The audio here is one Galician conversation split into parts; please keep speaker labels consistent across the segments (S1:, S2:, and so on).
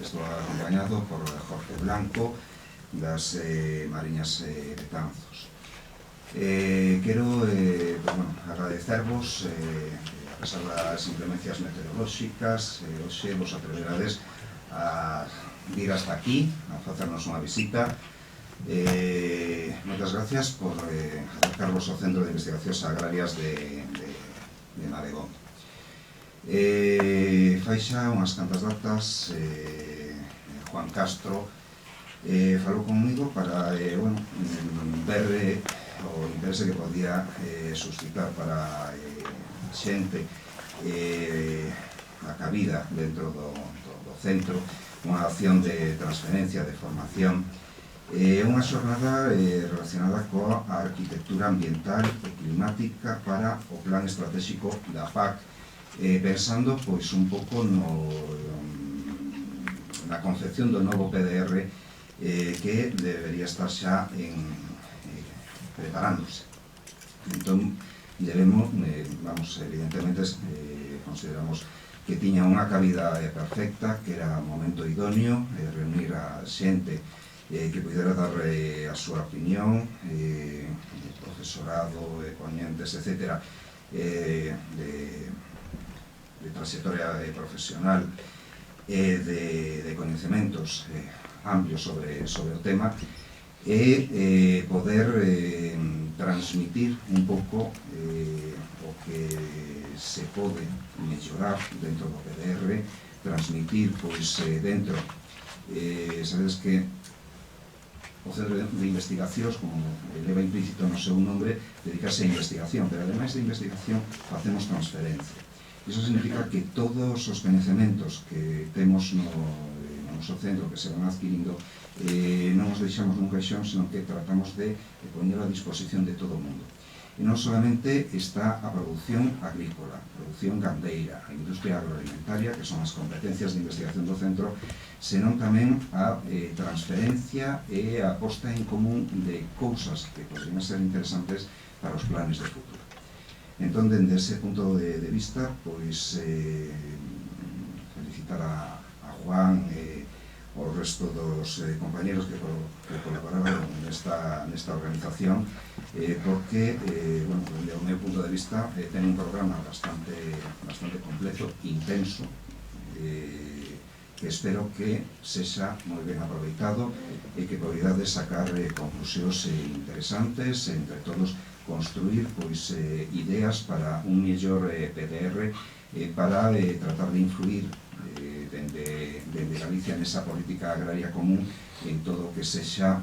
S1: Estou acompañado por Jorge Blanco das Mariñas Betanzos. Quero agradecervos, a pesar das inclemencias meteorolóxicas, hoxe vos atreverades a vir hasta aquí, a facernos unha visita. Moitas gracias por acercarvos ao Centro de Investigacións Agrarias de Madegondo. Fai xa unhas cantas datas Juan Castro falou comigo para ver o interese que podía suscitar para xente a cabida dentro do centro, unha acción de transferencia, de formación, unha xornada relacionada coa arquitectura ambiental e climática para o plan estratégico da PAC, pensando pois un pouco na concepción do novo PDR que debería estar xa preparándose. Entón, evidentemente consideramos que tiña unha cabida perfecta, que era o momento idóneo, reunir a xente que pudera dar a súa opinión, profesorado, poñentes, etc., de trayectoria profesional, de coñecementos amplios sobre o tema, e poder transmitir un pouco o que se pode mellorar dentro do PDR, transmitir pois dentro, sabedes que o Centro de Investigacións, como leva implícito no seu nombre, dedicase a investigación, pero ademais de investigación facemos transferencia. Iso significa que todos os coñecementos que temos no noso centro, que se van adquirindo, non os deixamos nun caixón, senón que tratamos de poñer a disposición de todo o mundo. E non solamente está a produción agrícola, a produción gandeira, a industria agroalimentaria, que son as competencias de investigación do centro, senón tamén a transferencia e a posta en común de cousas que podrían ser interesantes para os planes de futuro. Entón, dende ese punto de vista, pois felicitar a Juan e o resto dos compañeros que colaboraron nesta organización, porque, dende o meu punto de vista, ten un programa bastante completo, intenso, que espero que sexa moi ben aproveitado e que poidades sacar conclusións interesantes, entre todos construir ideas para un mellor PDR, para tratar de influir dende Galicia nesa política agraria común en todo o que sexa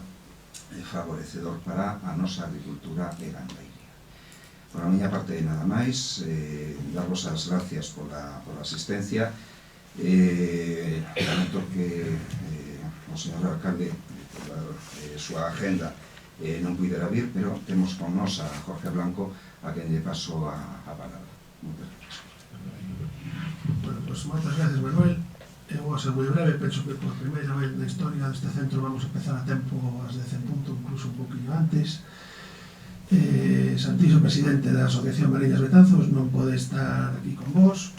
S1: favorecedor para a nosa agricultura e gandeiría. Por a miña parte nada máis, darvos as gracias pola asistencia. Lamento que o señor alcalde, pola súa agenda, non puidera vir, pero temos con nós a Jorge Blanco, a quen lle paso a palabra. Moitas gracias.
S2: Bueno, pois moitas gracias, Manuel. Eu vou a ser moi breve, penso que por primeira vez na historia deste centro vamos a empezar a tempo ás 10 en punto, incluso un poquinho antes. Santiso, presidente da Asociación Mariñas Betanzos, non pode estar aquí con vos.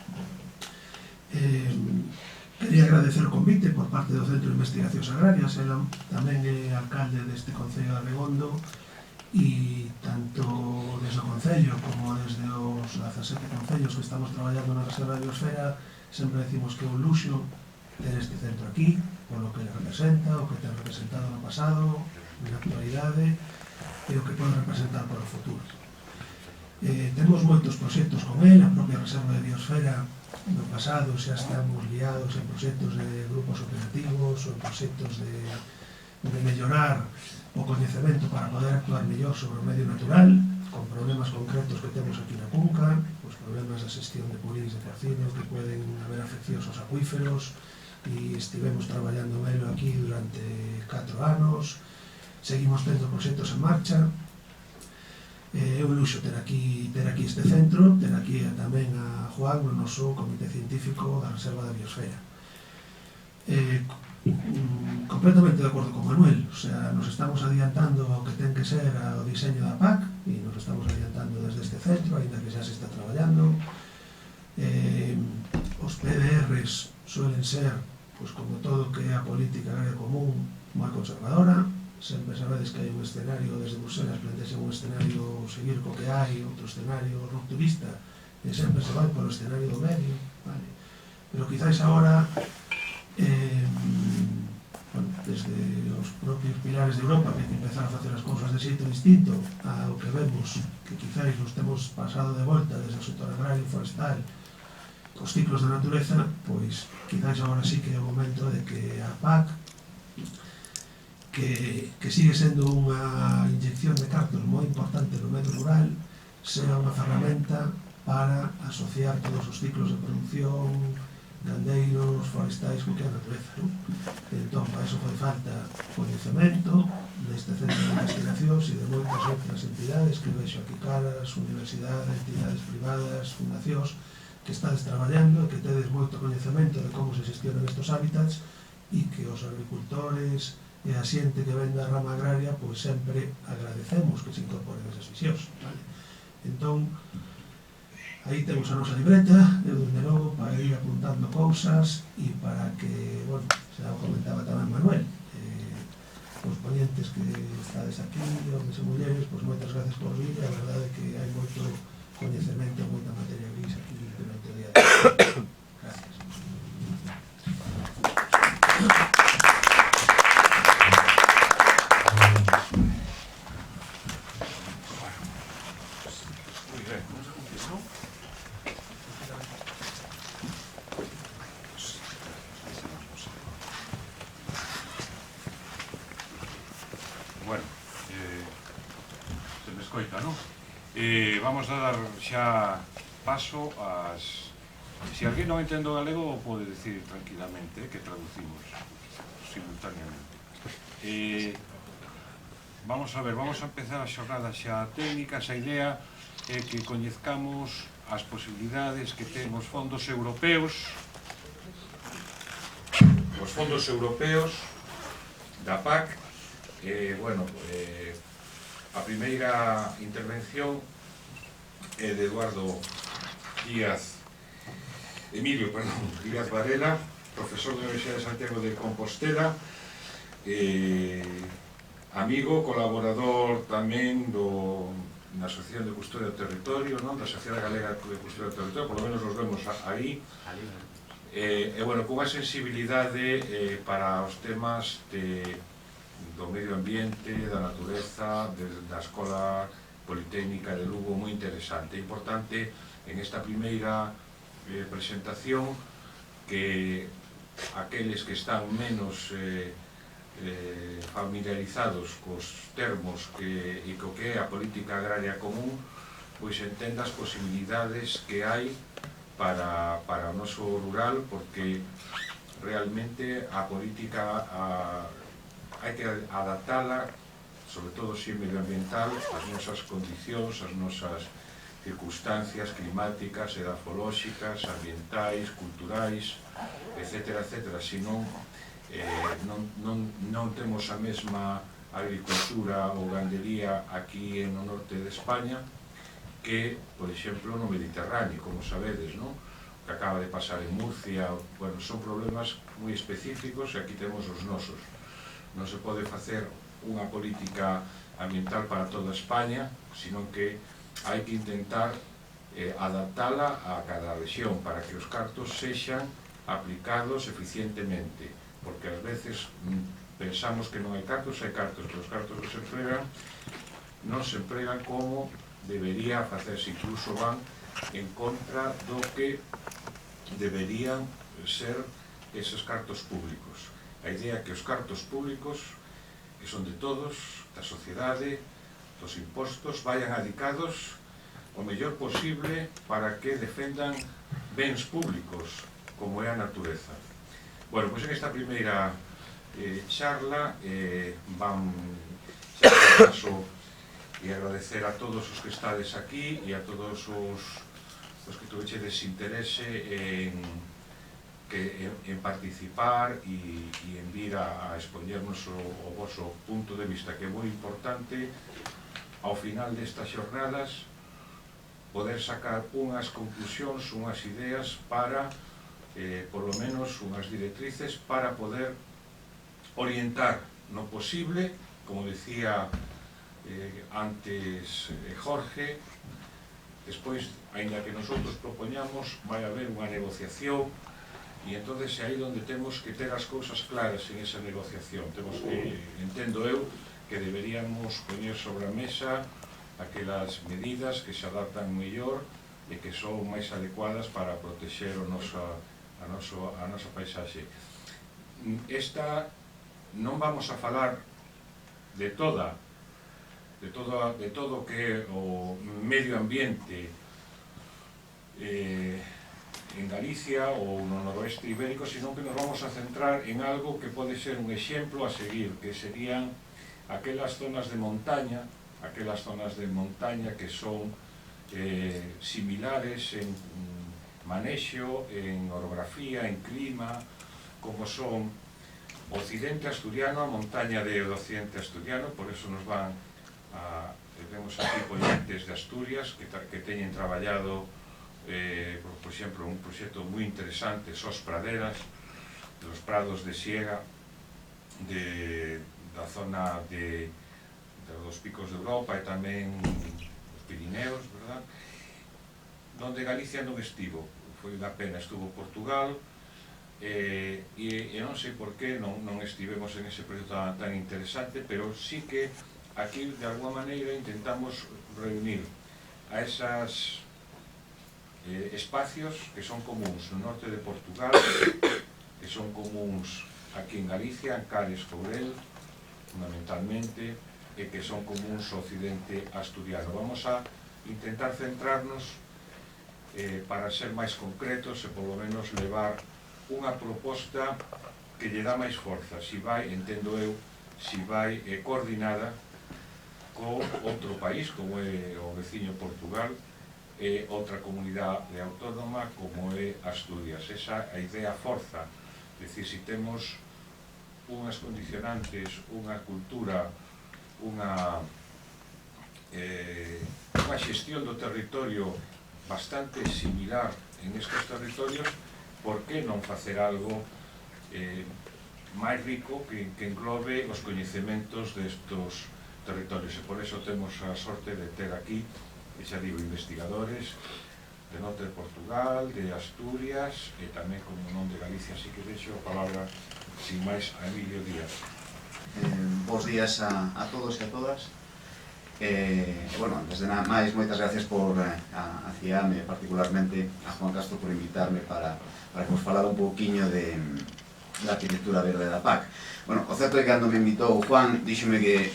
S2: Quería agradecer o convite por parte do Centro de Investigacións Agrarias, ela tamén é alcalde deste Concello de Abegondo, e tanto desde o Concello como desde os 17 concellos que estamos traballando na Reserva de Biosfera, sempre decimos que é un luxo ter este centro aquí, polo que representa, o que ten representado no pasado, na actualidade, e o que pode representar para o futuro. Temos moitos proxectos con el, a propia Reserva de Biosfera no pasado xa estamos liados en proxectos de grupos operativos ou en proxectos de mellorar o coñecemento para poder actuar mellor sobre o medio natural, con problemas concretos que temos aquí na Cunca, os problemas da xestión de purins de carcino, que poden haber afeccións aos acuíferos, e estivemos traballando nelo aquí durante 4 anos, seguimos tendo proxectos en marcha. É un luxo ter aquí este centro, ter aquí tamén a Juan, o noso comité científico da Reserva da Biosfera. Completamente de acordo con Manuel, o sea, nos estamos adiantando ao que ten que ser o diseño da PAC, e nos estamos adiantando desde este centro, ainda que xa se está traballando. Os PDRs suelen ser pois como todo que é a política agraria común moi conservadora, sempre sabedes que hai un escenario desde Bruselas, plantease un escenario seguir co que hai, outro escenario rupturista, e sempre se vai polo escenario do medio, vale? Pero quizáis agora, bueno, desde os propios pilares de Europa, que hai que empezar a facer as cousas de xeito distinto ao que vemos, que quizáis nos temos pasado de volta desde o sector agrario e forestal, os ciclos da natureza, pois quizáis agora sí que é o momento de que a PAC, que sigue sendo unha inyección de cartos moi importante no medio rural, sea unha ferramenta para asociar todos os ciclos de producción, gandeiros, forestais, co que é a natureza, non? Entón, para iso fai falta coñecemento deste centro de investigacións e de moitas outras entidades que vexo aquí caras, universidades, entidades privadas, fundacións, que estades traballando e que tedes moito coñecemento de como se xestionan estos hábitats e que os agricultores e a xente que ven da rama agraria pois sempre agradecemos que se incorporen esas visións, vale? Entón, aí temos a nosa libreta, eu dende logo para ir apuntando cousas e para que, bueno, xa o comentaba tamén Manuel, os ponentes que estades aquí, homens e mulleres, pois moitas gracias por vir, e a verdade é que hai moito coñecemento, moita materia gris aquí durante o día de hoy. Gracias.
S3: Bueno, se me escoita, non? Vamos a dar xa paso ás... Se alguén non entende o galego, pode decir tranquilamente que traducimos simultaneamente. Vamos a ver, vamos a empezar a xornada xa técnica. A idea é que coñezcamos as posibilidades que ten os fondos europeos, da PAC. Bueno, a primeira intervención é de Emilio Díaz Varela, profesor da Universidade de Santiago de Compostela, amigo, colaborador tamén na Asociación de Custodia do Territorio, da Sociedade Galega de Custodia do Territorio, por lo menos nos vemos aí, e bueno, cunha sensibilidade para os temas do medio ambiente, da natureza, da Escola Politécnica de Lugo, moi interesante. É importante en esta primeira presentación que aqueles que están menos familiarizados cos termos e co que é a política agraria común, pois entenda as posibilidades que hai para o noso rural, porque realmente a política hai que adaptala, sobre todo se medioambiental, ás nosas condicións, ás nosas circunstancias climáticas, edafolóxicas, ambientais, culturais, etc. Senón non temos a mesma agricultura ou gandería aquí no norte de España que, por exemplo, no Mediterráneo, como sabedes, non? Que acaba de pasar en Murcia. Bueno, son problemas moi específicos e aquí temos os nosos. Non se pode facer unha política ambiental para toda España, senón que hai que intentar adaptala a cada rexión para que os cartos sexan aplicados eficientemente, porque ás veces pensamos que non hai cartos, pero os cartos que se empregan non se empregan como debería facerse, incluso van en contra do que deberían ser esos cartos públicos. A idea é que os cartos públicos, que son de todos, da sociedade, dos impostos, vayan adicados o mellor posible para que defendan bens públicos, como é a natureza. Bueno, pois en esta primeira charla van xa paso e agradecer a todos os que estades aquí e a todos os que tuvechedes interese en participar e en vir a expoñernos o voso punto de vista, que é moi importante ao final destas xornadas poder sacar unhas conclusións, unhas ideas para por lo menos unhas directrices para poder orientar no posible, como decía antes Jorge. Despois, aínda que nosotros propoñamos, vai haber unha negociación, e entonces é aí onde temos que ter as cousas claras en esa negociación. Temos que, entendo eu, que deberíamos poñer sobre a mesa aquelas medidas que se adaptan mellor e que son máis adecuadas para protexer a nosa paisaxe. Esta non vamos a falar de todo o que é o medio ambiente en Galicia ou no noroeste ibérico, sino que nos vamos a centrar en algo que pode ser un exemplo a seguir, que serían aquelas zonas de montaña que son similares en manexo, en orografía, en clima, como son o occidente asturiano, a montaña do occidente asturiano. Por eso nos van a... Temos aquí ponentes de Asturias que teñen traballado, por exemplo, un proxecto moi interesante, SOS Praderas, dos prados de siega da zona dos picos de Europa e tamén dos Pirineos, verdad? Donde Galicia non estivo, foi unha pena, estuvo Portugal, e non sei por que non estivemos en ese proxecto tan interesante, pero sí que aquí de alguma maneira intentamos reunir a esas espacios que son comuns no norte de Portugal, que son comuns aquí en Galicia, en Cales, Courel, fundamentalmente, e que son comuns ao occidente asturiano. Vamos a intentar centrarnos para ser máis concretos e polo menos levar unha proposta que lle dá máis forza, si vai, entendo eu, si vai coordinada co outro país, como é o veciño Portugal, e outra comunidade autónoma como é Asturias. Esa é a idea forza, é dicir, si temos unhas condicionantes, unha cultura, unha xestión do territorio bastante similar en estes territorios, por que non facer algo máis rico que englobe os coñecementos destos territorios? E por eso temos a sorte de ter aquí, xa digo, investigadores de norte de Portugal, de Asturias e tamén, como non, de Galicia. Así que deixo a palabra, sin máis, a Emilio Díaz.
S4: Bos días a todos e a todas. Bueno, antes de nada máis, moitas gracias por a CIAM e particularmente a Juan Castro por invitarme para que vos falara un pouquiño da arquitectura verde da PAC. Bueno, o certo é que cando me invitou Juan, díxome que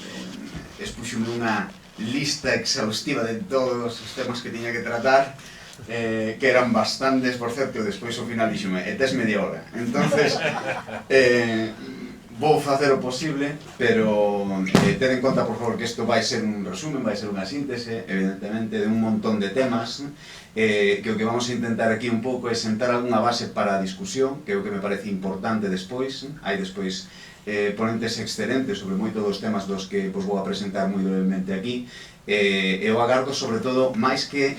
S4: expuxome unha lista exhaustiva de todos os temas que tiña que tratar, que eran bastantes, por certo, e despois ao final díxome, e tes media hora. Entonces, vou facer o posible, pero ten en conta, por favor, que isto vai ser un resumen, vai ser unha síntese, evidentemente, de un montón de temas, que o que vamos a intentar aquí un pouco é sentar algunha base para a discusión, que é o que me parece importante despois. Hai despois ponentes excelentes sobre moitos dos temas dos que vos vou a presentar moi brevemente aquí. Eu agardo, sobre todo, máis que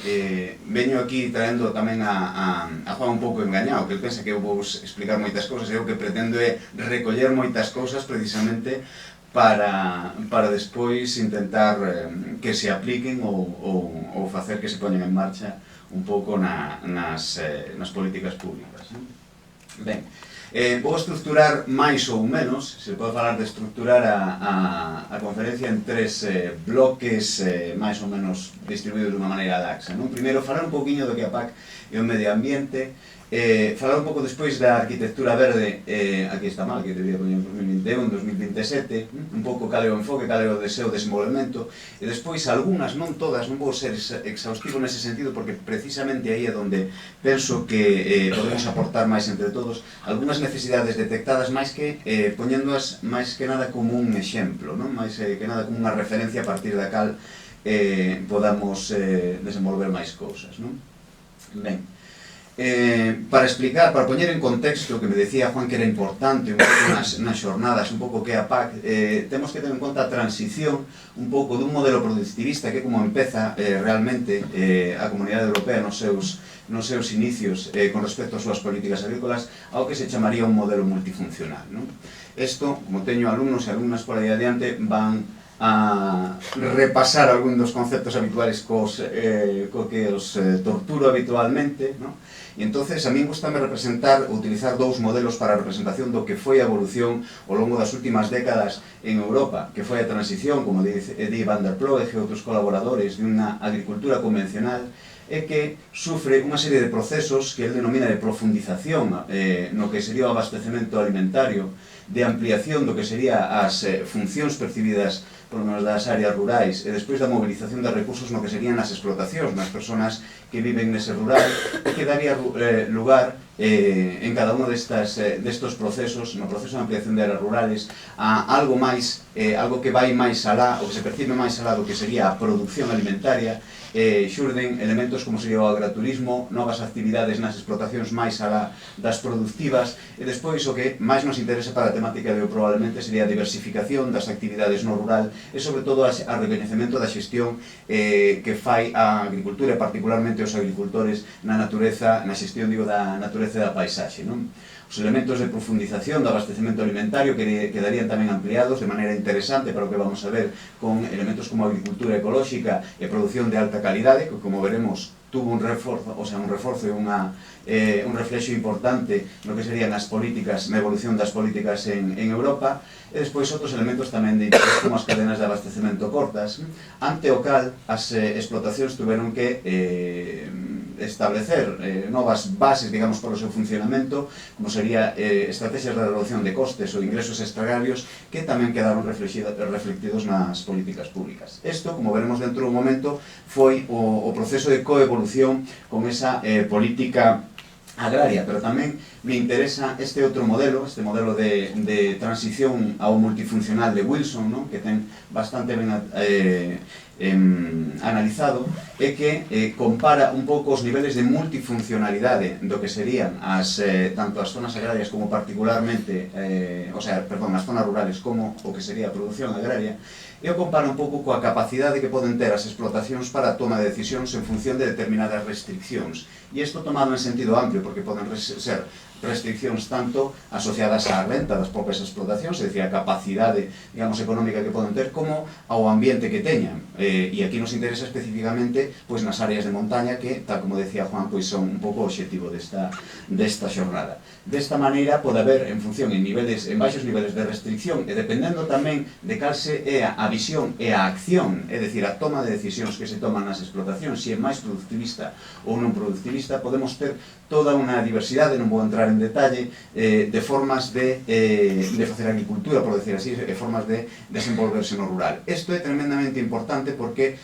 S4: veño aquí traendo tamén a Juan un pouco engañado, que ele pensa que eu vou explicar moitas cousas, e o que pretendo é recoller moitas cousas precisamente para despois intentar que se apliquen ou facer que se poñen en marcha un pouco nas políticas públicas. Ben, vou estructurar máis ou menos, se pode falar de estructurar a conferencia en tres bloques máis ou menos distribuídos de unha maneira laxa. Primeiro, falar un pouquiño do que a PAC é o medio ambiente, falar un pouco despois da arquitectura verde, aquí está mal, que debería poñer en 2021, 2027, un pouco cal é o enfoque, cal é o deseo de desenvolvemento, e despois algunhas, non todas, non vou ser exhaustivo nese sentido, porque precisamente aí é onde penso que podemos aportar máis entre todos, algunhas necesidades detectadas máis que poñéndoas máis que nada como un exemplo, máis que nada como unha referencia a partir da cal podamos desenvolver máis cousas. Ben, para explicar, para poñer en contexto o que me decía Juan que era importante un pouco nas xornadas, un pouco que a PAC, temos que ter en conta a transición un pouco dun modelo productivista que é como empeza realmente a Comunidade Europea nos seus nos seus inicios con respecto ás súas políticas agrícolas ao que se chamaría un modelo multifuncional, non? Isto, como teño alumnos e alumnas por aí adiante, van a repasar algún dos conceptos habituales co que os torturo habitualmente, non? E entonces a min gustame utilizar dous modelos para a representación do que foi a evolución ao longo das últimas décadas en Europa, que foi a transición, como dice Eddie van der Ploeg e outros colaboradores, de unha agricultura convencional e que sufre unha serie de procesos que ele denomina de profundización no que sería o abastecemento alimentario, de ampliación do que sería as funcións percibidas por menos das áreas rurais e despois da mobilización de recursos no que serían as explotacións nas persoas que viven nese rural e que daría lugar en cada uno destos procesos, no proceso de ampliación de áreas rurales, a algo máis, algo que vai máis alá, ou que se percibe máis alá do que sería a produción alimentaria, xurden elementos como sería o agraturismo, novas actividades nas explotacións máis alá das productivas, e despois o que máis nos interesa para a temática de hoy probablemente sería a diversificación das actividades no rural e sobre todo a recoñecemento da xestión que fai a agricultura e particularmente os agricultores na natureza, na xestión, digo, da natureza e da paisaxe, non? Os elementos de profundización do abastecemento alimentario quedarían tamén ampliados de maneira interesante para o que vamos a ver con elementos como agricultura ecolóxica e produción de alta calidade, que como veremos tuvo un reforzo, o sea, un reforzo e un reflexo importante no que serían as políticas, na evolución das políticas en Europa, e despois outros elementos tamén de interés como as cadenas de abastecemento cortas, ante o cal as explotacións tuveron que establecer novas bases, digamos, para o seu funcionamento, como sería estrategias de reducción de costes ou ingresos extraagrarios que tamén quedaron reflectidos nas políticas públicas. Isto, como veremos dentro dun momento, foi o proceso de coevolución con esa política agraria, pero tamén me interesa este outro modelo, este modelo de transición ao multifuncional de Wilson, ¿no? Que ten bastante ben analizado, e que compara un pouco os niveles de multifuncionalidade do que serían tanto as zonas agrarias como particularmente, as zonas rurales como o que sería a produción agraria, e o compara un pouco coa capacidade que poden ter as explotacións para a toma de decisións en función de determinadas restriccións. E isto tomado en sentido amplio, porque poden ser restriccións tanto asociadas á renta das propias explotacións, é dicir, a capacidade, digamos, económica que poden ter, como ao ambiente que teñan. E aquí nos interesa especificamente nas áreas de montaña que, tal como decía Juan, son un pouco o obxectivo desta xornada. Desta maneira pode haber, en función, en baixos niveles de restricción, e dependendo tamén de cal se é a visión e a acción, é dicir, a toma de decisións que se toman nas explotacións, se é máis productivista ou non productivista, podemos ter toda unha diversidade, non vou entrar en detalle, de formas de facer agricultura, por decir así, e formas de desenvolverse no rural. Isto é tremendamente importante porque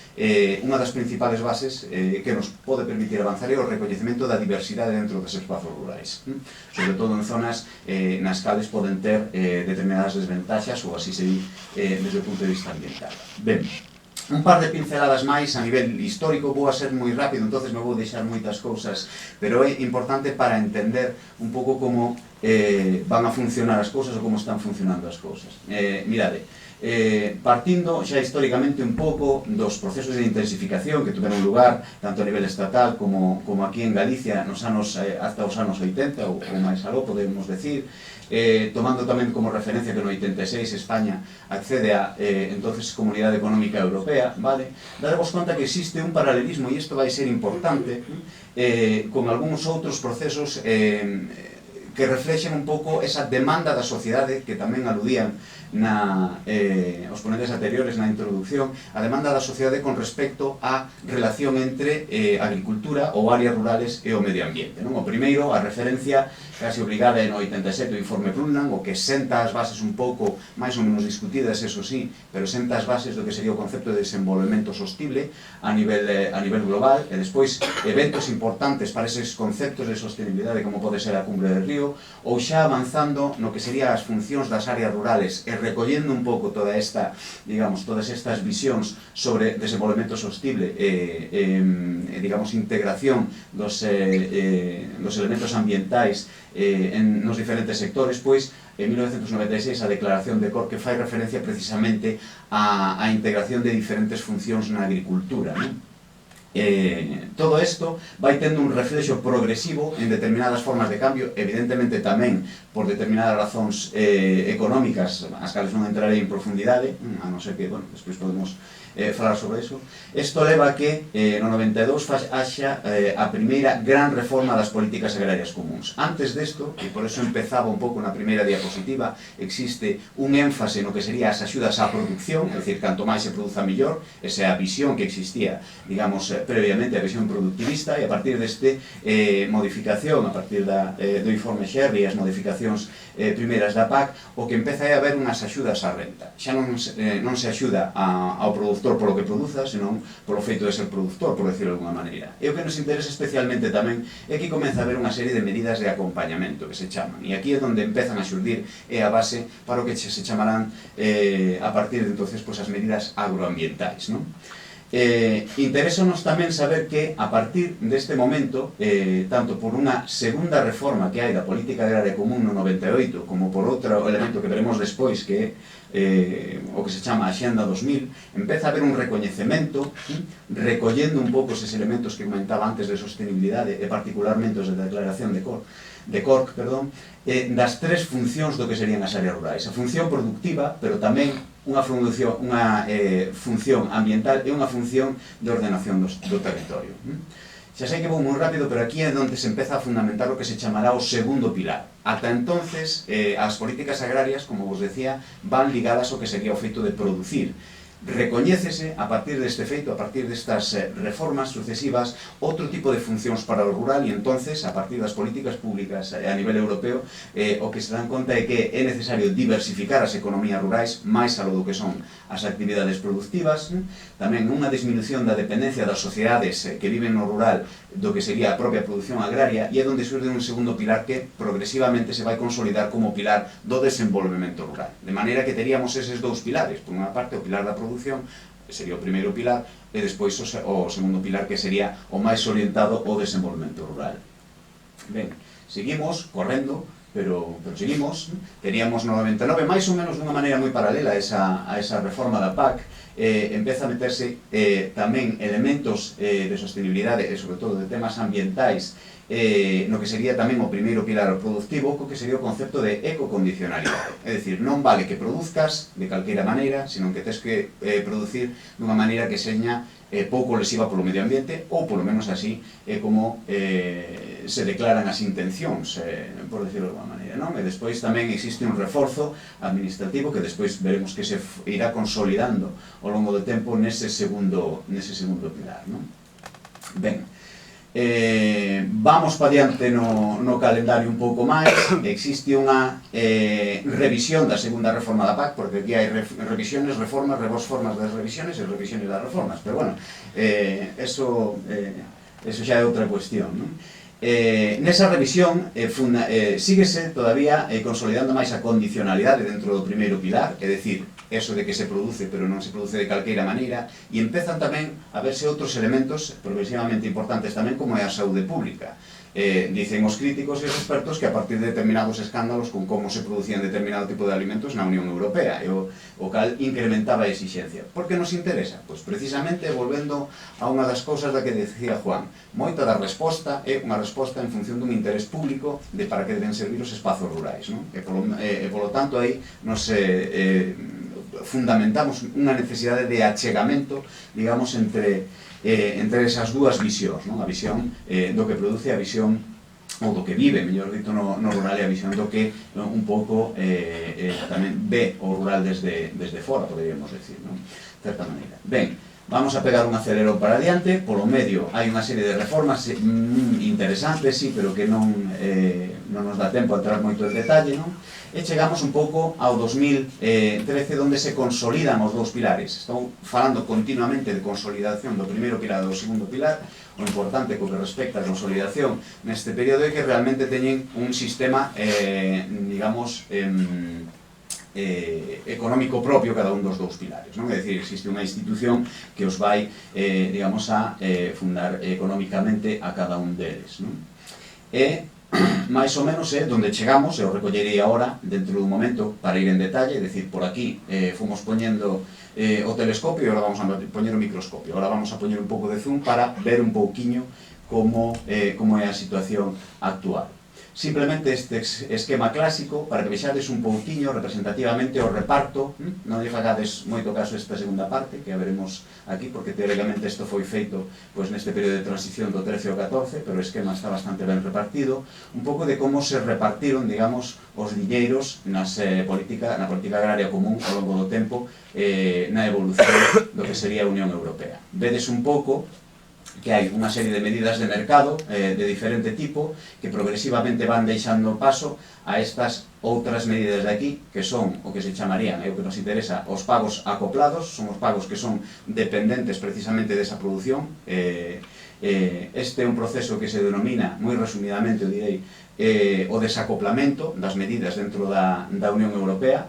S4: unha das principales bases que nos pode permitir avanzar é o recoñecemento da diversidade dentro dos espazos rurais, sobre todo en zonas nas cales poden ter determinadas desventaxas, ou así se di desde o punto de vista ambiental. Ben, un par de pinceladas máis a nivel histórico, vou a ser moi rápido, entonces me vou deixar moitas cousas, pero é importante para entender un pouco como van a funcionar as cousas ou como están funcionando as cousas. Mirade, partindo xa históricamente un pouco dos procesos de intensificación que tuveron lugar tanto a nivel estatal como aquí en Galicia hasta os anos 80 ou máis aló, podemos decir, tomando tamén como referencia que no 86 España accede a entonces Comunidade Económica Europea, vale? Daremos conta que existe un paralelismo, e isto vai ser importante, con algúns outros procesos que reflexen un pouco esa demanda da sociedade que tamén aludían os ponentes anteriores na introducción, a demanda da sociedade con respecto á relación entre agricultura ou áreas rurales e o medio ambiente. O primeiro, a referencia casi obligada no 87 o informe Brundtland, o que senta as bases un pouco máis ou menos discutidas, eso sí, pero senta as bases do que sería o concepto de desenvolvemento sostible a nivel global, e despois eventos importantes para eses conceptos de sostenibilidade como pode ser a Cumbre del Río, ou xa avanzando no que serían as funcións das áreas rurales e recollendo un pouco todas estas visións sobre desenvolvemento sostible e integración dos elementos ambientais nos diferentes sectores, pois en 1996 a declaración de COR que fai referencia precisamente á integración de diferentes funcións na agricultura, non? todo isto vai tendo un reflexo progresivo en determinadas formas de cambio, evidentemente tamén por determinadas razóns económicas, as cales non entrarei en profundidade, a non ser que, bueno, despois podemos falar sobre iso. Isto leva a que no 92 haxa a primeira gran reforma das políticas agrarias comuns. Antes desto, e por eso empezaba un pouco na primeira diapositiva, existe un énfase no que sería as axudas á producción, é dicir, canto máis se produza mellor, esa é a visión que existía, digamos, previamente, a visión productivista, e a partir deste modificación, a partir do informe Sherry, as modificacións primeiras da PAC, o que empeza é a haber unhas axudas á renta. Xa non se axuda ao produtor polo que produza, senón polo feito de ser produtor, por decirlo de alguna maneira. E o que nos interesa especialmente tamén é que comeza a haber unha serie de medidas de acompañamento que se chaman, e aquí é onde empezan a xurdir é a base para o que se chamarán a partir de entonces as medidas agroambientais, non? Interesanos tamén saber que a partir deste momento, tanto por unha segunda reforma que hai da política agraria común no 98, como por outro elemento que veremos despois, que é o que se chama a Axenda 2000, empeza a haber un recoñecemento, recollendo un pouco eses elementos que comentaba antes de sostenibilidade, e particularmente os de declaración de Cork, das tres funcións do que serían as áreas rurais. A función productiva, pero tamén unha función ambiental e unha función de ordenación do territorio. Xa sei que vou moi rápido, pero aquí é onde se empeza a fundamentar o que se chamará o segundo pilar. Ata entonces, as políticas agrarias, como vos decía, van ligadas ao que sería o feito de producir. Recoñécese, a partir deste feito, a partir destas reformas sucesivas, outro tipo de funcións para o rural, e entonces, a partir das políticas públicas a nivel europeo, o que se dan conta é que é necesario diversificar as economías rurais máis alo do que son as actividades productivas, tamén unha disminución da dependencia das sociedades que viven no rural do que sería a propia produción agraria, e é onde surge un segundo pilar que progresivamente se vai consolidar como pilar do desenvolvemento rural. De maneira que teríamos eses dous pilares, por unha parte o pilar da produción, que sería o primeiro pilar, e despois o segundo pilar, que sería o máis orientado ao desenvolvemento rural. Ben, seguimos correndo, pero seguimos. Teníamos no 99, máis ou menos dunha maneira moi paralela a esa reforma da PAC, empeza a meterse tamén elementos de sostenibilidade e sobre todo de temas ambientais no que sería tamén o primeiro pilar productivo, co que sería o concepto de ecocondicionalidade. É dicir, non vale que produzcas de calqueira maneira, senón que tes que producir dunha maneira que seña pouco lesiva polo medio ambiente, ou polo menos así é como se declaran as intencións, por decirlo de alguma maneira, non? E despois tamén existe un reforzo administrativo que despois veremos que se irá consolidando ao longo do tempo nese segundo pilar, non? Ben, vamos pa diante no calendario un pouco máis. Existe unha revisión da segunda reforma da PAC, porque aquí hai revisiones, reformas, reformas das revisiones e revisiones das reformas, pero bueno, eso xa é outra cuestión, non? Nesa revisión síguese todavía consolidando máis a condicionalidade dentro do primeiro pilar, é dicir, eso de que se produce pero non se produce de calqueira maneira, e empezan tamén a verse outros elementos progresivamente importantes tamén, como é a saúde pública. Dicen os críticos e os expertos que a partir de determinados escándalos con como se producían determinado tipo de alimentos na Unión Europea, e o cal incrementaba a exigencia. Por que nos interesa? Pois precisamente volvendo a unha das cousas da que decía Juan, moita da resposta é unha resposta en función dun interés público de para que deben servir os espazos rurais, non? E polo tanto aí nos fundamentamos unha necesidade de achegamento, digamos, entre esas dúas visións, non? A visión do que produce, a visión ou do que vive, mellor dito, no rural, e a visión do que un pouco tamén ve o rural desde fora, poderíamos decir, non? De certa maneira. Ben, vamos a pegar un acelero para adiante. Polo medio hai unha serie de reformas interesantes, sí, pero que non nos dá tempo a entrar moito en detalle, non? E chegamos un pouco ao 2013, onde se consolidan os dous pilares. Estou falando continuamente de consolidación do primeiro pilar e do segundo pilar. O importante co que respecta a consolidación neste período é que realmente teñen un sistema, digamos, económico propio cada un dos dous pilares, non? É dicir, existe unha institución que os vai, digamos, a fundar económicamente a cada un deles, non? E máis ou menos é onde chegamos, e o recollerei agora dentro dun momento para ir en detalle, é dicir, por aquí fomos poñendo o telescopio e agora vamos a poñer o microscopio. Agora vamos a poñer un pouco de zoom para ver un pouquiño como é a situación actual. Simplemente este esquema clásico para que vexades un pouquiño representativamente o reparto. Non lle fagades moito caso esta segunda parte que a veremos aquí, porque teóricamente isto foi feito neste período de transición do 13 ao 14, pero o esquema está bastante ben repartido, un pouco de como se repartiron, digamos, os diñeiros na política agraria común ao longo do tempo, na evolución do que sería a Unión Europea. Vedes un pouco que hai unha serie de medidas de mercado de diferente tipo que progresivamente van deixando paso a estas outras medidas de aquí, que son o que se chamarían, é o que nos interesa, os pagos acoplados, son os pagos que son dependentes precisamente desa produción. Este é un proceso que se denomina, moi resumidamente, o direi, o desacoplamento das medidas dentro da Unión Europea.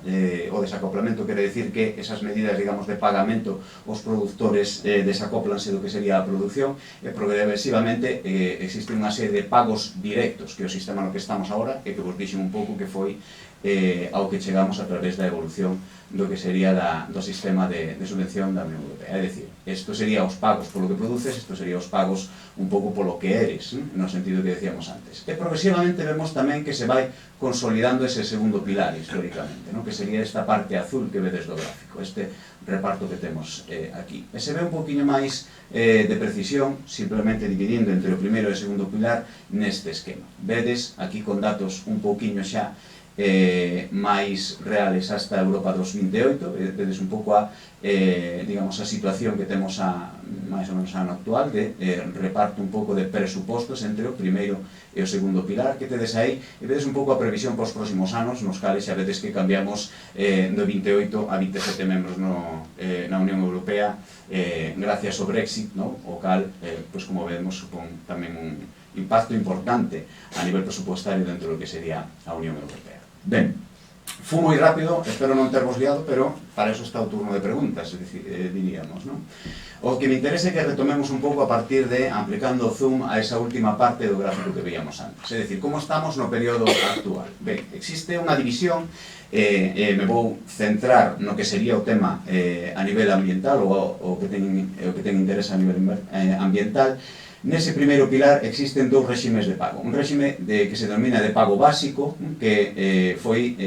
S4: O desacoplamento quere decir que esas medidas, digamos, de pagamento os produtores desacóplanse do que sería a produción e progresivamente existe unha serie de pagos directos, que é o sistema no que estamos agora e que vos dixen un pouco que foi ao que chegamos a través da evolución do que sería do sistema de subvención da Unión Europea. É dicir, isto sería os pagos polo que produces, isto sería os pagos un pouco polo que eres, no sentido que decíamos antes. E progresivamente vemos tamén que se vai consolidando ese segundo pilar históricamente, que sería esta parte azul que vedes do gráfico, este reparto que temos aquí. E se ve un poquinho máis de precisión, simplemente dividindo entre o primeiro e o segundo pilar neste esquema. Vedes aquí con datos un poquinho xa máis reales hasta Europa 2028, vedes un pouco digamos, a situación que temos máis ou menos ano actual de reparto un pouco de presupostos entre o primeiro e o segundo pilar que tedes aí, e vedes un pouco a previsión para os próximos anos, nos cales xa vedes que cambiamos do 28 a 27 membros na Unión Europea gracias ao Brexit, o cal, como vemos, supón tamén un impacto importante a nivel presupuestario dentro do que sería a Unión Europea. Ben, fui moi rápido, espero non tervos liado, pero para eso está o turno de preguntas, diríamos, non? O que me interesa é que retomemos un pouco a partir de aplicando o zoom a esa última parte do gráfico que veíamos antes. É dicir, como estamos no período actual? Ben, existe unha división, me vou centrar no que sería o tema a nivel ambiental, ou o que ten interés a nivel ambiental. Nese primeiro pilar existen dous reximes de pago. Un réxime que se denomina de pago básico, que foi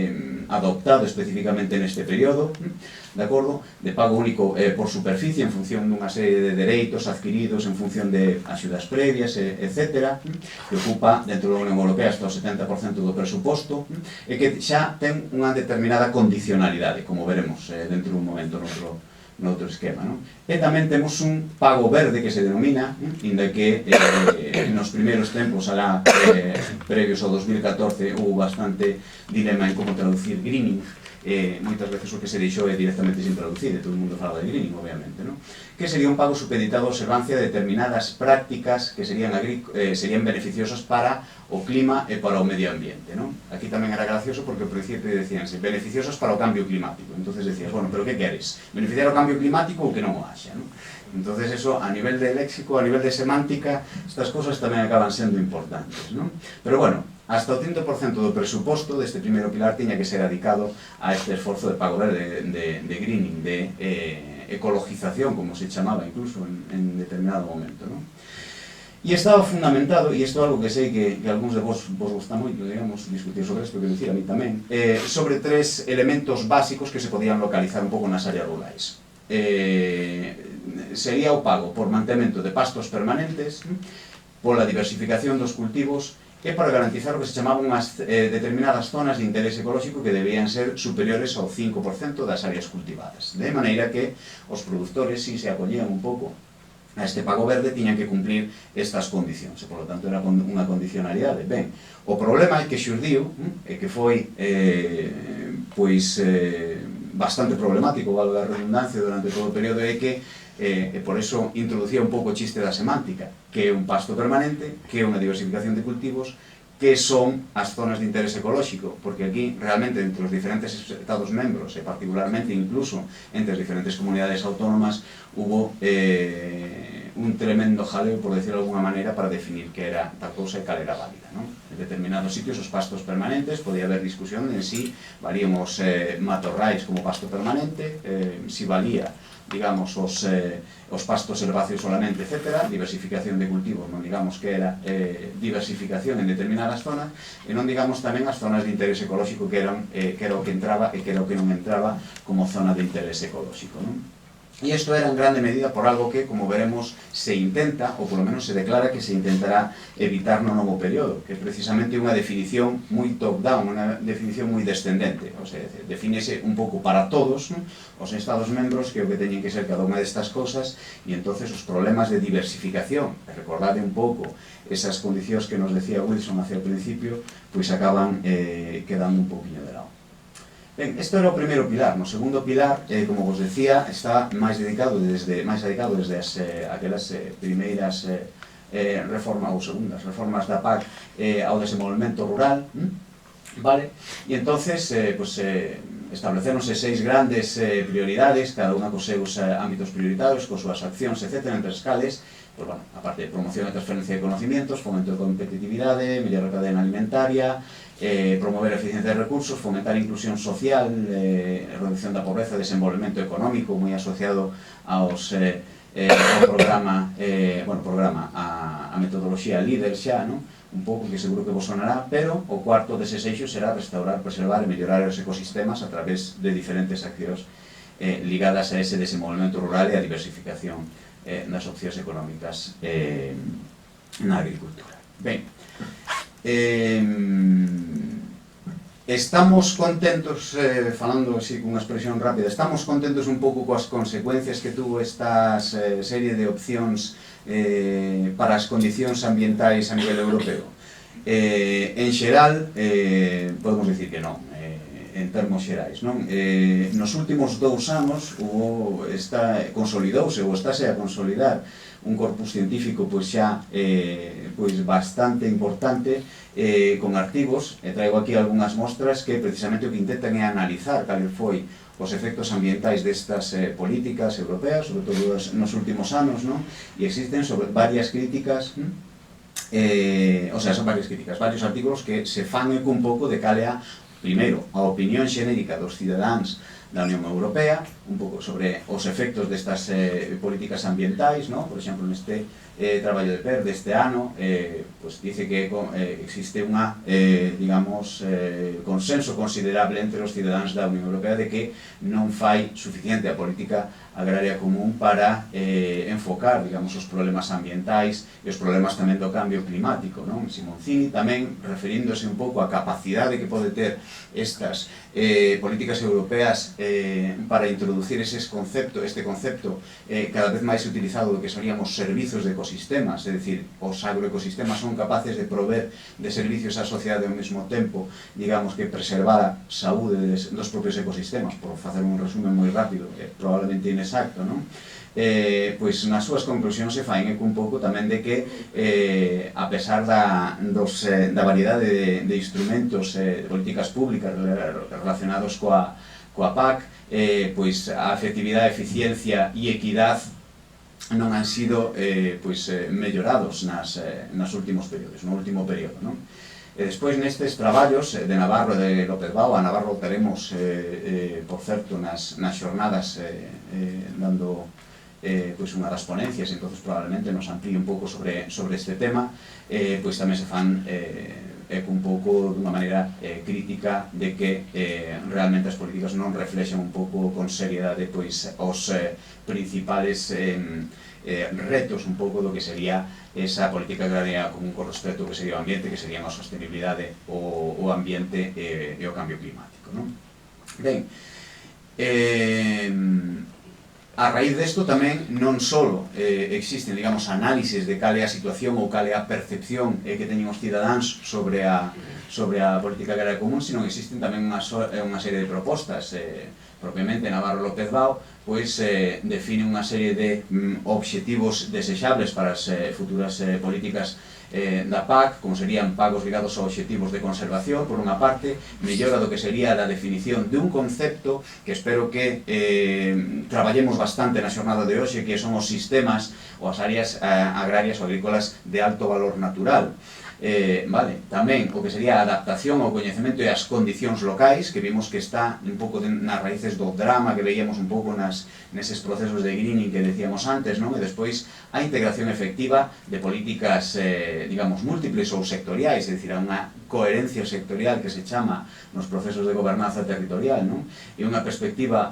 S4: adoptado especificamente neste período, de acordo, de pago único por superficie en función dunha serie de dereitos adquiridos en función de axudas previas, etc., que ocupa dentro da Unión Europea hasta o 70% do presuposto, e que xa ten unha determinada condicionalidade, como veremos dentro dun momento noutro esquema. E tamén temos un pago verde que se denomina, inda que nos primeiros tempos, alá previos ao 2014, hubo bastante dilema en como traducir greening. Moitas veces o que se deixou é directamente sin traducir, e todo o mundo fala de greening, obviamente, que sería un pago supeditado a observancia de determinadas prácticas que serían beneficiosas para o clima e para o medio ambiente. Aquí tamén era gracioso porque ao principio decíanse beneficiosas para o cambio climático. Entonces decías, bueno, pero que queres? Beneficiar o cambio climático ou que non o haxa? Entonces eso, a nivel de léxico, a nivel de semántica, estas cosas tamén acaban sendo importantes. Pero bueno, hasta o 30% do presuposto deste primeiro pilar tiña que ser dedicado a este esforzo de pago verde, de greening, de ecologización, como se chamaba incluso en determinado momento. E estaba fundamentado, e isto é algo que sei que algúns de vos gusta moito, digamos, discutir sobre isto, que dicir a mí tamén, sobre tres elementos básicos que se podían localizar un pouco nas áreas rurais. Sería o pago por mantemento de pastos permanentes, pola diversificación dos cultivos e para garantizar o que se chamaban unhas determinadas zonas de interés ecolóxico que debían ser superiores ao 5% das áreas cultivadas. De maneira que os produtores, si se acollían un pouco a este pago verde, tiñan que cumplir estas condicións, e, por lo tanto, era unha condicionalidade. Ben, o problema é que xurdiu, e que foi bastante problemático, valga a redundancia, durante todo o período, é que e por eso introducía un pouco o chiste da semántica, que é un pasto permanente, que é unha diversificación de cultivos, que son as zonas de interés ecolóxico, porque aquí realmente entre os diferentes estados membros, e particularmente incluso entre as diferentes comunidades autónomas, hubo un tremendo jaleo, por decirlo de alguna maneira, para definir que era tal cousa e cal era válida. determinados sitios os pastos permanentes, podía haber discusión en si valían os matorrais como pasto permanente, si valía, digamos, os pastos herbáceos solamente, etc. Diversificación de cultivos, non digamos que era diversificación en determinadas zonas, e non digamos tamén as zonas de interés ecolóxico que era o que entraba e que era o que non entraba como zona de interés ecolóxico, non? E isto era en grande medida por algo que, como veremos, se intenta, ou polo menos se declara que se intentará evitar no novo período, que é precisamente unha definición moi top-down, unha definición moi descendente, ou sea, defínese un pouco para todos, ¿no?, os Estados membros que o que teñen que ser cada unha destas cosas, e entonces os problemas de diversificación, recordade un pouco esas condicións que nos decía Wilson hacia o principio, pois acaban quedando un pouquinho de lado. Ben, isto era o primeiro pilar. No segundo pilar, como vos decía, está máis dedicado desde aquelas primeiras reformas ou segundas reformas da PAC ao desenvolvemento rural, vale? E entonces, establecéronse 6 grandes prioridades, cada unha cos seus ámbitos prioritarios, cos súas accións, etc., entre as cales, pues, bueno, a parte de promoción e transferencia de conocimientos, fomento de competitividade, mellora da cadena alimentaria, promover a eficiencia de recursos, fomentar a inclusión social, reducción da pobreza, desenvolvemento económico, moi asociado ao programa, a metodoloxía LEADER xa, non? Un pouco que seguro que vos sonará, pero o cuarto deses eixos será restaurar, preservar e mellorar os ecosistemas a través de diferentes accións ligadas a ese desenvolvemento rural e a diversificación das opcións económicas na agricultura. Ben, estamos contentos, falando así cunha expresión rápida, estamos contentos un pouco coas consecuencias que tuvo esta serie de opcións para as condicións ambientais a nivel europeo? En xeral, podemos dicir que non, en termos xerais, non? Nos últimos 2 anos consolidouse ou estáse a consolidar un corpus científico pois xa bastante importante, con artigos, e traigo aquí algunhas mostras que precisamente o que intentan é analizar cal foi os efectos ambientais destas políticas europeas, sobre todo nos últimos anos, non? E existen sobre varias críticas, son varias críticas, varios artículos que se fan eco un pouco de cal é primeiro, a opinión xenérica dos cidadáns da Unión Europea, un pouco sobre os efectos destas políticas ambientais, ¿no? Por exemplo, neste traballo de PER deste ano, dice que existe unha, consenso considerable entre os cidadáns da Unión Europea de que non fai suficiente a política agraria común para enfocar, digamos, os problemas ambientais e os problemas tamén do cambio climático, non? Simoncini tamén, referíndose un pouco á capacidade que pode ter estas políticas europeas para introducir este concepto cada vez máis utilizado do que serían os servizos de ecosistemas, é dicir, os agroecosistemas son capaces de prover de servicios á sociedade ao mesmo tempo, digamos que preservar a saúde dos propios ecosistemas, por facer un resumen moi rápido, probablemente inexacto, non? Pois nas súas conclusións se faen eco un pouco tamén de que a pesar da variedade de instrumentos de políticas públicas relacionados coa PAC, pois a efectividade, eficiencia e equidad non han sido mellorados nos últimos períodos, no último período, non? E despois nestes traballos de Navarro e de López Bao, a Navarro teremos, por certo, nas xornadas dando unha das ponencias, entonces probablemente nos amplíe un pouco sobre este tema, pois tamén se fan eco un pouco dunha maneira crítica de que realmente as políticas non reflexan un pouco con seriedade pois os principales retos un pouco do que sería esa política agraria común con respecto ao que sería o ambiente, que serían a sostenibilidade, o ambiente e o cambio climático, non? Ben, a raíz desto tamén non só existen, digamos, análises de cal é a situación ou cal é a percepción que teñen os cidadáns sobre a política agraria común, sino que existen tamén unha serie de propostas. Propiamente Navarro López Bao pois define unha serie de obxectivos desexables para as futuras políticas da PAC, como serían pagos ligados a obxectivos de conservación, por unha parte, mellora do que sería a definición de un concepto que espero que traballemos bastante na xornada de hoxe, que son os sistemas ou as áreas agrarias ou agrícolas de alto valor natural. Tamén o que sería a adaptación ao coñecemento e as condicións locais, que vimos que está un pouco nas raíces do drama que veíamos un pouco neses procesos de greening que decíamos antes, non? E despois a integración efectiva de políticas, digamos, múltiples ou sectoriais, é dicir, a unha coherencia sectorial que se chama nos procesos de gobernanza territorial, non? E unha perspectiva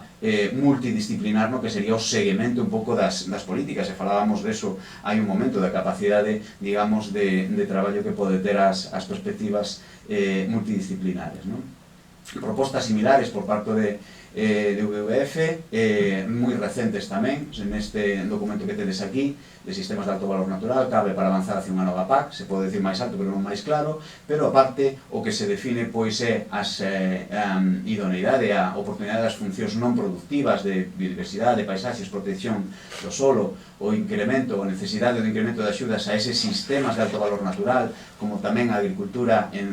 S4: multidisciplinar, no? Que sería o seguimento un pouco das políticas, e falábamos deso hai un momento, da capacidade, digamos, de traballo que pode ter as perspectivas multidisciplinares, non? Propostas similares por parte de WWF, moi recentes tamén, neste documento que tedes aquí, de sistemas de alto valor natural, cabe para avanzar hacia unha nova PAC, se pode decir máis alto pero non máis claro, pero aparte o que se define pois é as idoneidade, a oportunidade das funcións non productivas de biodiversidade, paisaxes, protección do solo, o incremento, a necesidade do incremento de axudas a eses sistemas de alto valor natural, como tamén a agricultura en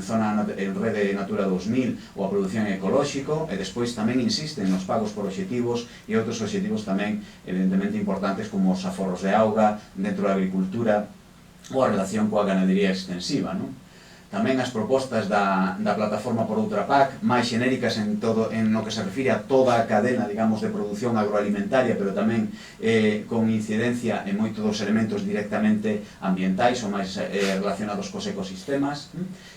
S4: rede Natura 2000 ou a produción ecolóxico, e despois tamén insisten nos pagos por obxectivos e outros obxectivos tamén evidentemente importantes como os aforros de auga dentro da agricultura ou a relación coa ganadería extensiva, non? Tamén as propostas da plataforma por outra PAC, máis xenéricas en no que se refire a toda a cadena, digamos, de produción agroalimentaria, pero tamén con incidencia en moitos dos elementos directamente ambientais ou máis relacionados cos ecosistemas.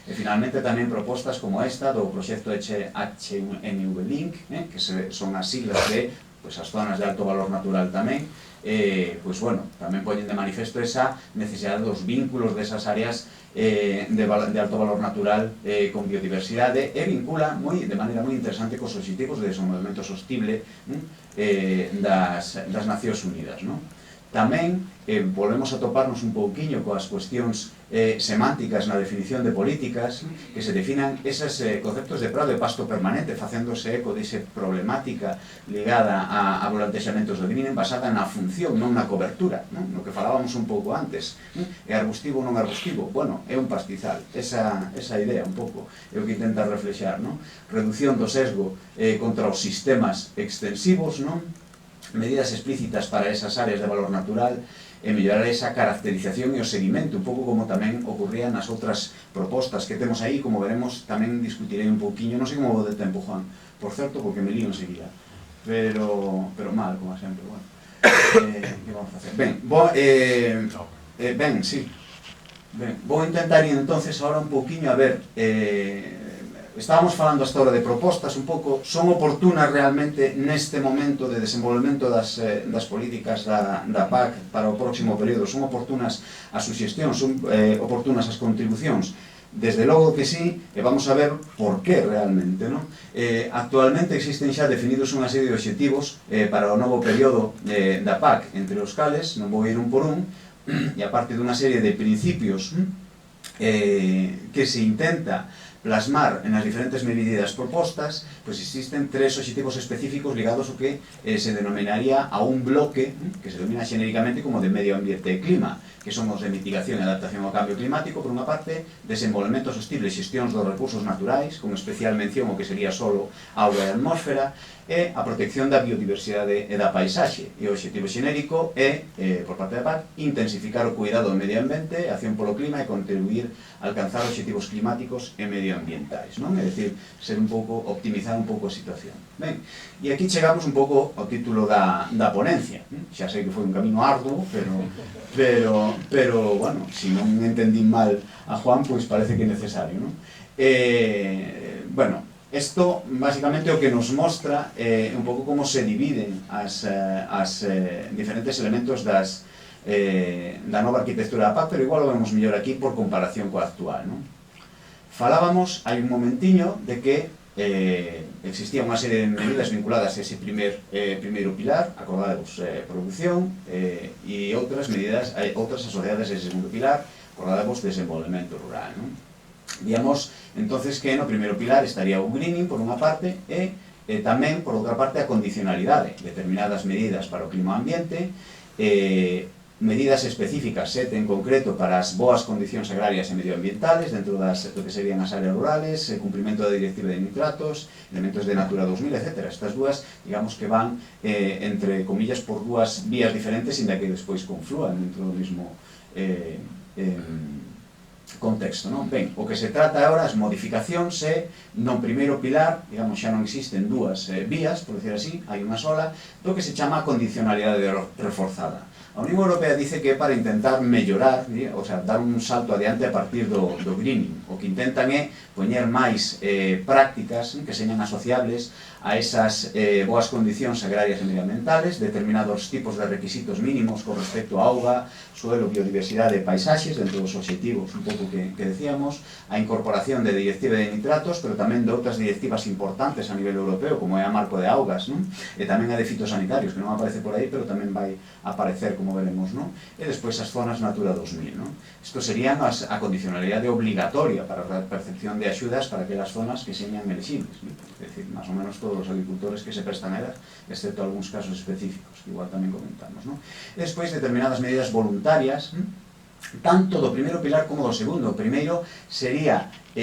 S4: E finalmente tamén propostas como esta do proxecto HMV Link, que son as siglas de as zonas de alto valor natural tamén, tamén poñen de manifesto esa necesidade dos vínculos desas áreas de alto valor natural con biodiversidade, e vincula de maneira moi interesante cos obxectivos de desenvolvemento sostible das Nacións Unidas. Tamén volvemos a toparnos un pouquiño coas cuestións semánticas na definición de políticas, que se definan esos conceptos de prado e pasto permanente, facéndose eco desa problemática ligada a volantexamentos do greening basada na función, non na cobertura, no que falábamos un pouco antes. É arbustivo ou non arbustivo? Bueno, é un pastizal, esa idea un pouco é o que intenta reflexar, non? Reducción do sesgo contra os sistemas extensivos, non? Medidas explícitas para esas áreas de valor natural e mellorar esa caracterización e o seguimento, un pouco como tamén ocurría nas outras propostas que temos aí, como veremos, tamén discutirei un pouquiño, non sei como vou de tempo, Juan, por certo, porque me lío enseguida, pero mal, como sempre, bueno. Que vamos a facer? Vou intentar ir entonces ahora un pouquiño a ver, estábamos falando hasta ahora de propostas un pouco, son oportunas realmente neste momento de desenvolvemento das políticas da PAC para o próximo período, son oportunas as suxestións, son oportunas as contribucións? Desde logo que sí, e vamos a ver por qué realmente, non? Actualmente existen xa definidos unha serie de obxectivos para o novo período da PAC, entre os cales, non vou ir un por un, e a parte dunha serie de principios que se intenta plasmar nas diferentes medidas propostas, pois existen tres obxectivos específicos ligados ao que se denominaría a un bloque que se denomina xenéricamente como de medio ambiente e clima, que son os de mitigación e adaptación ao cambio climático, por unha parte, desenvolvemento sostible e xestións dos recursos naturais, con especial mención ao que sería solo auga e atmósfera, e a protección da biodiversidade e da paisaxe. E o obxectivo xenérico é, por parte da PAC, intensificar o cuidado do medio ambiente, acción polo clima e contribuir a alcanzar obxectivos climáticos e medioambientais, non? É dicir, optimizar un pouco a situación. Ben, e aquí chegamos un pouco ao título da ponencia. Xa sei que foi un camino arduo, pero, bueno, se non entendín mal a Juan, pois parece que é necesario, non? Bueno, isto, basicamente, o que nos mostra un pouco como se dividen as diferentes elementos da nova arquitectura da PAC, pero igual o vemos mellor aquí por comparación coa actual, non? Falábamos hai un momentiño de que existía unha serie de medidas vinculadas a ese primeiro pilar, acordadevos, produción, e outras medidas, outras asociadas a ese segundo pilar, acordadevos, desenvolvemento rural, non? Víamos, entonces, que no primeiro pilar estaría o greening, por unha parte, e tamén, por outra parte, a condicionalidade, determinadas medidas para o clima ambiente, medidas específicas, en concreto, para as boas condicións agrarias e medioambientales, dentro do que serían as áreas rurales, cumprimento da directiva de nitratos, elementos de Natura 2000, etc. Estas dúas, digamos que van, entre comillas, por dúas vías diferentes, inda que despois conflúan dentro do mismo contexto, non? Ben, o que se trata agora as modificacións é non primeiro pilar, digamos, xa non existen dúas vías, por decir así, hai unha sola, do que se chama condicionalidade reforzada. A Unión Europea dice que é para intentar mellorar, o sea, dar un salto adiante a partir do greening. O que intentan é poñer máis prácticas que señan asociables a esas boas condicións agrarias e medioambientales, determinados tipos de requisitos mínimos con respecto a auga, suelo, biodiversidade e paisaxes, dentro dos obxectivos un pouco que decíamos, a incorporación de directiva de nitratos, pero tamén de outras directivas importantes a nivel europeo, como é a Marco de Augas, non? E tamén a de fitosanitarios, que non aparece por aí, pero tamén vai aparecer, como veremos, non? E despois as zonas Natura 2000, non? Isto sería a condicionalidade obligatoria para a percepción de axudas para aquelas zonas que señan elegibles, non? É dicir, máis ou menos todos os agricultores que se prestan a elas, excepto algúns casos específicos, que igual tamén comentamos, non? E despois determinadas medidas voluntarias, tanto do primeiro pilar como do segundo. O primeiro sería o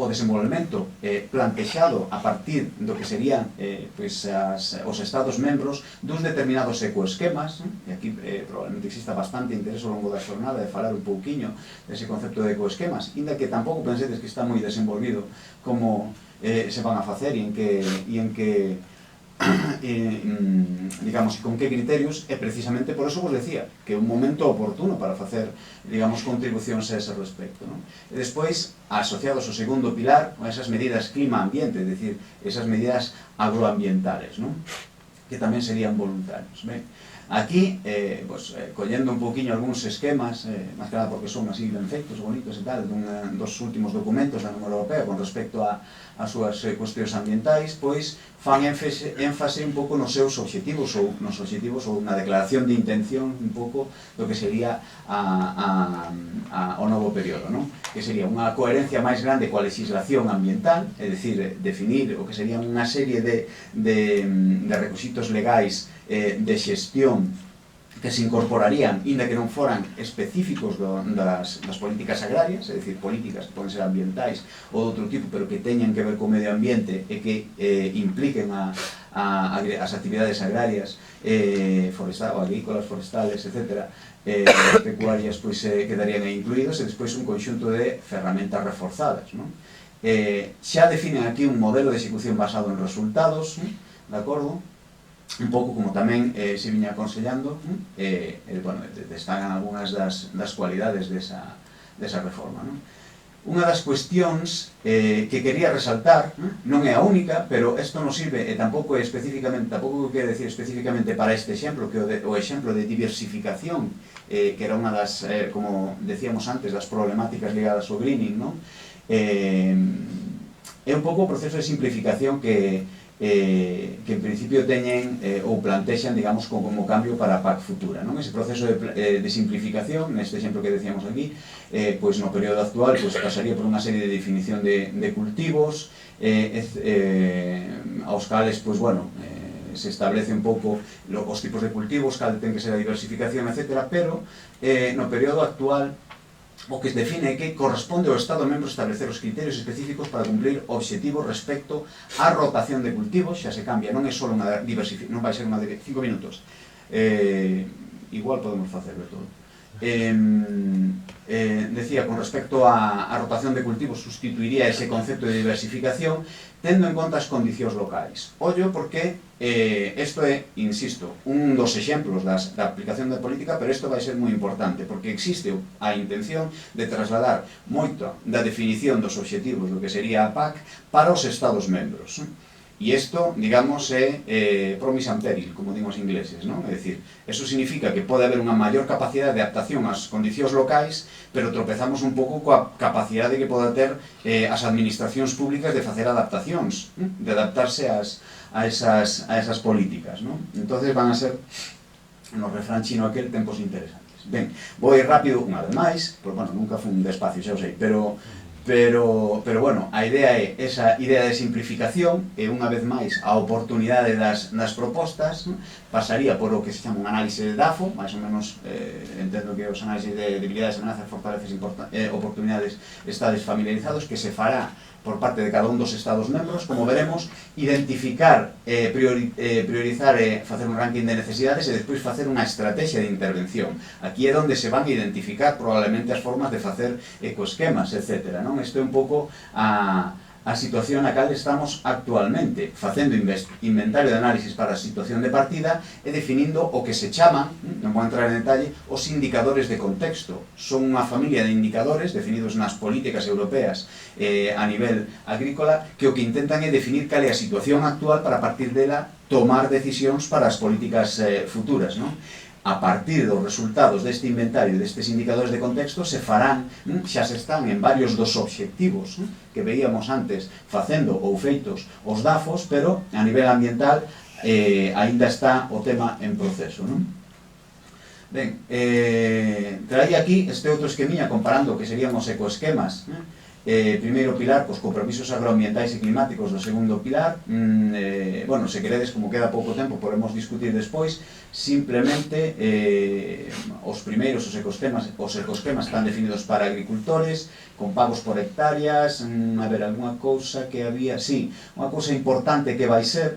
S4: desenvolvemento plantexado a partir do que serían os Estados membros dos determinados ecoesquemas, e aquí probablemente exista bastante interés ao longo da xornada de falar un pouquiño dese concepto de ecoesquemas, inda que tampouco pensedes que está moi desenvolvido como se van a facer e en que digamos, con que criterios, e precisamente por eso vos decía que é un momento oportuno para facer, digamos, contribucións a ese respecto, non? E despois, asociados ao segundo pilar, a esas medidas clima-ambiente, é dicir, esas medidas agroambientales, non? Que tamén serían voluntarios. Ben, aquí, collendo un poquinho algúns esquemas, máis que nada porque son así ben feitos, bonitos e tal, dos últimos documentos da Unión Europea con respecto a súas cuestións ambientais, pois fan énfase un pouco nos seus obxectivos ou na declaración de intención un pouco do que sería o novo período, non? Que sería unha coherencia máis grande coa legislación ambiental, é dicir, definir o que serían unha serie de requisitos legais de xestión que se incorporarían, inda que non foran específicos das políticas agrarias, é dicir, políticas que poden ser ambientais ou de outro tipo, pero que teñan que ver co medio ambiente e que impliquen as actividades agrarias, agrícolas, forestales, etc., pecuarias, pois quedarían aí incluídos, e despois un conxunto de ferramentas reforzadas, non? Xa definen aquí un modelo de execución basado en resultados, de acordo? Un pouco como tamén se viña aconsellando, destacan algunhas das cualidades desa reforma, non? Unha das cuestións que quería resaltar, non é a única, pero isto non sirve, e tampouco quero decir especificamente para este exemplo, que o exemplo de diversificación, que era unha das, como decíamos antes, das problemáticas ligadas ao greening, non? É un pouco o proceso de simplificación que en principio teñen ou plantexan, digamos, como cambio para a PAC futura, non? Ese proceso de simplificación, neste exemplo que decíamos aquí, pois no período actual pasaría por unha serie de definición de cultivos, aos cales, pois, bueno, se establece un pouco os tipos de cultivos, cal ten que ser a diversificación, etc., pero no período actual o que define é que corresponde ao Estado membro establecer os criterios específicos para cumplir obxectivos respecto á rotación de cultivos, xa se cambia, non é só unha diversificación, non vai ser unha de 5 minutos, igual podemos facerlo todo. Decía, con respecto á rotación de cultivos, sustituiría ese concepto de diversificación tendo en conta as condicións locais. Ollo porque isto é, insisto, un dos exemplos da aplicación da política, pero isto vai ser moi importante, porque existe a intención de trasladar moito da definición dos obxectivos do que sería a PAC para os Estados membros. E isto, digamos, é promise and peril, como dimos ingleses, non? É dicir, eso significa que pode haber unha maior capacidade de adaptación ás condicións locais, pero tropezamos un pouco coa capacidade que poda ter as administracións públicas de facer adaptacións, de adaptarse a esas políticas, non? Entonces van a ser, no refrán chino aquel, tempos interesantes. Ben, vou ir rápido unha vez máis, porque, bueno, nunca fun despacio, xa o sei, pero Pero bueno, a idea é esa idea de simplificación e unha vez máis a oportunidade das propostas pasaría por o que se chama un análise de DAFO, máis ou menos entendo que os análises de debilidades, amenazas, fortalezas, oportunidades estades familiarizados, que se fará por parte de cada un dos estados membros, como veremos, identificar, priorizar e facer un ranking de necesidades e despois facer unha estrategia de intervención. Aquí é onde se van a identificar probablemente as formas de facer ecoesquemas, etc. Isto é un pouco a situación na cal estamos actualmente, facendo inventario de análisis para a situación de partida e definindo o que se chaman, non vou entrar en detalle, os indicadores de contexto. Son unha familia de indicadores definidos nas políticas europeas a nivel agrícola que o que intentan é definir cal é a situación actual para a partir dela tomar decisións para as políticas futuras, non? A partir dos resultados deste inventario e destes indicadores de contexto se farán, xa se están en varios dos obxectivos que veíamos antes facendo ou feitos os DAFOs, pero a nivel ambiental aínda está o tema en proceso. Ben, traía aquí este outro esquemiña comparando que serían os ecoesquemas. Primeiro pilar, os compromisos agroambientais e climáticos do segundo pilar. Bueno, se queredes, como queda pouco tempo, podemos discutir despois. Simplemente, os primeiros, os ecoesquemas están definidos para agricultores, con pagos por hectáreas. A ver, alguna cousa que había... Sí, unha cousa importante que vai ser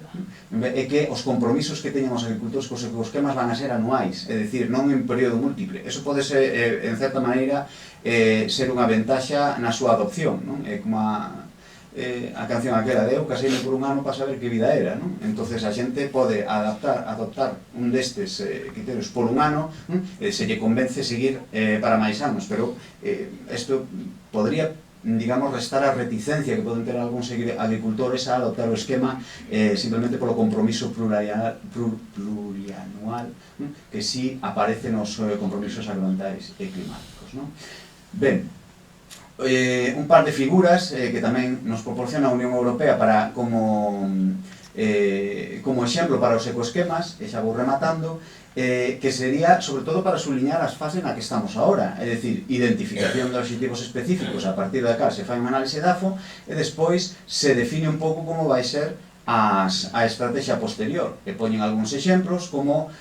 S4: é que os compromisos que teñen os agricultores cos ecoesquemas van a ser anuais, é dicir, non en período múltiple. Eso pode ser, en certa maneira, ser unha ventaxa na súa adopción, non? É como a canción aquela de eu caseime por un ano para saber que vida era, non? Entonces a xente pode adoptar un destes criterios por un ano, se lle convence seguir para máis anos, pero isto podría, digamos, restar a reticencia que poden ter algúns agricultores a adoptar o esquema simplemente polo compromiso plurianual que si aparece nos compromisos agroambientais e climáticos, non? Ben, un par de figuras que tamén nos proporciona a Unión Europea para como exemplo para os ecoesquemas, e xa vou rematando, que sería, sobre todo, para subliñar as fases na que estamos agora, é dicir, identificación de obxectivos específicos a partir da cal se fai un análise DAFO e despois se define un pouco como vai ser a estrategia posterior, e poñen algúns exemplos como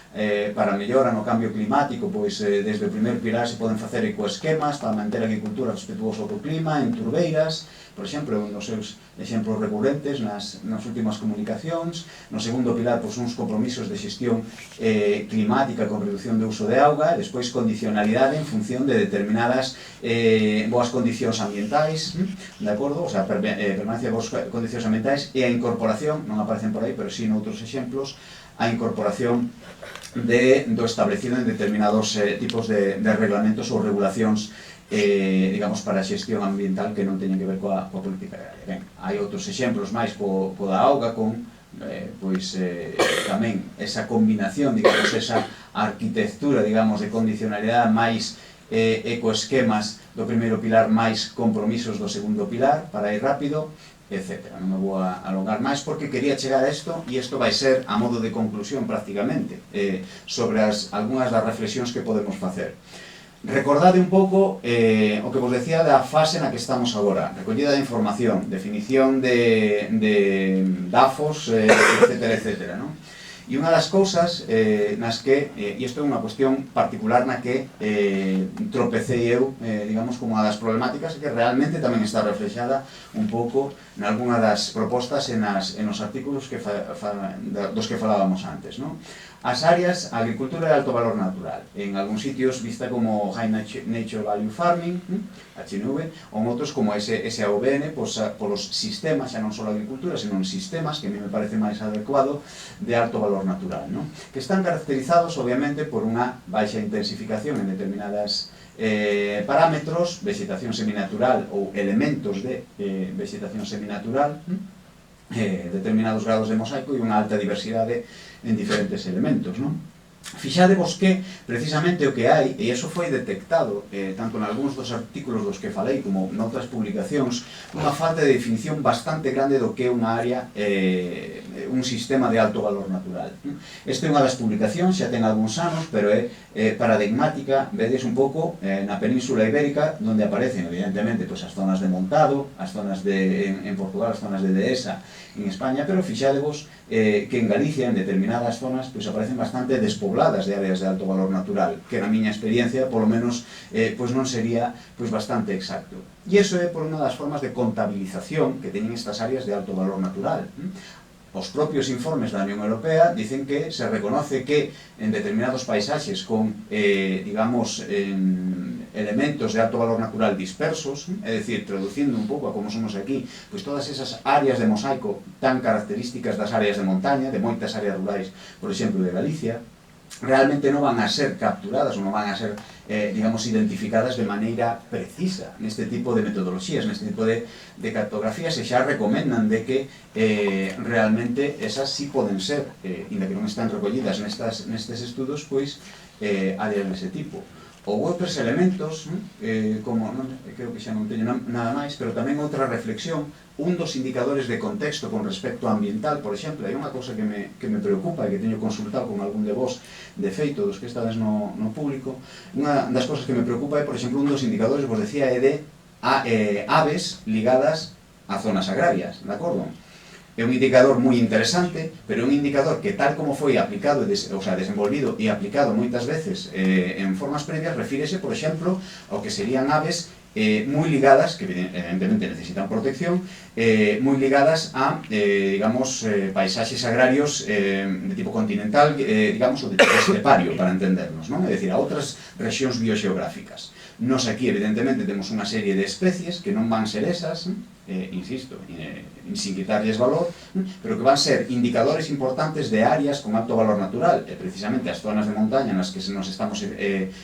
S4: para mellora no cambio climático, pois desde o primer pilar se poden facer ecoesquemas para manter a agricultura respetuosa co clima en turbeiras, por exemplo, un dos seus exemplos recurrentes nas últimas comunicacións. No segundo pilar, pois, uns compromisos de xestión climática con reducción de uso de auga, e despois condicionalidade en función de determinadas boas condicións ambientais, de acordo? O sea, permanencia de boas condicións ambientais e a incorporación, non aparecen por aí, pero sí noutros exemplos, a incorporación do establecido en determinados tipos de reglamentos ou regulacións digamos, para a xestión ambiental que non teñen que ver coa política agraria. Ben, hai outros exemplos máis co da auga, con pois tamén esa combinación, digamos, esa arquitectura, digamos, de condicionalidade máis ecoesquemas do primeiro pilar máis compromisos do segundo pilar, para ir rápido, etc. Non me vou a alongar máis porque quería chegar a isto, e isto vai ser a modo de conclusión prácticamente sobre algunhas das reflexións que podemos facer. Recordade un pouco o que vos decía da fase na que estamos agora, recollida de información, definición de DAFOs, etc. E unha das cousas nas que, e isto é unha cuestión particular na que tropecei eu, digamos, como unha das problemáticas, que realmente tamén está reflexada un pouco nalgúna das propostas e nos artículos dos que falábamos antes, non? As áreas, a agricultura de alto valor natural, en algúns sitios vista como High Nature Value Farming, HNV, ou outros como SAVN, polos sistemas, xa non só a agricultura, senón sistemas, que a mí me parece máis adecuado, de alto valor natural, non? Que están caracterizados, obviamente, por unha baixa intensificación en determinadas parámetros, vegetación seminatural ou elementos de vegetación seminatural, determinados grados de mosaico e unha alta diversidade en diferentes elementos, non? Fixadevos que, precisamente, o que hai, e iso foi detectado tanto en algúns dos artículos dos que falei como noutras publicacións, unha falta de definición bastante grande do que é unha área, un sistema de alto valor natural. Esta é unha das publicacións, xa ten algúns anos, pero é paradigmática, vedes un pouco na Península Ibérica, onde aparecen, evidentemente, pues, as zonas de montado, as zonas en Portugal, as zonas de dehesa en España, pero fixadevos que en Galicia, en determinadas zonas, pues, aparecen bastante despobladas de áreas de alto valor natural, que na miña experiencia, polo menos, pues non sería pues, bastante exacto. E iso é por unha das formas de contabilización que teñen estas áreas de alto valor natural. Os propios informes da Unión Europea dicen que se reconoce que en determinados paisaxes con, digamos, elementos de alto valor natural dispersos, é dicir, traducindo un pouco a como somos aquí, pois todas esas áreas de mosaico tan características das áreas de montaña, de moitas áreas rurais, por exemplo, de Galicia, realmente non van a ser capturadas ou non van a ser, digamos, identificadas de maneira precisa neste tipo de metodoloxías, neste tipo de cartografías, e xa recomendan de que realmente esas sí poden ser, inda que non están recollidas nestes estudos, pois áreas dese tipo. Ou outros elementos, como, creo que xa non teño nada máis, pero tamén outra reflexión, un dos indicadores de contexto con respecto ambiental, por exemplo, hai unha cousa que me preocupa e que teño consultado con algún de vos, de feito, dos que estades no público, unha das cousas que me preocupa é, por exemplo, un dos indicadores, vos decía, é de aves ligadas a zonas agrarias, de acordo? É un indicador moi interesante, pero é un indicador que tal como foi aplicado, o sea, desenvolvido e aplicado moitas veces en formas previas, refírese, por exemplo, ao que serían aves moi ligadas, que evidentemente necesitan protección, moi ligadas a, digamos, paisaxes agrarios de tipo continental, digamos, ou de tipo estepario, para entendernos, non? É dicir, a outras rexións bioxeográficas. Nos aquí, evidentemente, temos unha serie de especies que non van ser esas, insisto, sin quitarlles valor, pero que van ser indicadores importantes de áreas con alto valor natural, e precisamente as zonas de montaña nas que nos estamos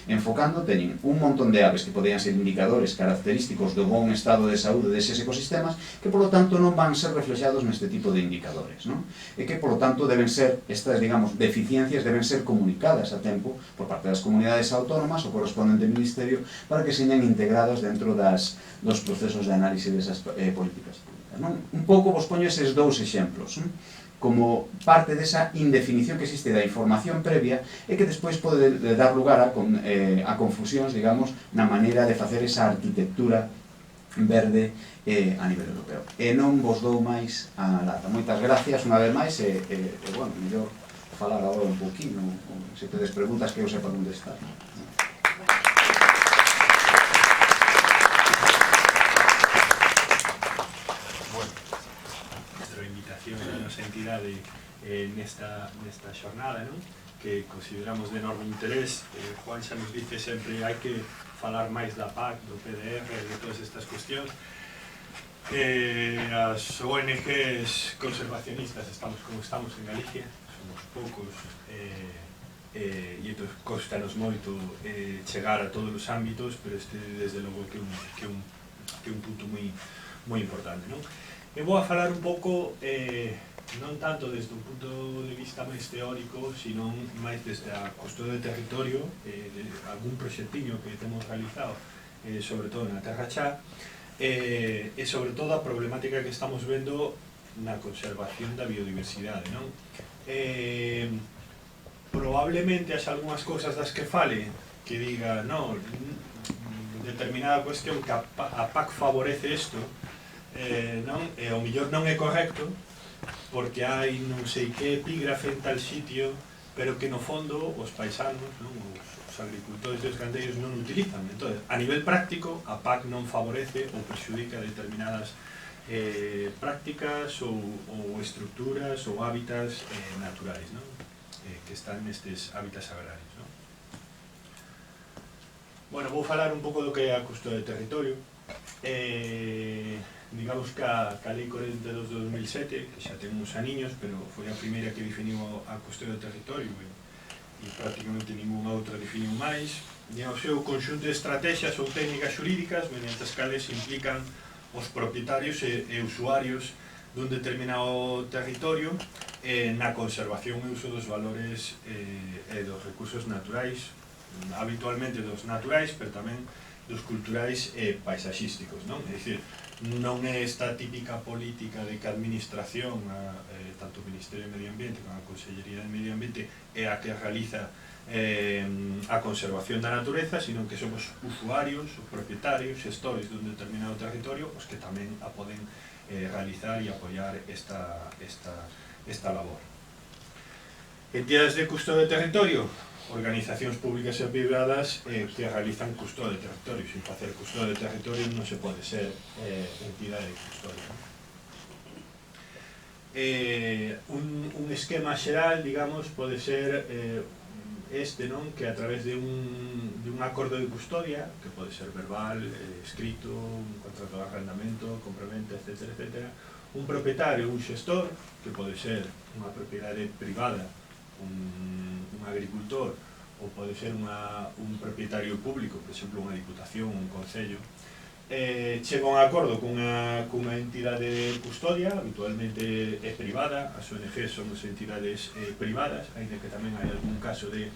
S4: enfocando teñen un montón de aves que poderían ser indicadores característicos do bon estado de saúde deses ecosistemas, que, polo tanto, non van ser reflexados neste tipo de indicadores, non? E que, polo tanto, deben ser, estas, digamos, deficiencias deben ser comunicadas a tempo por parte das comunidades autónomas ou correspondente ministerio para que señan integradas dentro dos procesos de análise desas políticas públicas, non? Un pouco vos poño eses dous exemplos, como parte desa indefinición que existe da información previa e que despois pode dar lugar a confusións, digamos, na maneira de facer esa arquitectura verde a nivel europeo. E non vos dou máis a lata. Moitas gracias unha vez máis e bueno, mellor falar agora un poquinho, se tedes preguntas que eu sepa contestar.
S5: A nosa entidade nesta xornada, non? Que consideramos de enorme interés. Juan xa nos dice sempre hai que falar máis da PAC, do PDR, de todas estas cuestións. As ONGs conservacionistas estamos como estamos en Galicia, somos poucos, e entón costanos moito chegar a todos os ámbitos, pero este desde logo que un punto moi importante, non? Eu vou a falar un pouco, non tanto desde un punto de vista máis teórico, sino máis desde a cuestión de territorio, de algún proxectiño que temos realizado, sobre todo na Terra Chá, e sobre todo a problemática que estamos vendo na conservación da biodiversidade, non? Probablemente haxa algunhas cousas das que fale que diga, non, determinada cuestión que a PAC favorece isto, non? E ao mellor non é correcto porque hai non sei que epígrafe en tal sitio, pero que no fondo os paisanos, non? Os agricultores e os gandeiros non utilizan. Entón, a nivel práctico, a PAC non favorece ou perxudica determinadas prácticas ou estructuras ou hábitats naturais, non? Que están nestes hábitats agrarios, non? Bueno, vou falar un pouco do que é a cuestión de territorio. Digamos que a Lei 42 de 2007, que xa ten uns aniños, pero foi a primeira que definiu a cuestión do territorio e prácticamente ninguna outra definiu máis, e ao seu conxunto de estrategias ou técnicas xurídicas mediante as cales implican os propietarios e usuarios dun determinado territorio na conservación e uso dos valores e dos recursos naturais, habitualmente dos naturais, pero tamén dos culturais e paisaxísticos, non? É dicir, non é esta típica política de que a administración, tanto o Ministerio de Medio Ambiente como a Consellería de Medio Ambiente, é a que realiza a conservación da natureza, sino que somos usuarios, os propietarios, xestores dun determinado territorio, os que tamén a poden realizar e apoiar esta labor. Entidades de custodia de territorio, organizacións públicas e privadas que realizan custodia de territorio. Sin facer custodia de territorio non se pode ser entidade de custodia. Un esquema xeral, digamos, pode ser non? Que a través de un acordo de custodia, que pode ser verbal, escrito, un contrato de arrendamento, compraventa, etc., etc., un propietario, un xestor, que pode ser unha propiedade privada, un agricultor, ou pode ser un propietario público, por exemplo, unha diputación, un concello, chega un acordo cunha entidade de custodia, habitualmente é privada, as ONG son as entidades privadas, ainda que tamén hai algún caso de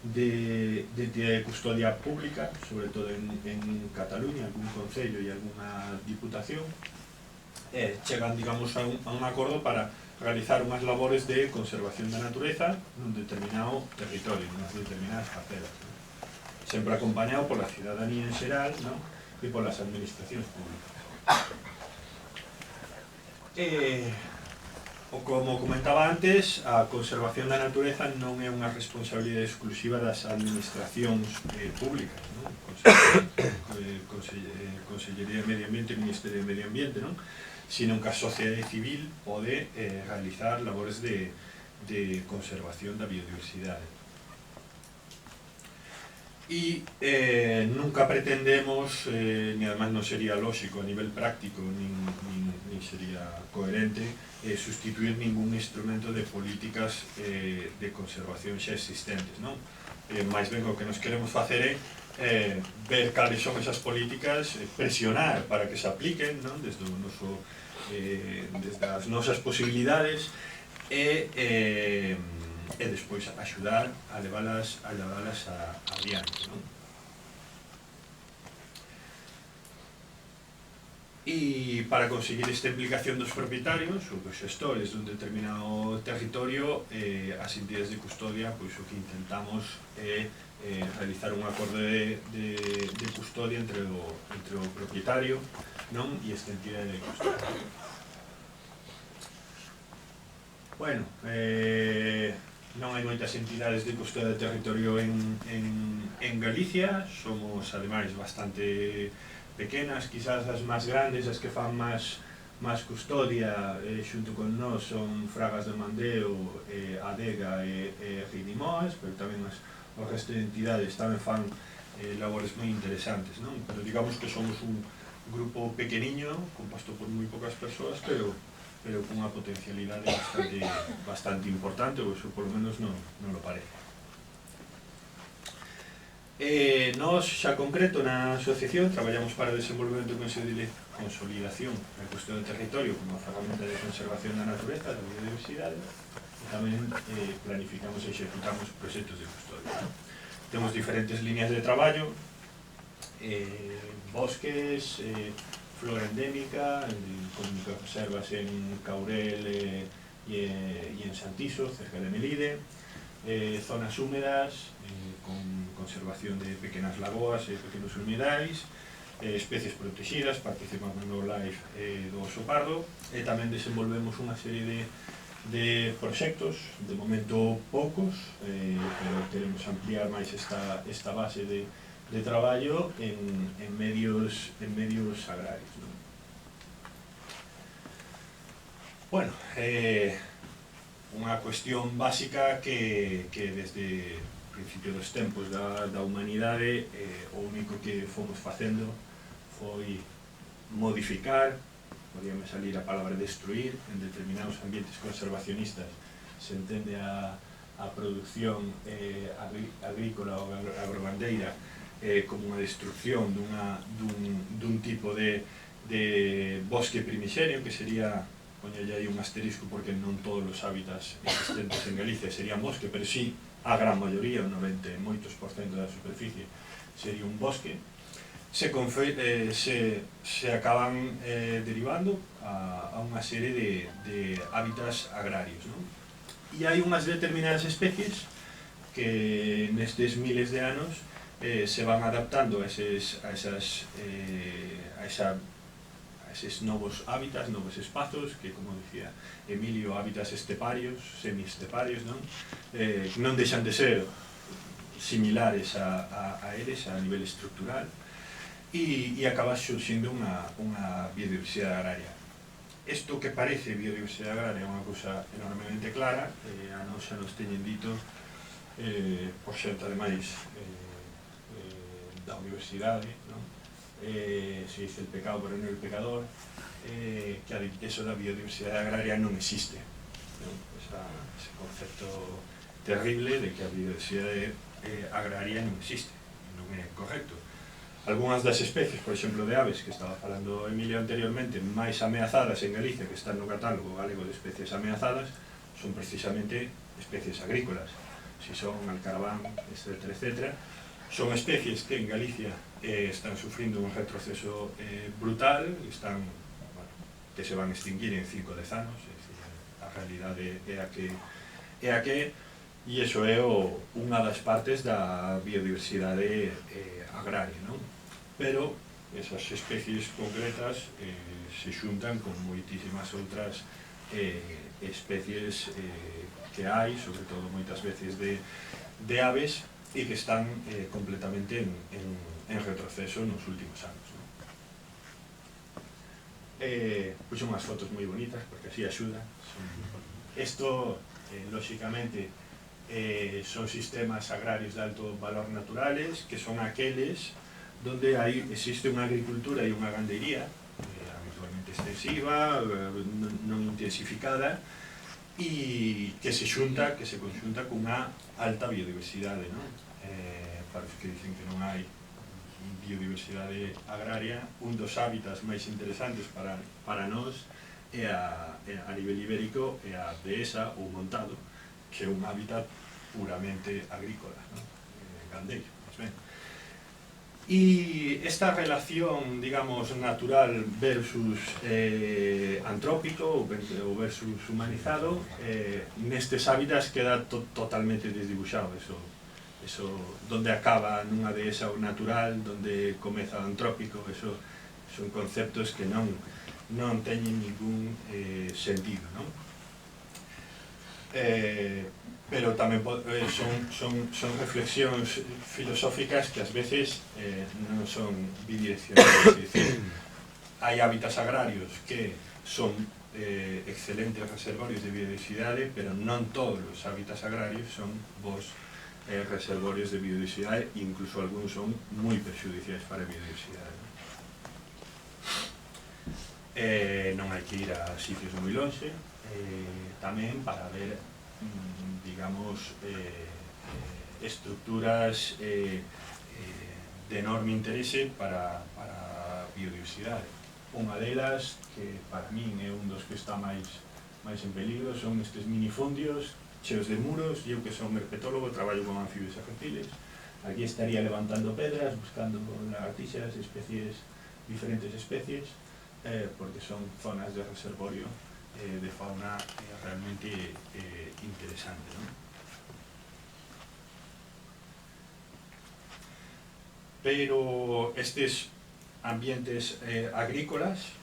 S5: entidade de custodia pública, sobre todo en Cataluña, algún concello e alguna diputación, chegan, digamos, a un acordo para realizar unhas labores de conservación da natureza nun determinado territorio, nunas determinadas parcelas, sempre acompañado pola cidadanía en xeral, e polas administracións públicas. Como comentaba antes, a conservación da natureza non é unha responsabilidade exclusiva das administracións públicas, Consellería de Medio Ambiente e Ministerio de Medio Ambiente, sino que a sociedade civil pode realizar labores de conservación da biodiversidade. E nunca pretendemos, ni además non sería lógico a nivel práctico, nin sería coherente, sustituir ningún instrumento de políticas de conservación xa existentes, non? Mais ben o que nos queremos facer é ver cales son esas políticas, presionar para que se apliquen, non? Desde as nosas posibilidades e despois axudar a leválas adiante, non? E para conseguir esta implicación dos propietarios ou dos xestores dun determinado territorio, as entidades de custodia, pois o que intentamos é realizar un acordo de custodia entre o propietario, non? E esta entidade de custodia. Bueno, non hai moitas entidades de custodia de territorio en Galicia, somos ademais bastante pequenas, quizás as máis grandes, as que fan máis custodia xunto con nós son Fragas de Mandeo, Adega e Ridimoas, pero tamén o resto de entidades tamén fan labores moi interesantes, non? Pero digamos que somos un grupo pequeniño, composto por moi poucas persoas, pero cunha potencialidade bastante importante, ou iso polo menos non lo parece. Nós, xa concreto, na asociación, traballamos para o desenvolvemento e consolidación da cuestión do territorio como ferramenta de conservación da natureza, da biodiversidade, e tamén planificamos e executamos proxectos de custodia. Temos diferentes líneas de traballo, bosques, flora endémica, con microreservas en Caurel e en Santiso, cerca de Melide, zonas húmedas, con conservación de pequenas lagoas e pequenos humidais, especies protegidas, participamos no LIFE do oso pardo, e tamén desenvolvemos unha serie de proxectos, de momento poucos, pero queremos ampliar máis esta base de traballo en medios agrarios, non? Bueno, unha cuestión básica que desde o principio dos tempos da humanidade o único que fomos facendo foi modificar, podíame salir a palabra destruir, en determinados ambientes conservacionistas se entende a producción agrícola ou agrogandeira como unha destrucción dun tipo de bosque primixenio, que sería poñelle aí un asterisco porque non todos os hábitats existentes en Galicia serían bosque, pero sí a gran maioría, o 90 e moitos % da superficie sería un bosque, se acaban derivando a unha serie de hábitats agrarios, non? E hai unhas determinadas especies que nestes miles de anos se van adaptando a eses novos hábitats, novos espazos, que, como dicía Emilio, hábitats esteparios, semiesteparios, non? Non deixan de ser similares a eles a nivel estructural, e acaba surxindo unha biodiversidade agraria. Isto que parece biodiversidade agraria é unha cousa enormemente clara, a nós xa nos teñen dito por xente ademais da universidade, non? Se dice el pecado pero non el pecador, que eso da biodiversidade agraria non existe, non? Ese concepto terrible de que a biodiversidade agraria non existe, non é correcto. Algúnas das especies, por exemplo, de aves, que estaba falando Emilio anteriormente, máis ameazadas en Galicia, que están no catálogo galego de especies ameazadas, son precisamente especies agrícolas. Si son alcaraván, etcétera, etcétera, son especies que en Galicia están sufrindo un retroceso brutal, que se van a extinguir en 5 o 10 anos, é dicir, a realidade é a que e iso é unha das partes da biodiversidade agraria, non? Pero esas especies concretas se xuntan con moitísimas outras especies que hai, sobre todo moitas veces de aves, e que están completamente en retroceso nos últimos anos, non? Puxo unhas fotos moi bonitas, porque así axuda. Isto, lóxicamente, son sistemas agrarios de alto valor naturales, que son aqueles donde existe unha agricultura e unha gandeiría habitualmente extensiva, non intensificada, e que se conxunta cunha alta biodiversidade, non? Para os que dicen que non hai biodiversidade agraria, un dos hábitats máis interesantes para nós é a nivel ibérico é a dehesa ou montado, que é un hábitat puramente agrícola, non? Gandeiro, máis ben. E esta relación, digamos, natural versus antrópico ou versus humanizado, nestes hábitats queda totalmente desdibuixado. Eso donde acaba nunha dehesa o natural, donde comeza o antrópico, eso son conceptos que non teñen ningún sentido, non? Pero tamén son reflexións filosóficas que ás veces non son bidireccionales, é dicir, hai hábitats agrarios que son excelentes reservorios de biodiversidade, pero non todos os hábitats agrarios son bons reservorios de biodiversidade, incluso algúns son moi perxudiciais para a biodiversidade. Non hai que ir a sitios moi lonxe, tamén para ver, digamos, estructuras de enorme interese para a biodiversidade. Unha delas, que para min é un dos que está máis en peligro, son estes minifundios cheos de muros. Eu que son herpetólogo, traballo con anfibios e reptiles, aquí estaría levantando pedras, buscando lagartixas, diferentes especies, porque son zonas de reservorio de fauna realmente interesante, non? Pero estes ambientes agrícolas,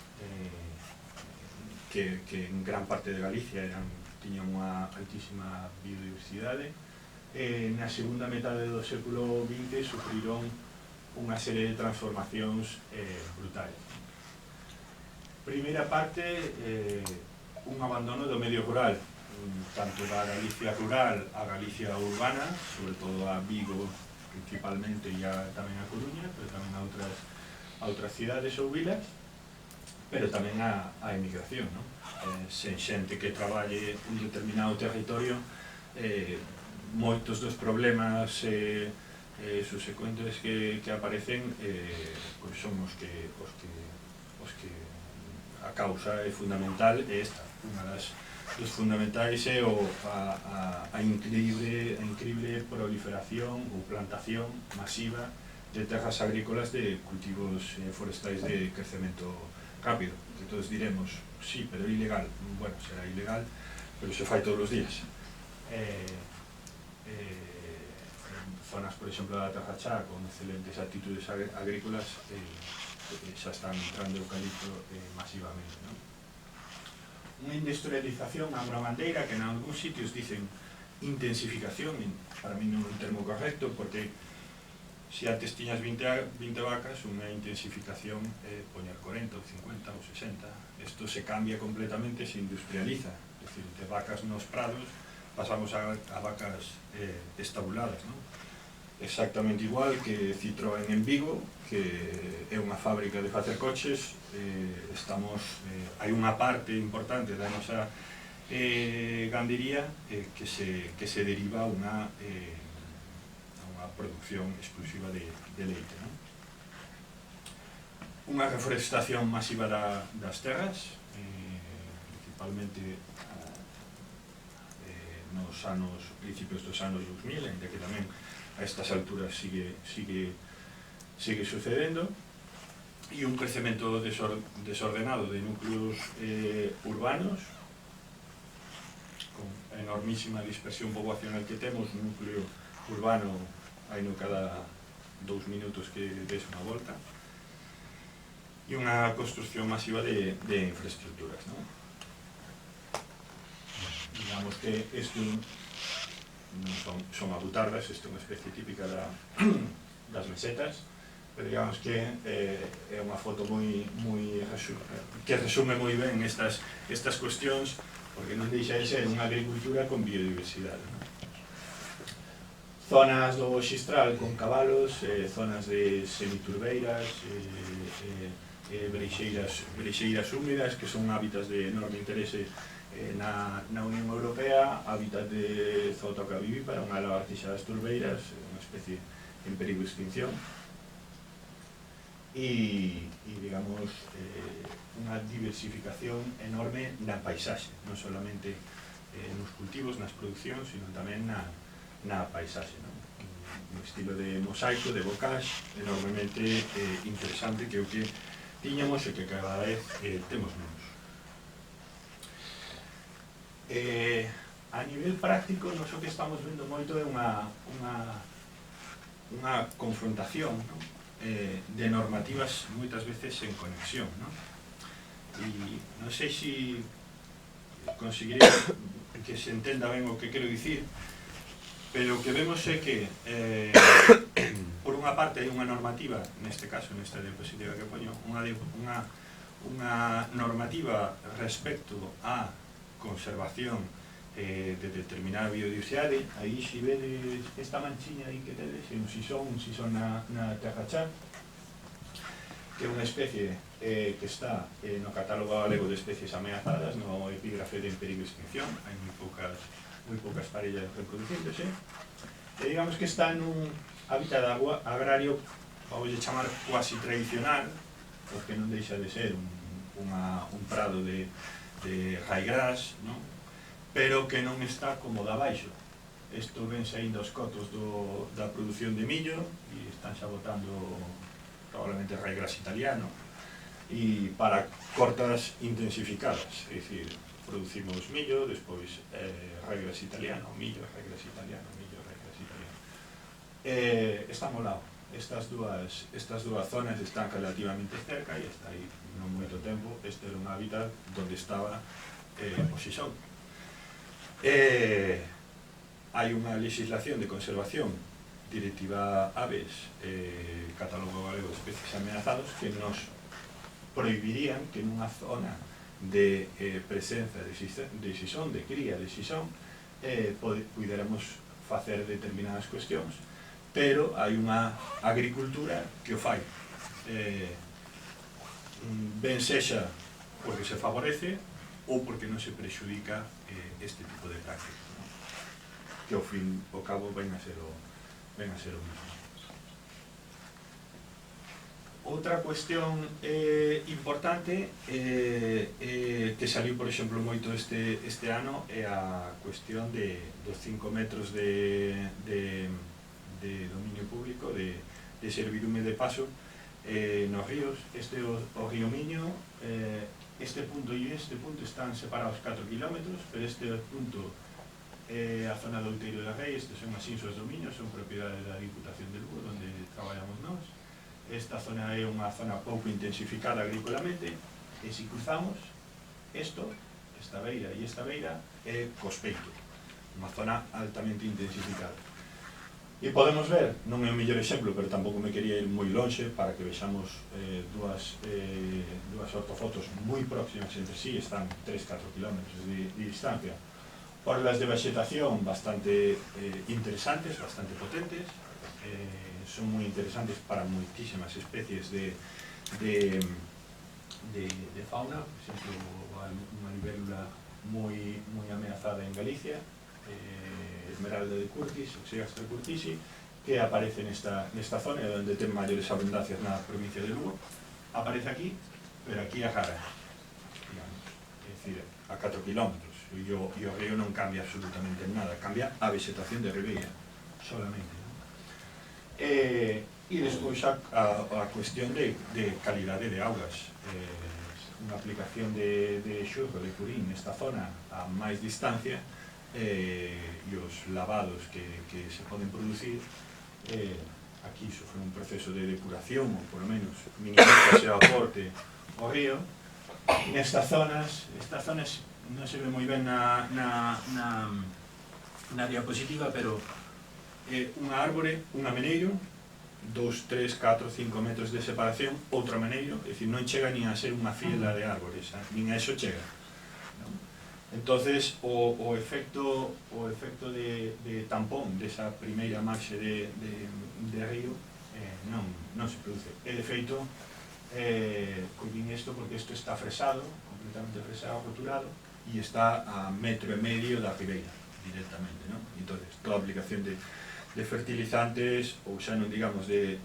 S5: que en gran parte de Galicia tiñan unha altísima biodiversidade, na segunda metade do século XX sufriron unha serie de transformacións brutais. Primeira parte, un abandono do medio rural, tanto da Galicia rural a Galicia urbana, sobre todo a Vigo principalmente, e tamén a Coruña, pero tamén a outras cidades ou vilas, pero tamén a emigración, non? Sen xente que traballe un determinado territorio, moitos dos problemas subsecuentes que aparecen son os que a causa é fundamental é esta, unha dos fundamentais é a increíble proliferación ou plantación masiva de terras agrícolas de cultivos forestais de crecemento rápido, que todos diremos, sí, pero é ilegal. Bueno, será ilegal, pero se fai todos os días. Zonas, por exemplo, da Terra Chá, con excelentes actitudes agrícolas, xa están entrando eucalipto masivamente, non? Unha industrialización agrogandeira que en algúns sitios dicen intensificación, para mí non é un termo correcto, porque se antes tiñas 20 vacas, unha intensificación é poñer 40 ou 50 ou 60. Isto se cambia completamente, se industrializa, é dicir, de vacas nos prados pasamos a vacas estabuladas, non? Exactamente igual que Citroën en Vigo, que é unha fábrica de facer coches. Hai unha parte importante da nosa gandería que se deriva a unha producción exclusiva de leite, non? Unha reforestación masiva das terras, principalmente nos principios dos anos 2000, ainda que tamén a estas alturas sigue sucedendo, e un crecemento desordenado de núcleos urbanos, con enormísima dispersión poblacional que temos. Un núcleo urbano hai no cada 2 minutos que des unha volta, e unha construcción masiva de infraestructuras, non? Digamos que isto non son abutardas, isto é unha especie típica das mesetas, pero digamos que é unha foto que resume moi ben estas cuestións, porque non deixa de ser unha agricultura con biodiversidade, non? Zonas do xistral con cabalos, zonas de semiturbeiras, breixeiras húmedas, que son hábitats de enorme interese na Unión Europea, hábitat de Zootoca vivípara, unha lagartixa das turbeiras, unha especie en perigo de extinción, e digamos, unha diversificación enorme na paisaxe, non solamente nos cultivos, nas produccións, sino tamén na paisaxe, non? Un estilo de mosaico, de bocage, enormemente interesante, que é o que tiñamos e que cada vez temos menos. A nivel práctico, nos o que estamos vendo moito é unha confrontación, non? De normativas moitas veces en conexión, non? E non sei se conseguiré que se entenda ben o que quero dicir, pero o que vemos é que por unha parte hai unha normativa, neste caso, nesta diapositiva que poño, unha normativa respecto á conservación de determinada biodiversidade. Aí se vedes esta manchiña aí que tedes, é un sisón na Terra Chá, que é unha especie que está no catálogo galego de especies ameazadas, no epígrafe de en perigo de extinción. Hai moi poucas parellas reproducíndose, e digamos que está nun hábitat agrario, vamos a chamar cuasi tradicional, porque non deixa de ser un prado de raigras, non? Pero que non está como de abaixo. Isto ven saindo os cotos da produción de millo, e están xa botando probablemente raigras italiano, e para cortas intensificadas, é dicir, producimos millo, despois raigras italiano, millo, raigras italiano, millo, raigras italiano. Está molado. Estas dúas zonas están relativamente cerca e está aí non moito tempo. Este era un hábitat onde estaba o xixón. Hai unha legislación de conservación, Directiva Aves, Catálogo Galego de Especies Ameazados, que nos prohibirían que nunha zona de presenza de xixón, de cría de xixón, puderamos facer determinadas cuestións, pero hai unha agricultura que o fai. Ben sexa porque se favorece ou porque non se prexudica este tipo de prácticas, non? Que ao fin ao cabo ven a ser o mismo. Outra cuestión importante que saliu, por exemplo, moito este ano é a cuestión dos 5 metros de dominio público, de servidume de paso nos ríos. Este o río Miño, este punto e este punto están separados 4 km, pero este punto é a zona do Outeiro de Rei. Estes son as Insos do Miño, son propiedade da Diputación de Lugo, onde traballamos nós. Esta zona é unha zona pouco intensificada agrícolamente, e se cruzamos esta beira e esta beira é Cospeito, unha zona altamente intensificada. E podemos ver, non é o mellor exemplo, pero tampouco me quería ir moi lonxe para que vexamos dúas ortofotos moi próximas entre sí, están 3-4 km de distancia. Orlas de vegetación bastante interesantes, bastante potentes, son moi interesantes para moitísimas especies de fauna. Por exemplo, unha libélula moi ameazada en Galicia, Esmeralda de Curtis, Oxygastra curtisi, que aparece nesta zona, onde ten maiores abundancias na provincia de Lugo. Aparece aquí, pero aquí é rara, digamos, é dicir, a 4 km, e o río non cambia absolutamente nada, cambia a vegetación de ribeira solamente. E despois a cuestión de calidade de augas, unha aplicación de xurro, de purín nesta zona a máis distancia, e os lavados que se poden producir aquí sofren un proceso de depuración, ou por lo menos minimizase o aporte ao río. Nestas zonas non se ve moi ben na diapositiva, pero unha árbore, un ameneiro, 2, 3, 4, 5 metros de separación, outro ameneiro, é dicir, non chega nin a ser unha fila de árbores, nin a eso chega. Entonces, o efecto de tampón desa primeira marxe de río non se produce. E de feito, collín isto porque isto está fresado, completamente fresado, roturado, e está a 1,5 metros da ribeira, directamente, non? Entón, toda a aplicación de fertilizantes, ou xa non digamos de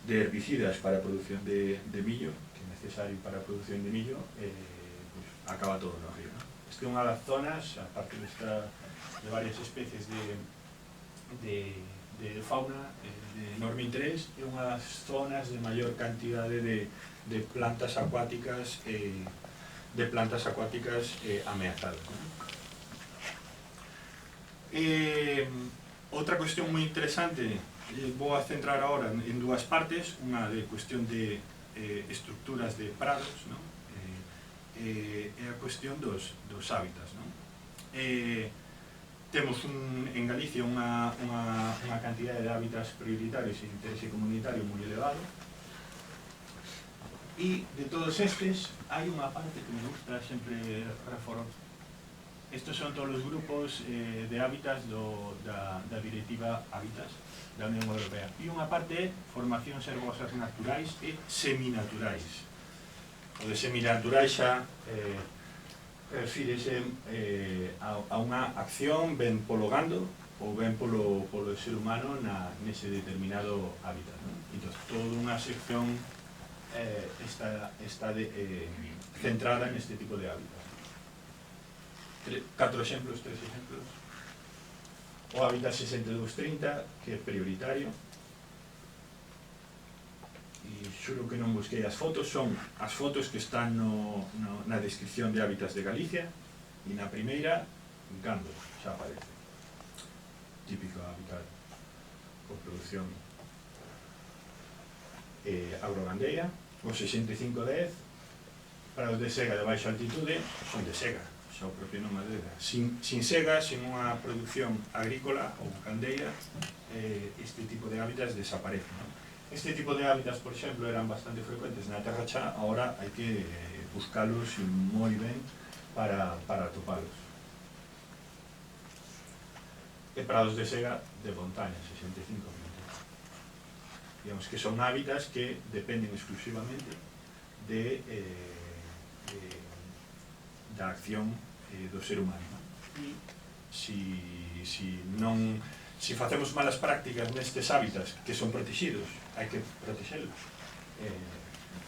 S5: herbicidas para a produción de millo, que é necesario para a produción de millo, pues, acaba todo no río, non? Esta é unha das zonas, aparte de varias especies de fauna, de enorme interés, é unha das zonas de maior cantidade de plantas acuáticas ameazadas, non? Outra cuestión moi interesante, vou a centrar agora en dúas partes, unha de cuestión de estructuras de prados, non? É a cuestión dos hábitats, non? Temos en Galicia unha cantidade de hábitats prioritarios e de interese comunitario moi elevado, e de todos estes hai unha parte que me gusta sempre reforzar. Estes son todos os grupos de hábitats da Directiva Hábitats da Unión Europea. E unha parte é formacións herbosas naturais e seminaturais. O de seminaturais xa refírese a unha acción ben polo gando ou ben polo ser humano nese determinado hábitat, non? Entón, toda unha sección está centrada neste tipo de hábitat. 3 exemplos. O hábitat 6230, que é prioritario, e xuro que non busquei as fotos, son as fotos que están na descripción de hábitats de Galicia, e na primeira, gando, xa aparece. Típico hábitat por produción agrogandeira. O 6510, para os de sega de baixa altitude, son de sega, xa o propio nome de sin sega, sin unha produción agrícola ou gandeira, este tipo de hábitats desaparece, non? Este tipo de hábitats, por exemplo, eran bastante frecuentes na Terra Cha, agora hai que buscalos moi ben para atopalos. E prados de sega de montaña, 65 metros. Digamos que son hábitats que dependen exclusivamente da acción do ser humano. E se facemos malas prácticas nestes hábitats que son protegidos, hai que protexelos.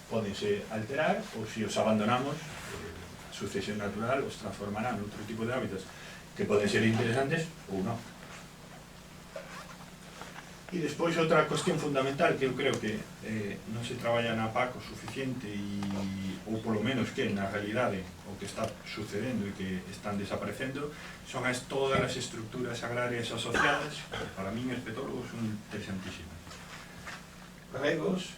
S5: pódense alterar, ou se os abandonamos, a sucesión natural os transformará en outro tipo de hábitats que poden ser interesantes ou non. E despois outra cuestión fundamental que eu creo que non se traballa na PAC o suficiente ou polo menos que na realidade o que está sucedendo e que están desaparecendo son todas as estructuras agrarias asociadas que para min os petólogos son interesantísimas. Regos,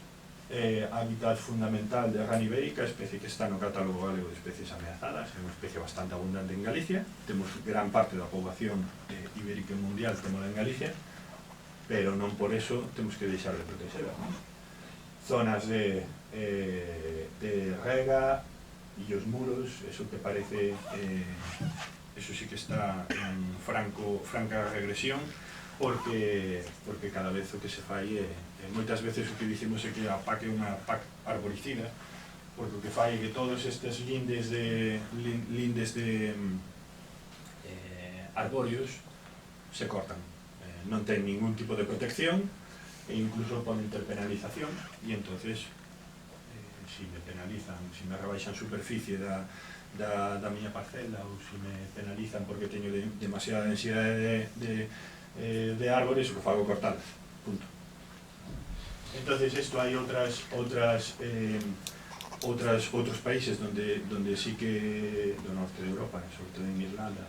S5: hábitat fundamental de rana ibérica, especie que está no catálogo galego de especies ameazadas, é unha especie bastante abundante en Galicia, temos gran parte da poboación ibérica mundial temola en Galicia, pero non por eso temos que deixar de protegerla, non? Zonas de rega e os muros, eso que parece, eso sí que está en franca regresión, porque cada vez o que se fai moitas veces o que dicimos é que a PAC é unha PAC arboricida, porque o que fai é que todos estes lindes de arbóreos se cortan. Non ten ningún tipo de protección e incluso ponen penalización e entonces si me penalizan, si me rebaixan superficie da miña parcela ou si me penalizan porque teño demasiada densidade de árbores, o fago cortalas, punto. Entonces isto hai outros países donde sí que do norte de Europa, sobre todo en Irlanda,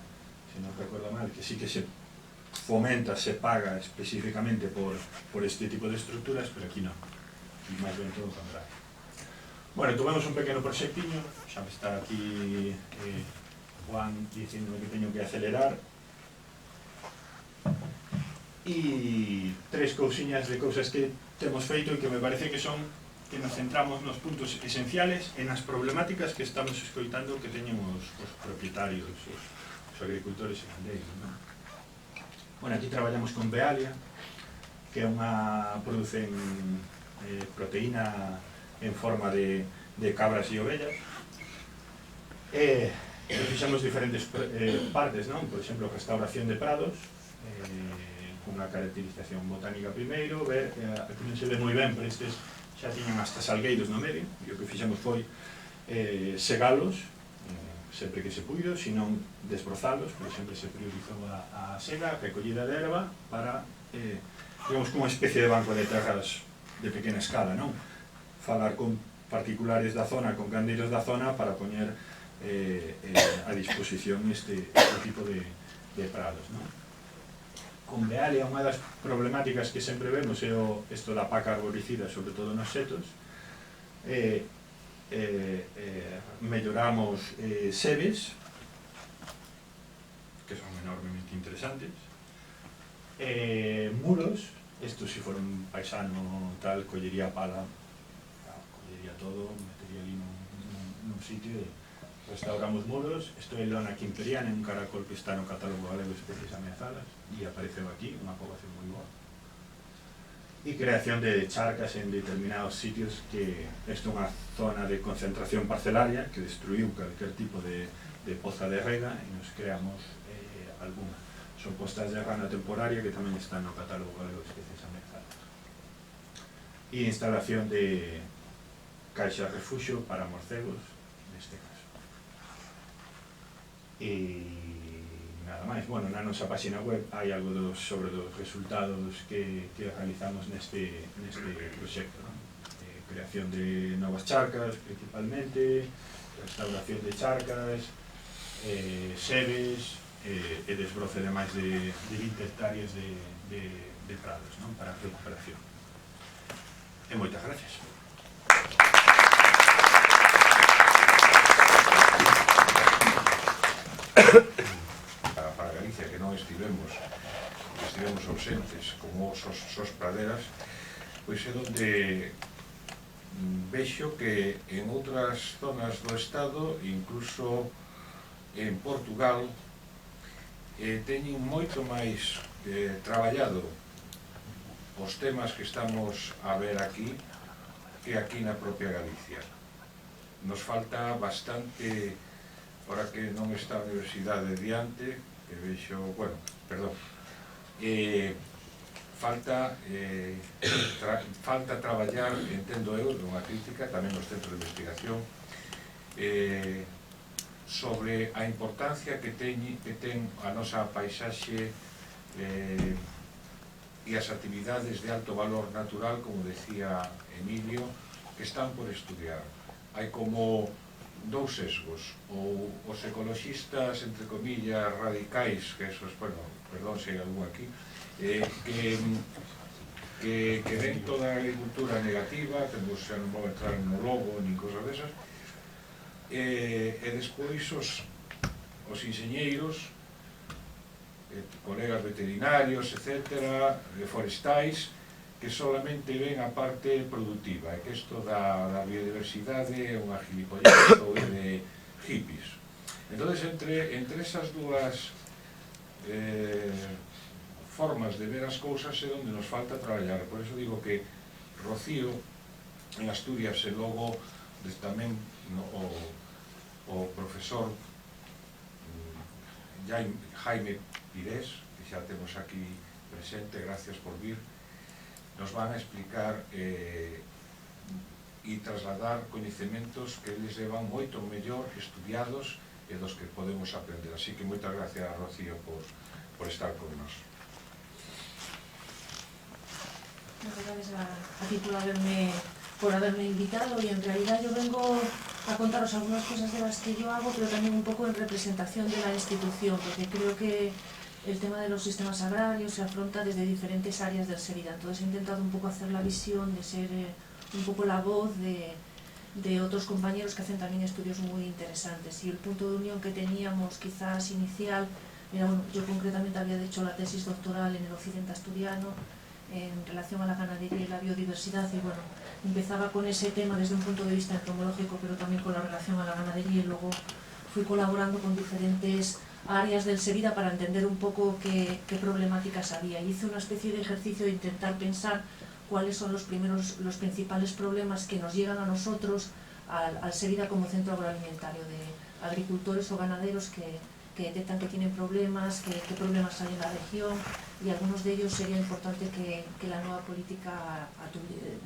S5: se non recordo mal, que sí que se fomenta, se paga específicamente por este tipo de estructuras, pero aquí non, e máis ben todo o contrario. Bueno, tuvemos un pequeno proxectiño, xa me está aquí Juan dicindo que teño que acelerar, e tres cousiñas de cousas que temos feito e que me parece que son que nos centramos nos puntos esenciales e nas problemáticas que estamos escoitando que teñen os propietarios, os agricultores e gandeiros, non? Bueno, aquí traballamos con Vealia, que producen proteína en forma de cabras e ovellas. Fixamos diferentes partes, non? Por exemplo, restauración de prados, cunha caracterización botánica primeiro, ver, aquí non se ve moi ben, pero estes xa tiñan hasta salgueiros no medio, e o que fixamos foi segalos, sempre que se puido, senón desbrozalos, porque sempre se priorizou a sega, a recollida de erva, para, digamos, como unha especie de banco de terras de pequena escala, non? Falar con particulares da zona, con gandeiros da zona, para poñer a disposición este tipo de prados, non? Con Vealia, unha das problemáticas que sempre vemos é isto da paca arboricida, sobre todo nos setos, melloramos sebes, que son enormemente interesantes, muros, isto se for un paisano tal, collería pala, collería todo, metería ali nun sitio e restauramos muros. Isto é lona quimperiana, un caracol que está no catálogo galego de especies ameazadas e apareceu aquí, unha poboación moi boa. E creación de charcas en determinados sitios, que isto é unha zona de concentración parcelaria que destruiu calquer tipo de poza de rega e nos creamos alguna. Son postas de rana temporaria que tamén están no catálogo galego de especies ameazadas. E instalación de caixas refuxio para morcegos, neste caso. E nada máis. Bueno, na nosa página web hai algo sobre os resultados que realizamos neste proxecto, non? Creación de novas charcas, principalmente, restauración de charcas, sebes, e desbroce de máis de 20 hectáreas de prados, non? Para a recuperación. E moitas gracias.
S3: Para Galicia, que non estivemos ausentes como sos praderas, pois é onde vexo que en outras zonas do Estado, incluso en Portugal, teñen moito máis traballado os temas que estamos a ver aquí que aquí na propia Galicia. Nos falta bastante, ahora que non está a universidade diante, que vexo, bueno, perdón, falta traballar, entendo eu, unha crítica tamén nos centros de investigación sobre a importancia que ten a nosa paisaxe e as actividades de alto valor natural, como decía Emilio, que están por estudiar. Hai como dous sesgos, ou os ecologistas, entre comillas, radicais, que esos, bueno, perdón se hai algún aquí, que ven toda a agricultura negativa, xa non vou entrar no lobo, nin cosas desas, e despois os enxeñeiros, colegas veterinarios, etc., forestais, que solamente ven a parte productiva, e que isto da biodiversidade é unha gilipollez ou é de hippies. Entón, entre esas dúas formas de ver as cousas é onde nos falta traballar. Por eso digo que Rocío, en Asturias, e logo tamén o profesor Jaime Pires, que xa temos aquí presente, gracias por vir, nos van a explicar e trasladar coñecementos que eles levan moito mellor estudiados e dos que podemos aprender. Así que moitas gracias, Rocío, por estar con nós.
S6: Muchas gracias a ti por haberme invitado, y en realidad yo vengo a contaros algunas cosas de las que yo hago, pero también un poco en representación de la institución, porque creo que el tema de los sistemas agrarios se afronta desde diferentes áreas del SEBIDA. Entonces he intentado un poco hacer la visión de ser un poco la voz de otros compañeros que hacen también estudios muy interesantes. Y el punto de unión que teníamos quizás inicial era, bueno, yo concretamente había hecho la tesis doctoral en el occidente asturiano en relación a la ganadería y la biodiversidad, y bueno, empezaba con ese tema desde un punto de vista entomológico, pero también con la relación a la ganadería, y luego fui colaborando con diferentes áreas del SEBIDA para entender un poco qué problemáticas había. Y hice una especie de ejercicio de intentar pensar cuáles son los principales problemas que nos llegan a nosotros, al SEBIDA como centro agroalimentario, de agricultores o ganaderos que detectan que tienen problemas, qué problemas hay en la región, y algunos de ellos sería importante que la nueva política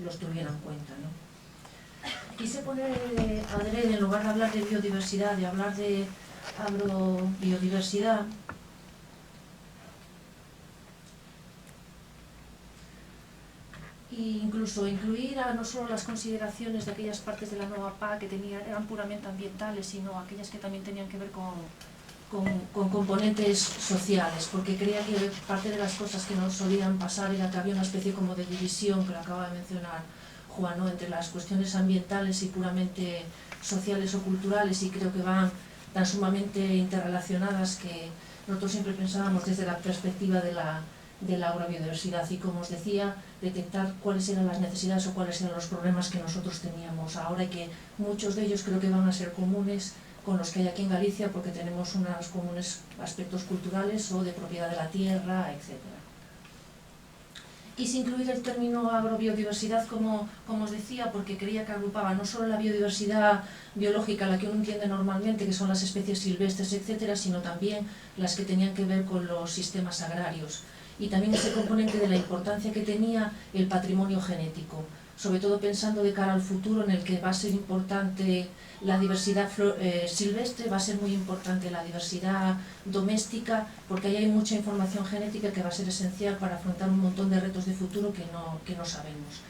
S6: los tuviera en cuenta, ¿no? Quise poner adrede, en lugar de hablar de biodiversidad, de hablar de agrobiodiversidad, e incluso incluir no solo las consideraciones de aquellas partes de la nueva PAC que eran puramente ambientales, sino aquellas que también tenían que ver con componentes sociales, porque creía que parte de las cosas que nos solían pasar era que había una especie como de división, que lo acaba de mencionar Juan, ¿no?, entre las cuestiones ambientales y puramente sociales o culturales, y creo que van tan sumamente interrelacionadas que nosotros siempre pensábamos desde la perspectiva de la agrobiodiversidad, y como os decía, detectar cuáles eran las necesidades o cuáles eran los problemas que nosotros teníamos ahora, y que muchos de ellos creo que van a ser comunes con los que hay aquí en Galicia, porque tenemos unos comunes aspectos culturales o de propiedad de la tierra, etc. Quise incluir el término agrobiodiversidad, como os decía, porque creía que agrupaba no solo la biodiversidad biológica, la que uno entiende normalmente, que son las especies silvestres, etc., sino también las que tenían que ver con los sistemas agrarios. Y también ese componente de la importancia que tenía el patrimonio genético, sobre todo pensando de cara al futuro, en el que va a ser importante la diversidad silvestre, va a ser muy importante la diversidad doméstica, porque ahí hay mucha información genética que va a ser esencial para afrontar un montón de retos de futuro que no sabemos.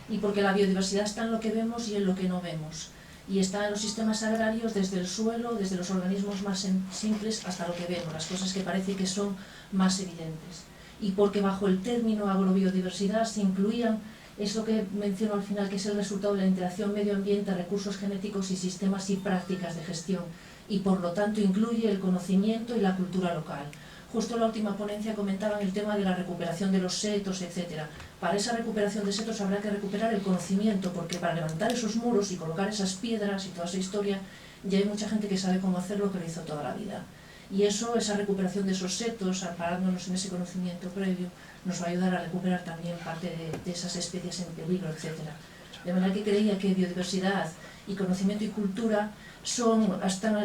S6: Y porque la biodiversidad está en lo que vemos y en lo que no vemos. Y está en los sistemas agrarios, desde el suelo, desde los organismos más simples hasta lo que vemos, las cosas que parece que son más evidentes. Y porque bajo el término agrobiodiversidad se incluían eso que menciono al final, que es el resultado de la interacción medio-ambiente, recursos genéticos y sistemas y prácticas de gestión, y por lo tanto incluye el conocimiento y la cultura local. Justo en la última ponencia comentaban el tema de la recuperación de los setos, etc. Para esa recuperación de setos habrá que recuperar el conocimiento, porque para levantar esos muros y colocar esas piedras y toda esa historia, ya hay mucha gente que sabe cómo hacerlo, que lo hizo toda la vida. Y eso, esa recuperación de esos setos, amparándonos en ese conocimiento previo, nos va a ayudar a recuperar también parte de esas especies en peligro, etc. De manera que creía que biodiversidad y conocimiento y cultura están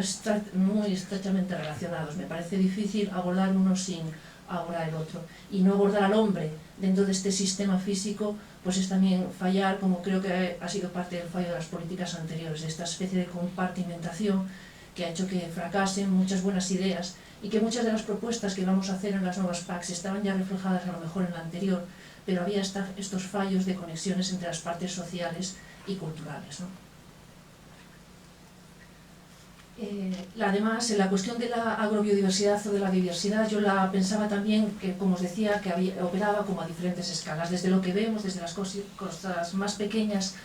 S6: muy estrechamente relacionados. Me parece difícil abordar uno sin ahora el otro. Y no abordar al hombre dentro de este sistema físico, pues es también fallar, como creo que ha sido parte del fallo de las políticas anteriores, de esta especie de compartimentación que ha hecho que fracasen muchas buenas ideas y que muchas de las propuestas que vamos a hacer en las nuevas PACs estaban ya reflejadas a lo mejor en la anterior, pero había estos fallos de conexiones entre las partes sociales y culturales, ¿no? Además, en la cuestión de la agrobiodiversidad o de la diversidad, yo la pensaba también que, como os decía, que operaba como a diferentes escalas, desde lo que vemos, desde las cosas más pequeñas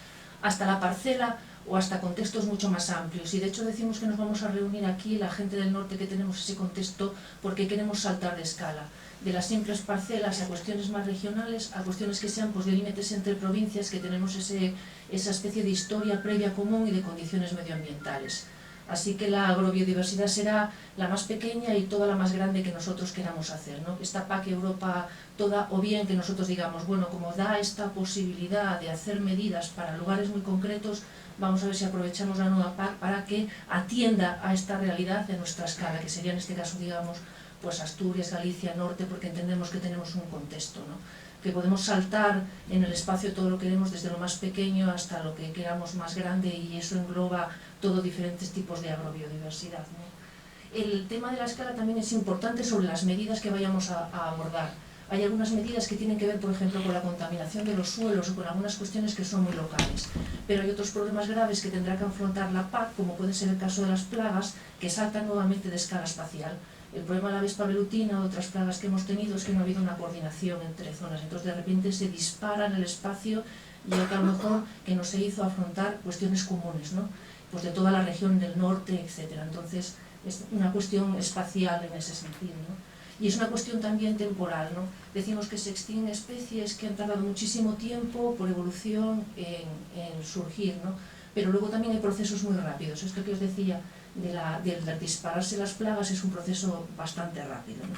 S6: hasta la parcela o hasta contextos mucho más amplios. Y de hecho decimos que nos vamos a reunir aquí, la gente del norte, que tenemos ese contexto, porque queremos saltar de escala, de las simples parcelas a cuestiones más regionales, a cuestiones que sean pues, de límites entre provincias, que tenemos esa especie de historia previa común y de condiciones medioambientales. Así que la agrobiodiversidad será la más pequeña y toda la más grande que nosotros queramos hacer, ¿no? Esta PAC Europa toda, o bien que nosotros digamos, bueno, como da esta posibilidad de hacer medidas para lugares muy concretos, vamos a ver si aprovechamos la nueva PAC para que atienda a esta realidad de nuestra escala, que sería en este caso, digamos, pues Asturias, Galicia, Norte, porque entendemos que tenemos un contexto, ¿no? Que podemos saltar en el espacio todo lo que queremos, desde lo más pequeño hasta lo que queramos más grande, y eso engloba todo diferentes tipos de agrobiodiversidad, ¿no? El tema de la escala también es importante sobre las medidas que vayamos a abordar. Hay algunas medidas que tienen que ver, por ejemplo, con la contaminación de los suelos o con algunas cuestiones que son muy locales, pero hay otros problemas graves que tendrá que afrontar la PAC, como puede ser el caso de las plagas, que saltan nuevamente de escala espacial. El problema de la avispa velutina o otras plagas que hemos tenido es que no ha habido una coordinación entre zonas, entonces de repente se dispara en el espacio y a lo mejor que no se hizo afrontar cuestiones comunes, ¿no? Pues de toda la región del norte, etc. Entonces es una cuestión espacial en ese sentido, ¿no? Y es una cuestión también temporal, ¿no? Decimos que se extinguen especies que han tardado muchísimo tiempo por evolución en surgir, ¿no? Pero luego también hay procesos muy rápidos. Esto que os decía de dispararse las plagas es un proceso bastante rápido, ¿no?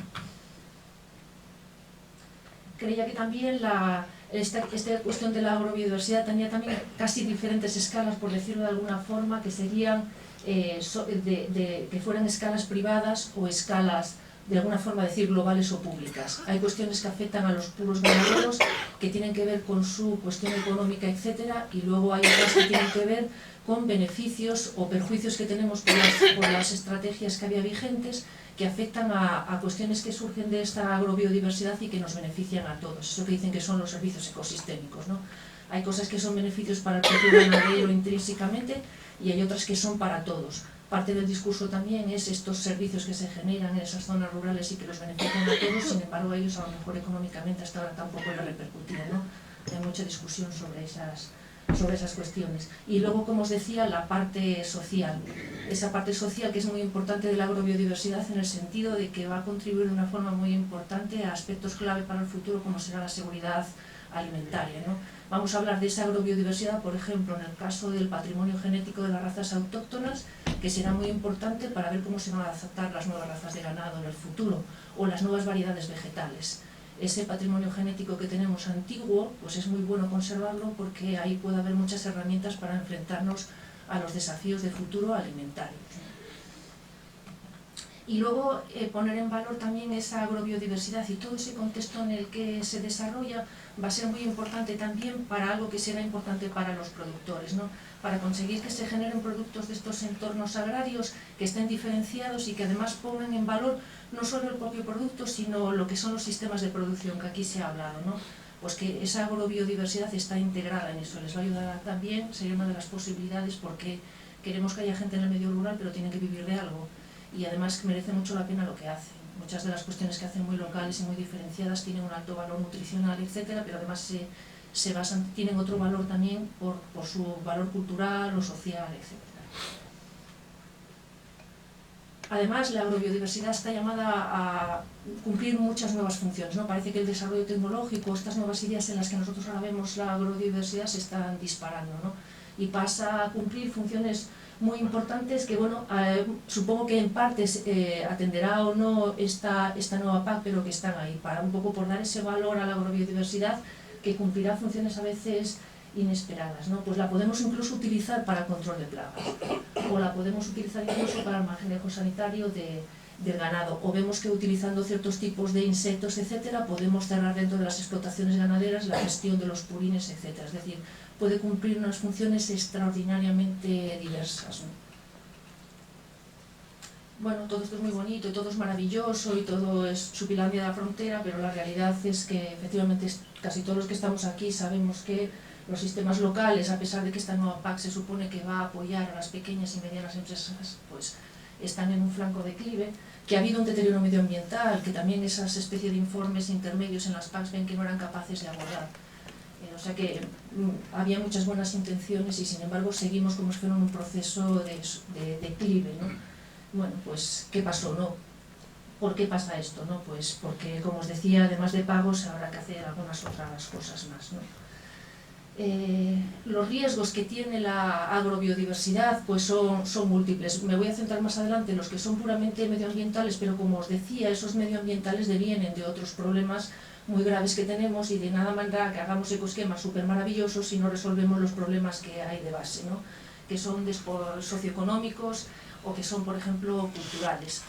S6: Creía que también esta cuestión de la agrobiodiversidad tenía también casi diferentes escalas, por decirlo de alguna forma, que serían que fueran escalas privadas o escalas, de alguna forma decir, globales o públicas. Hay cuestiones que afectan a los puros ganaderos, que tienen que ver con su cuestión económica, etcétera, y luego hay otras que tienen que ver con beneficios o perjuicios que tenemos por las estrategias que había vigentes, que afectan a cuestiones que surgen de esta agrobiodiversidad y que nos benefician a todos. Eso que dicen que son los servicios ecosistémicos, ¿no? Hay cosas que son beneficios para el propio ganadero intrínsecamente y hay otras que son para todos. Parte del discurso también es estos servicios que se generan en esas zonas rurales y que los benefician a todos, sin embargo a ellos a lo mejor económicamente hasta ahora tampoco les repercutido, ¿no? Hay mucha discusión sobre esas cuestiones. Y luego, como os decía, la parte social. Esa parte social que es muy importante de la agrobiodiversidad en el sentido de que va a contribuir de una forma muy importante a aspectos clave para el futuro, como será la seguridad alimentaria, ¿no? Vamos a hablar de esa agrobiodiversidad, por ejemplo, en el caso del patrimonio genético de las razas autóctonas, que será muy importante para ver cómo se van a adaptar las nuevas razas de ganado en el futuro, o las nuevas variedades vegetales. Ese patrimonio genético que tenemos antiguo, pues es muy bueno conservarlo porque ahí puede haber muchas herramientas para enfrentarnos a los desafíos de futuro alimentarios. Y luego poner en valor también esa agrobiodiversidad y todo ese contexto en el que se desarrolla va a ser muy importante también para algo que será importante para los productores, ¿no? Para conseguir que se generen productos de estos entornos agrarios que estén diferenciados y que además pongan en valor no solo el propio producto, sino lo que son los sistemas de producción, que aquí se ha hablado, ¿no? Pues que esa agrobiodiversidad está integrada en eso, les va a ayudar también, sería una de las posibilidades, porque queremos que haya gente en el medio rural, pero tienen que vivir de algo, y además merece mucho la pena lo que hacen. Muchas de las cuestiones que hacen muy locales y muy diferenciadas tienen un alto valor nutricional, etcétera, pero además se basan, tienen otro valor también por su valor cultural o social, etcétera. Además, la agrobiodiversidad está llamada a cumplir muchas nuevas funciones, ¿no? Parece que el desarrollo tecnológico, estas nuevas ideas en las que nosotros ahora vemos la agrobiodiversidad se están disparando, ¿no? Y pasa a cumplir funciones muy importantes que, bueno, supongo que en parte atenderá o no esta nueva PAC, pero que están ahí, para un poco por dar ese valor a la agrobiodiversidad que cumplirá funciones a veces inesperadas, ¿no? Pues la podemos incluso utilizar para control de plagas, o la podemos utilizar incluso para el manejo sanitario de del ganado, o vemos que utilizando ciertos tipos de insectos, etcétera, podemos cerrar dentro de las explotaciones ganaderas la gestión de los purines, etcétera. Es decir, puede cumplir unas funciones extraordinariamente diversas, ¿no? Bueno, todo esto es muy bonito y todo es maravilloso y todo es Chupilandia de la frontera, pero la realidad es que efectivamente casi todos los que estamos aquí sabemos que los sistemas locales, a pesar de que esta nueva PAC se supone que va a apoyar a las pequeñas y medianas empresas, pues están en un flanco declive, que ha habido un deterioro medioambiental, que también esas especies de informes intermedios en las PACs ven que no eran capaces de abordar. O sea que había muchas buenas intenciones y sin embargo seguimos como si fuera en un proceso de declive, ¿no? Bueno, pues, ¿qué pasó, no? ¿Por qué pasa esto, no? Pues porque, como os decía, además de pagos, habrá que hacer algunas otras cosas más, ¿no? Los riesgos que tiene la agrobiodiversidad pues son múltiples. Me voy a centrar más adelante en los que son puramente medioambientales, pero como os decía, esos medioambientales devienen de otros problemas muy graves que tenemos y de nada manera que hagamos ecosquemas súper maravillosos si no resolvemos los problemas que hay de base, ¿no? Que son socioeconómicos o que son, por ejemplo, culturales.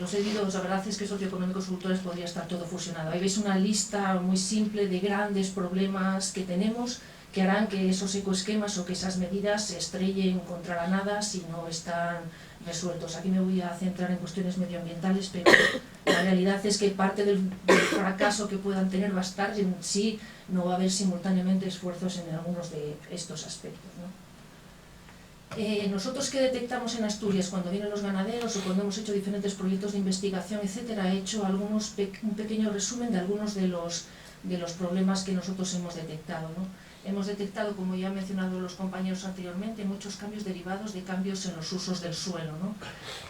S6: Los he dicho, la verdad es que socioeconómicos y culturales podría estar todo fusionado. Ahí veis una lista muy simple de grandes problemas que tenemos que harán que esos ecoesquemas o que esas medidas se estrellen contra la nada si no están resueltos. Aquí me voy a centrar en cuestiones medioambientales, pero la realidad es que parte del fracaso que puedan tener va a estar en sí, no va a haber simultáneamente esfuerzos en algunos de estos aspectos, ¿no? Nosotros que detectamos en Asturias cuando vienen los ganaderos o cuando hemos hecho diferentes proyectos de investigación, etcétera, he hecho un pequeño resumen de algunos de los problemas que nosotros hemos detectado, ¿no? Hemos detectado, como ya han mencionado los compañeros anteriormente, muchos cambios derivados de cambios en los usos del suelo, ¿no?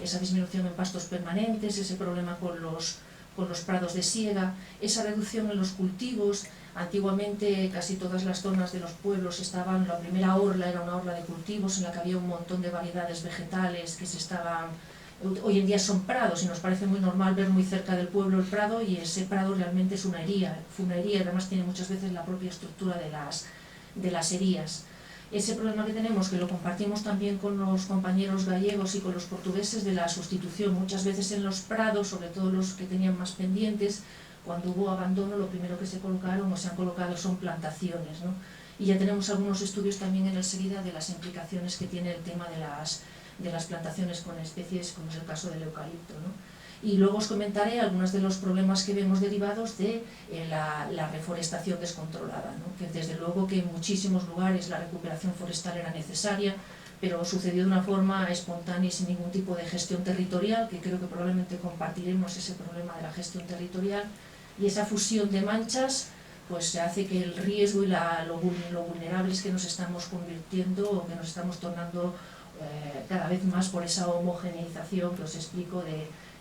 S6: Esa disminución en pastos permanentes, ese problema con los prados de siega, esa reducción en los cultivos. Antiguamente casi todas las zonas de los pueblos estaban, la primera orla era una orla de cultivos en la que había un montón de variedades vegetales que se estaban... Hoy en día son prados y nos parece muy normal ver muy cerca del pueblo el prado y ese prado realmente es una ería, fue una ería y además tiene muchas veces la propia estructura de las erías. Ese problema que tenemos, que lo compartimos también con los compañeros gallegos y con los portugueses, de la sustitución. Muchas veces en los prados, sobre todo los que tenían más pendientes, cuando hubo abandono, lo primero que se colocaron o se han colocado son plantaciones, ¿no? Y ya tenemos algunos estudios también en el SEGIDA de las implicaciones que tiene el tema de las plantaciones con especies, como es el caso del eucalipto, ¿no? Y luego os comentaré algunos de los problemas que vemos derivados de la reforestación descontrolada, ¿no? Que desde luego que en muchísimos lugares la recuperación forestal era necesaria, pero sucedió de una forma espontánea y sin ningún tipo de gestión territorial, que creo que probablemente compartiremos ese problema de la gestión territorial, y esa fusión de manchas pues hace que el riesgo y lo vulnerables que nos estamos convirtiendo o que nos estamos tornando cada vez más por esa homogeneización que os explico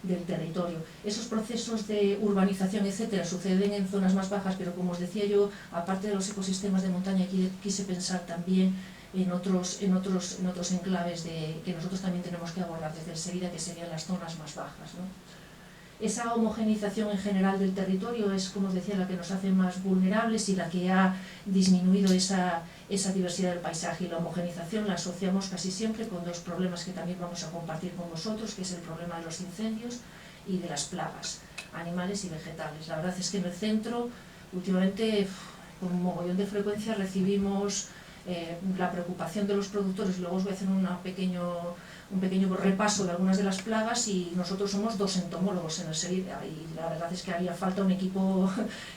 S6: del territorio. Esos procesos de urbanización, etcétera, suceden en zonas más bajas, pero como os decía yo, aparte de los ecosistemas de montaña, quise pensar también en otros enclaves que nosotros también tenemos que abordar desde el SEGIDA, que serían las zonas más bajas, ¿no? Esa homogeneización en general del territorio es, como os decía, la que nos hace más vulnerables y la que ha disminuido esa diversidad del paisaje. Y la homogeneización la asociamos casi siempre con dos problemas que también vamos a compartir con vosotros, que es el problema de los incendios y de las plagas, animales y vegetales. La verdad es que en el centro, últimamente, con un mogollón de frecuencia, recibimos la preocupación de los productores. Luego os voy a hacer un pequeño repaso de algunas de las plagas y nosotros somos 2 entomólogos en el SEGIDA y la verdad es que haría falta un equipo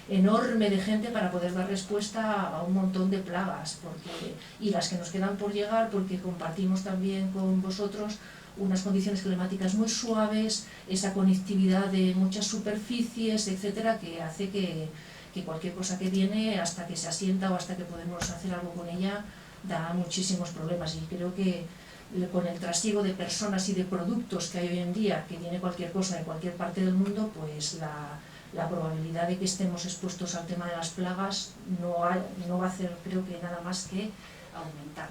S6: enorme de gente para poder dar respuesta a un montón de plagas y las que nos quedan por llegar, porque compartimos también con vosotros unas condiciones climáticas muy suaves, esa conectividad de muchas superficies, etcétera, que hace que cualquier cosa que viene, hasta que se asienta o hasta que podemos hacer algo con ella, da muchísimos problemas. Y creo que con el trasiego de personas y de productos que hay hoy en día, que viene cualquier cosa de cualquier parte del mundo, pues la probabilidad de que estemos expuestos al tema de las plagas no va a hacer, creo que nada más que aumentar.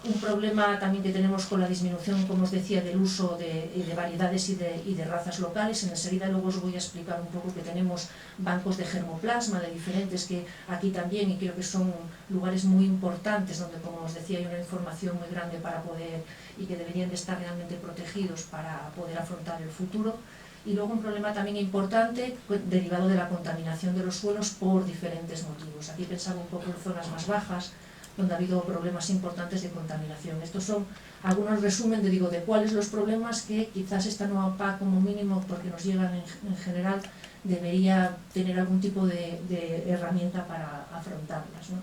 S6: Un problema también que tenemos con la disminución, como os decía, del uso de variedades y de razas locales. En el SEGIDA luego os voy a explicar un poco que tenemos bancos de germoplasma de diferentes, que aquí también, y creo que son lugares muy importantes donde, como os decía, hay una información muy grande para poder, y que deberían de estar realmente protegidos para poder afrontar el futuro. Y luego un problema también importante derivado de la contaminación de los suelos por diferentes motivos. Aquí pensaba un poco en zonas más bajas, donde ha habido problemas importantes de contaminación. Estos son algunos resumen de cuáles los problemas que quizás esta nueva PAC, como mínimo, porque nos llegan en general, debería tener algún tipo de herramienta para afrontarlas, ¿no?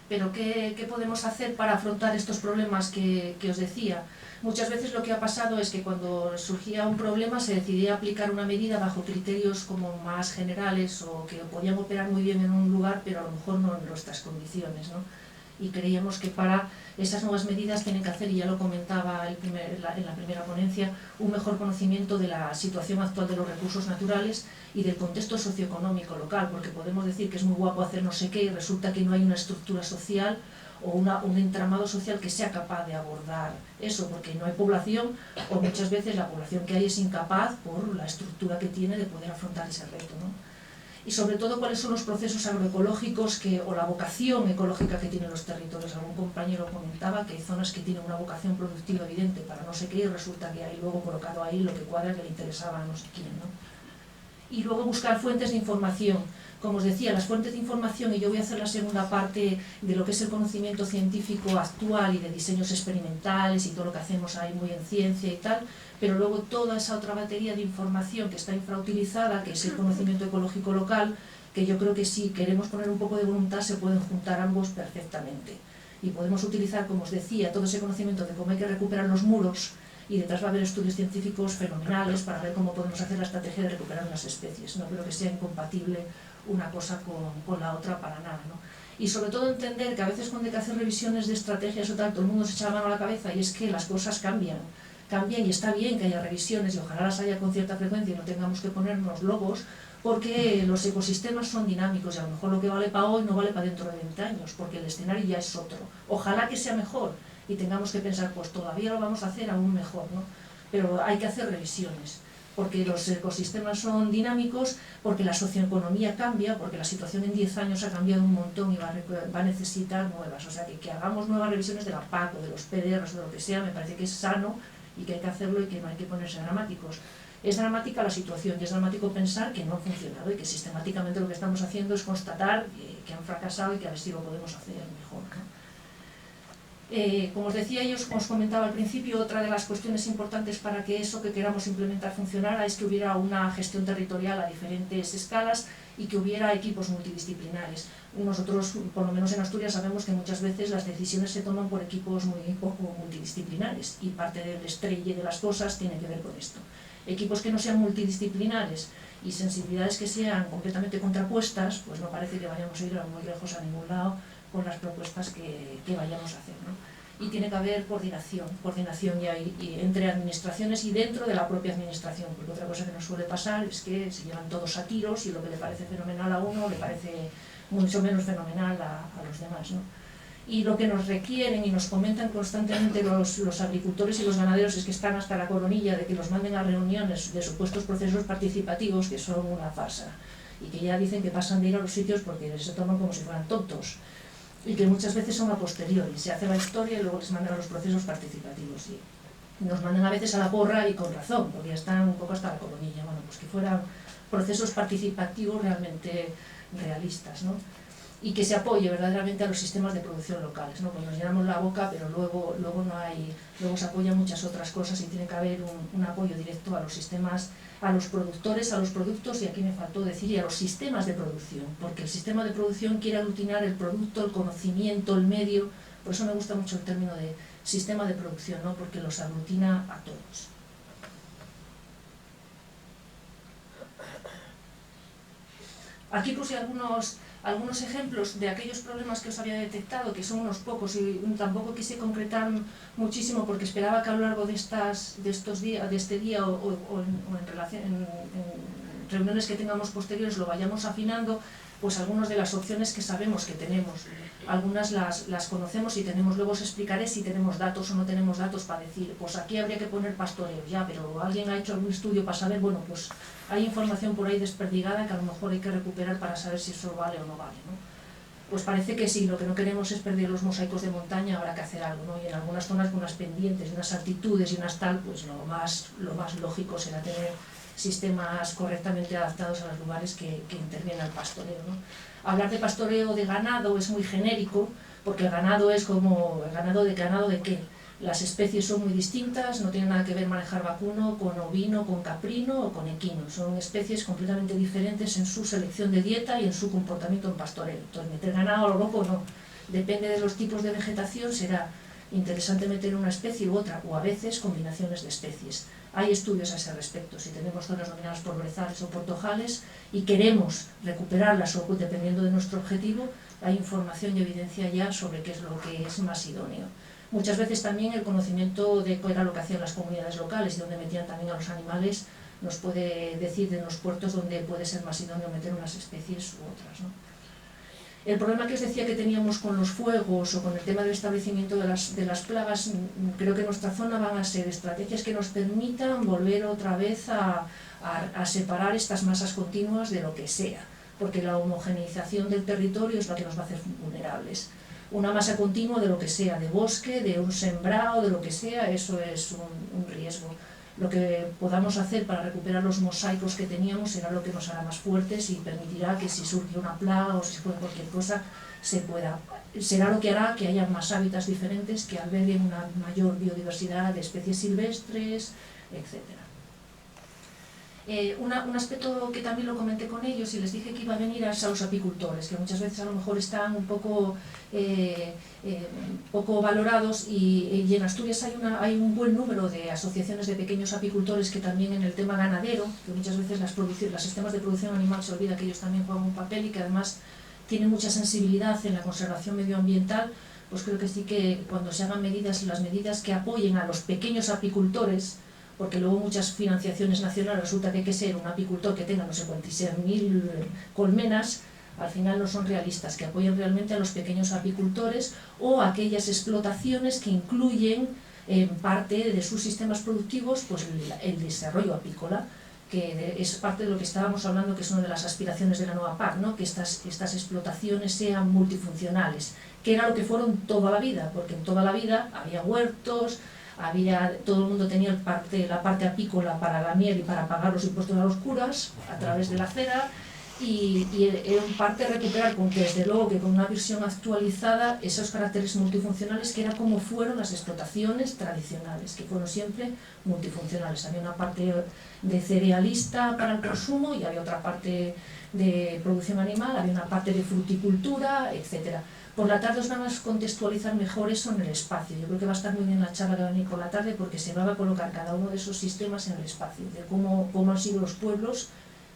S6: Pero ¿qué podemos hacer para afrontar estos problemas que os decía? Muchas veces lo que ha pasado es que cuando surgía un problema se decidía aplicar una medida bajo criterios como más generales o que podían operar muy bien en un lugar, pero a lo mejor no en nuestras condiciones, ¿no? Y creíamos que para esas nuevas medidas tienen que hacer, y ya lo comentaba en la primera ponencia, un mejor conocimiento de la situación actual de los recursos naturales y del contexto socioeconómico local, porque podemos decir que es muy guapo hacer no sé qué y resulta que no hay una estructura social o un entramado social que sea capaz de abordar eso, porque no hay población, o muchas veces la población que hay es incapaz por la estructura que tiene de poder afrontar ese reto, ¿no? Y sobre todo cuáles son los procesos agroecológicos o la vocación ecológica que tienen los territorios. Algún compañero comentaba que hay zonas que tienen una vocación productiva evidente para no sé qué y resulta que hay luego colocado ahí lo que cuadra que le interesaba a no sé quién, ¿no? Y luego buscar fuentes de información. Como os decía, las fuentes de información, y yo voy a hacer la segunda parte de lo que es el conocimiento científico actual y de diseños experimentales y todo lo que hacemos ahí muy en ciencia y tal, pero luego toda esa otra batería de información que está infrautilizada, que es el conocimiento ecológico local, que yo creo que si queremos poner un poco de voluntad se pueden juntar ambos perfectamente. Y podemos utilizar, como os decía, todo ese conocimiento de cómo hay que recuperar los muros, y detrás va a haber estudios científicos fenomenales para ver cómo podemos hacer la estrategia de recuperar unas especies. No creo que sea incompatible una cosa con la otra para nada, ¿no? Y sobre todo entender que a veces cuando hay que hacer revisiones de estrategias o tal, todo el mundo se echa la mano a la cabeza y es que las cosas cambian y está bien que haya revisiones y ojalá las haya con cierta frecuencia y no tengamos que ponernos logos, porque los ecosistemas son dinámicos y a lo mejor lo que vale para hoy no vale para dentro de 20 años, porque el escenario ya es otro. Ojalá que sea mejor y tengamos que pensar, pues todavía lo vamos a hacer aún mejor, ¿no? Pero hay que hacer revisiones, porque los ecosistemas son dinámicos, porque la socioeconomía cambia, porque la situación en 10 años ha cambiado un montón y va a necesitar nuevas. O sea, que hagamos nuevas revisiones de la PAC o de los PDRs o de lo que sea, me parece que es sano y que hay que hacerlo y que no hay que ponerse dramáticos. Es dramática la situación y es dramático pensar que no ha funcionado y que sistemáticamente lo que estamos haciendo es constatar que han fracasado y que a ver si lo podemos hacer mejor, ¿no? Como os decía y os comentaba al principio, otra de las cuestiones importantes para que eso que queramos implementar funcionara es que hubiera una gestión territorial a diferentes escalas y que hubiera equipos multidisciplinares. Nosotros, por lo menos en Asturias, sabemos que muchas veces las decisiones se toman por equipos muy poco multidisciplinares y parte del estrelle de las cosas tiene que ver con esto. Equipos que no sean multidisciplinares y sensibilidades que sean completamente contrapuestas, pues no parece que vayamos a ir muy lejos a ningún lado con las propuestas que vayamos a hacer, ¿no? Y tiene que haber coordinación ya y entre administraciones y dentro de la propia administración, porque otra cosa que nos suele pasar es que se llevan todos a tiros y lo que le parece fenomenal a uno le parece mucho menos fenomenal a los demás, ¿no? Y lo que nos requieren y nos comentan constantemente los agricultores y los ganaderos es que están hasta la coronilla de que los manden a reuniones de supuestos procesos participativos que son una farsa y que ya dicen que pasan de ir a los sitios porque se toman como si fueran tontos y que muchas veces son a posteriori, se hace la historia y luego les mandan a los procesos participativos y nos mandan a veces a la porra y con razón, porque ya están un poco hasta la coronilla. Bueno, pues que fueran procesos participativos realmente realistas, ¿no? Y que se apoye verdaderamente a los sistemas de producción locales, ¿no? Pues nos llenamos la boca, pero luego no hay, luego se apoyan muchas otras cosas y tiene que haber un apoyo directo a los sistemas, a los productores, a los productos y aquí me faltó decir, y a los sistemas de producción, porque el sistema de producción quiere aglutinar el producto, el conocimiento, el medio, por eso me gusta mucho el término de sistema de producción, ¿no? Porque los aglutina a todos. Aquí puse algunos ejemplos de aquellos problemas que os había detectado, que son unos pocos y tampoco quise concretar muchísimo porque esperaba que a lo largo de este día o en reuniones que tengamos posteriores lo vayamos afinando, pues algunas de las opciones que sabemos que tenemos. Algunas las conocemos y tenemos, luego os explicaré si tenemos datos o no tenemos datos para decir, pues aquí habría que poner pastoreo, ya, pero alguien ha hecho algún estudio para saber, bueno, pues hay información por ahí desperdigada que a lo mejor hay que recuperar para saber si eso vale o no vale, ¿no? pues parece que sí, lo que no queremos es perder los mosaicos de montaña, habrá que hacer algo, ¿no? Y en algunas zonas con unas pendientes, unas altitudes y unas tal, pues lo más lógico será tener sistemas correctamente adaptados a los lugares que interviene el pastoreo, ¿no? Hablar de pastoreo de ganado es muy genérico, porque el ganado es como, ¿ganado de qué? Las especies son muy distintas, no tiene nada que ver manejar vacuno con ovino, con caprino o con equino. Son especies completamente diferentes en su selección de dieta y en su comportamiento en pastoreo. Entonces, meter ganado a lo loco no. Depende de los tipos de vegetación, será interesante meter una especie u otra, o a veces combinaciones de especies. Hay estudios a ese respecto. Si tenemos zonas dominadas por brezales o por tojales y queremos recuperarlas o dependiendo de nuestro objetivo, hay información y evidencia ya sobre qué es lo que es más idóneo. Muchas veces también el conocimiento de qué era lo que hacían las comunidades locales y donde metían también a los animales nos puede decir de los puertos donde puede ser más idóneo meter unas especies u otras, ¿no? El problema que os decía que teníamos con los fuegos o con el tema del establecimiento de las plagas, creo que en nuestra zona van a ser estrategias que nos permitan volver otra vez a separar estas masas continuas de lo que sea, porque la homogeneización del territorio es la que nos va a hacer vulnerables. Una masa continua de lo que sea, de bosque, de un sembrado, de lo que sea, eso es un riesgo. Lo que podamos hacer para recuperar los mosaicos que teníamos será lo que nos hará más fuertes y permitirá que si surge una plaga o si surge cualquier cosa, será lo que hará que haya más hábitats diferentes que alberguen una mayor biodiversidad de especies silvestres, etc. Un aspecto que también lo comenté con ellos y les dije que iba a venir a los apicultores, que muchas veces a lo mejor están un poco valorados y en Asturias hay un buen número de asociaciones de pequeños apicultores que también en el tema ganadero, que muchas veces los sistemas de producción animal se olvida que ellos también juegan un papel y que además tienen mucha sensibilidad en la conservación medioambiental, pues creo que sí que cuando se hagan las medidas que apoyen a los pequeños apicultores, porque luego muchas financiaciones nacionales resulta que hay que ser un apicultor que tenga no sé cuántas 6.000 colmenas, al final no son realistas, que apoyen realmente a los pequeños apicultores o a aquellas explotaciones que incluyen en parte de sus sistemas productivos pues el desarrollo apícola, que es parte de lo que estábamos hablando, que es una de las aspiraciones de la nueva PAC, ¿no? Que estas explotaciones sean multifuncionales, que era lo que fueron toda la vida, porque en toda la vida había huertos, todo el mundo tenía la parte apícola para la miel y para pagar los impuestos a los curas a través de la cera, y en parte recuperar desde luego que con una visión actualizada esos caracteres multifuncionales, que era como fueron las explotaciones tradicionales, que fueron siempre multifuncionales. Había una parte de cerealista para el consumo y había otra parte de producción animal, había una parte de fruticultura, etcétera. Por la tarde os van a contextualizar mejor eso en el espacio. Yo creo que va a estar muy bien la charla que va a venir por la tarde, porque se va a colocar cada uno de esos sistemas en el espacio, de cómo han sido los pueblos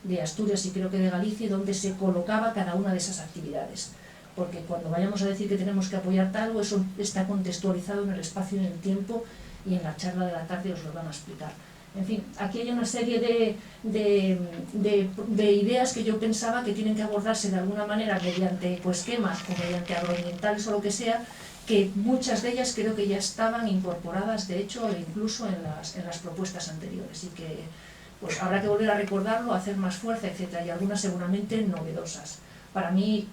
S6: de Asturias y creo que de Galicia, y dónde se colocaba cada una de esas actividades. Porque cuando vayamos a decir que tenemos que apoyar tal, eso está contextualizado en el espacio y en el tiempo, y en la charla de la tarde os lo van a explicar. En fin, aquí hay una serie de ideas que yo pensaba que tienen que abordarse de alguna manera mediante esquemas o mediante agroambientales o lo que sea, que muchas de ellas creo que ya estaban incorporadas, de hecho, incluso en las propuestas anteriores, y que pues habrá que volver a recordarlo, hacer más fuerza, etc. Y algunas seguramente novedosas. Para mí,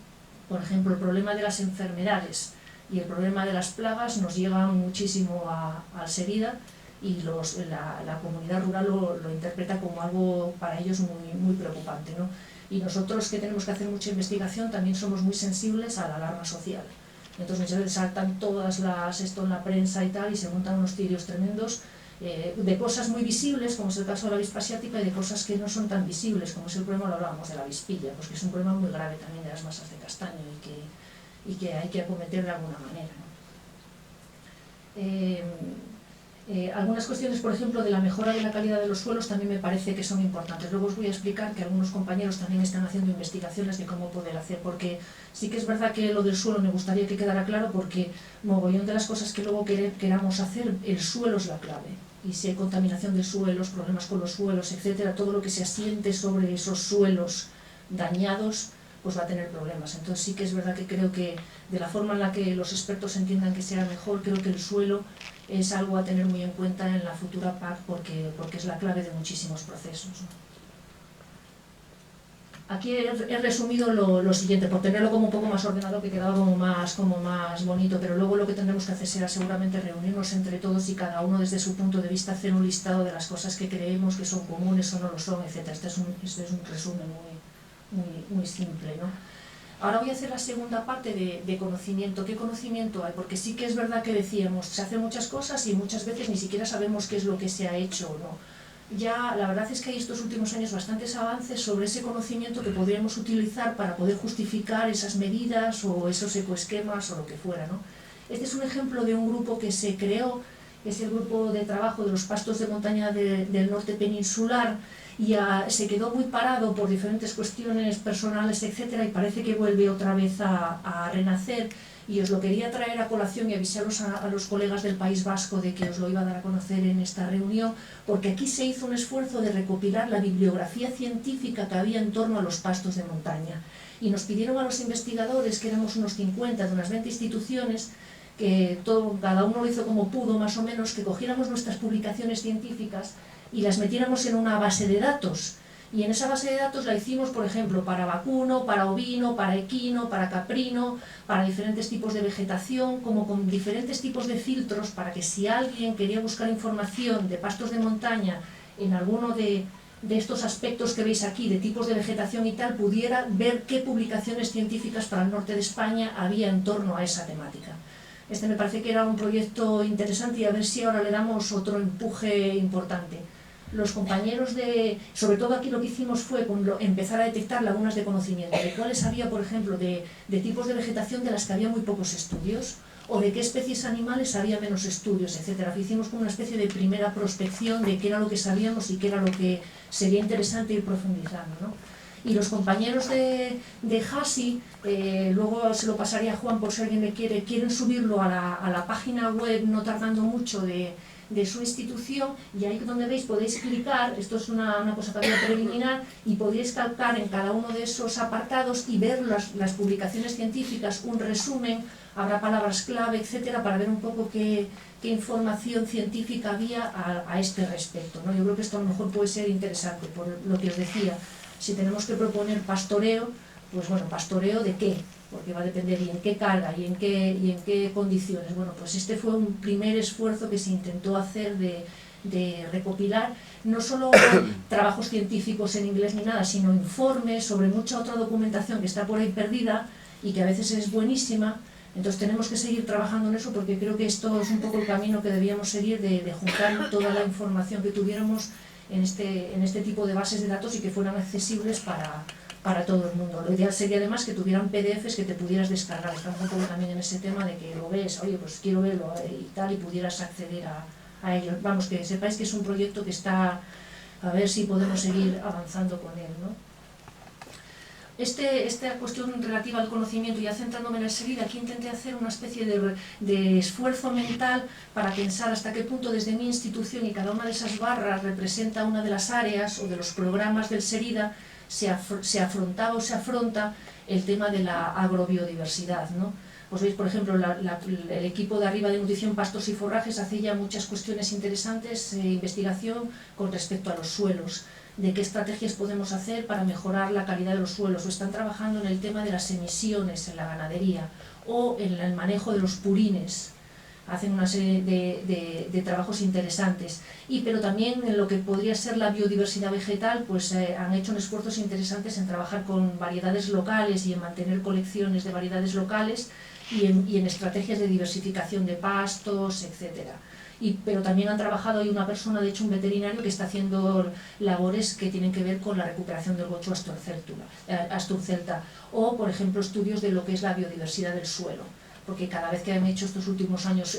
S6: por ejemplo, el problema de las enfermedades y el problema de las plagas nos llevan muchísimo al Serida, y la comunidad rural lo interpreta como algo para ellos muy preocupante, ¿no? Y nosotros, que tenemos que hacer mucha investigación, también somos muy sensibles a la alarma social. Entonces muchas veces saltan esto en la prensa y tal, y se montan unos cirios tremendos de cosas muy visibles, como es el caso de la avispa asiática, y de cosas que no son tan visibles, como es el problema, lo hablábamos, de la avispilla, pues que es un problema muy grave también de las masas de castaño y que hay que acometer de alguna manera, ¿no? Algunas cuestiones, por ejemplo, de la mejora de la calidad de los suelos también me parece que son importantes. Luego os voy a explicar que algunos compañeros también están haciendo investigaciones de cómo poder hacer, porque sí que es verdad que lo del suelo me gustaría que quedara claro, porque mogollón de las cosas que luego queramos hacer, el suelo es la clave. Y si hay contaminación de suelos, problemas con los suelos, etcétera, todo lo que se asiente sobre esos suelos dañados, pues va a tener problemas. Entonces sí que es verdad que creo que de la forma en la que los expertos entiendan que sea mejor, creo que el suelo es algo a tener muy en cuenta en la futura PAC, porque es la clave de muchísimos procesos, ¿no? Aquí he resumido lo siguiente, por tenerlo como un poco más ordenado, que quedaba como más bonito, pero luego lo que tendremos que hacer será seguramente reunirnos entre todos y cada uno desde su punto de vista hacer un listado de las cosas que creemos que son comunes o no lo son, etc. Este es un resumen muy simple, ¿no? Ahora voy a hacer la segunda parte de conocimiento. ¿Qué conocimiento hay? Porque sí que es verdad que decíamos, se hacen muchas cosas y muchas veces ni siquiera sabemos qué es lo que se ha hecho o no. Ya la verdad es que hay estos últimos años bastantes avances sobre ese conocimiento que podríamos utilizar para poder justificar esas medidas o esos ecoesquemas o lo que fuera, ¿no? Este es un ejemplo de un grupo que se creó, es el grupo de trabajo de los pastos de montaña del norte peninsular, y se quedó muy parado por diferentes cuestiones personales, etcétera, y parece que vuelve otra vez a renacer. Y os lo quería traer a colación y avisaros a los colegas del País Vasco de que os lo iba a dar a conocer en esta reunión, porque aquí se hizo un esfuerzo de recopilar la bibliografía científica que había en torno a los pastos de montaña. Y nos pidieron a los investigadores, que éramos unos 50 de unas 20 instituciones, que cada uno lo hizo como pudo, más o menos, que cogiéramos nuestras publicaciones científicas y las metiéramos en una base de datos. Y en esa base de datos la hicimos, por ejemplo, para vacuno, para ovino, para equino, para caprino, para diferentes tipos de vegetación, como con diferentes tipos de filtros, para que si alguien quería buscar información de pastos de montaña en alguno de estos aspectos que veis aquí, de tipos de vegetación y tal, pudiera ver qué publicaciones científicas para el norte de España había en torno a esa temática. Este me parece que era un proyecto interesante y a ver si ahora le damos otro empuje importante. Los compañeros sobre todo aquí lo que hicimos fue empezar a detectar lagunas de conocimiento, de cuáles había, por ejemplo, de tipos de vegetación de las que había muy pocos estudios, o de qué especies animales había menos estudios, etc. Hicimos como una especie de primera prospección de qué era lo que sabíamos y qué era lo que sería interesante ir profundizando, ¿no? Y los compañeros de HASI, luego se lo pasaría a Juan por si alguien le quieren subirlo a la página web no tardando mucho de su institución, y ahí donde veis podéis clicar, esto es una cosa todavía preliminar, y podéis calcar en cada uno de esos apartados y ver las publicaciones científicas, un resumen, habrá palabras clave, etcétera, para ver un poco qué información científica había a este respecto, ¿no? Yo creo que esto a lo mejor puede ser interesante, por lo que os decía, si tenemos que proponer pastoreo, pues bueno, ¿pastoreo de qué? Porque va a depender y en qué carga y en qué condiciones. Bueno, pues este fue un primer esfuerzo que se intentó hacer de recopilar no solo trabajos científicos en inglés ni nada, sino informes sobre mucha otra documentación que está por ahí perdida y que a veces es buenísima. Entonces tenemos que seguir trabajando en eso, porque creo que esto es un poco el camino que debíamos seguir, de juntar toda la información que tuviéramos en este tipo de bases de datos y que fueran accesibles para todo el mundo. Lo ideal sería además que tuvieran PDFs que te pudieras descargar. Estamos un poco también en ese tema de que lo ves, oye, pues quiero verlo y tal, y pudieras acceder a ello. Vamos, que sepáis que es un proyecto que está, a ver si podemos seguir avanzando con él, ¿no? Esta cuestión relativa al conocimiento, ya centrándome en el seguir, aquí intenté hacer una especie de esfuerzo mental para pensar hasta qué punto desde mi institución y cada una de esas barras representa una de las áreas o de los programas del SERIDA se afrontaba o se afronta el tema de la agrobiodiversidad, ¿no? Pues veis, por ejemplo, el equipo de arriba de nutrición, pastos y forrajes hace ya muchas cuestiones interesantes, investigación con respecto a los suelos, de qué estrategias podemos hacer para mejorar la calidad de los suelos, o están trabajando en el tema de las emisiones en la ganadería, o en el manejo de los purines, hacen una serie de trabajos interesantes, pero también en lo que podría ser la biodiversidad vegetal, pues han hecho esfuerzos interesantes en trabajar con variedades locales y en mantener colecciones de variedades locales y en estrategias de diversificación de pastos, etcétera. Pero también han trabajado, hay una persona, de hecho un veterinario, que está haciendo labores que tienen que ver con la recuperación del gocho asturcelta, o por ejemplo estudios de lo que es la biodiversidad del suelo, porque cada vez que han hecho estos últimos años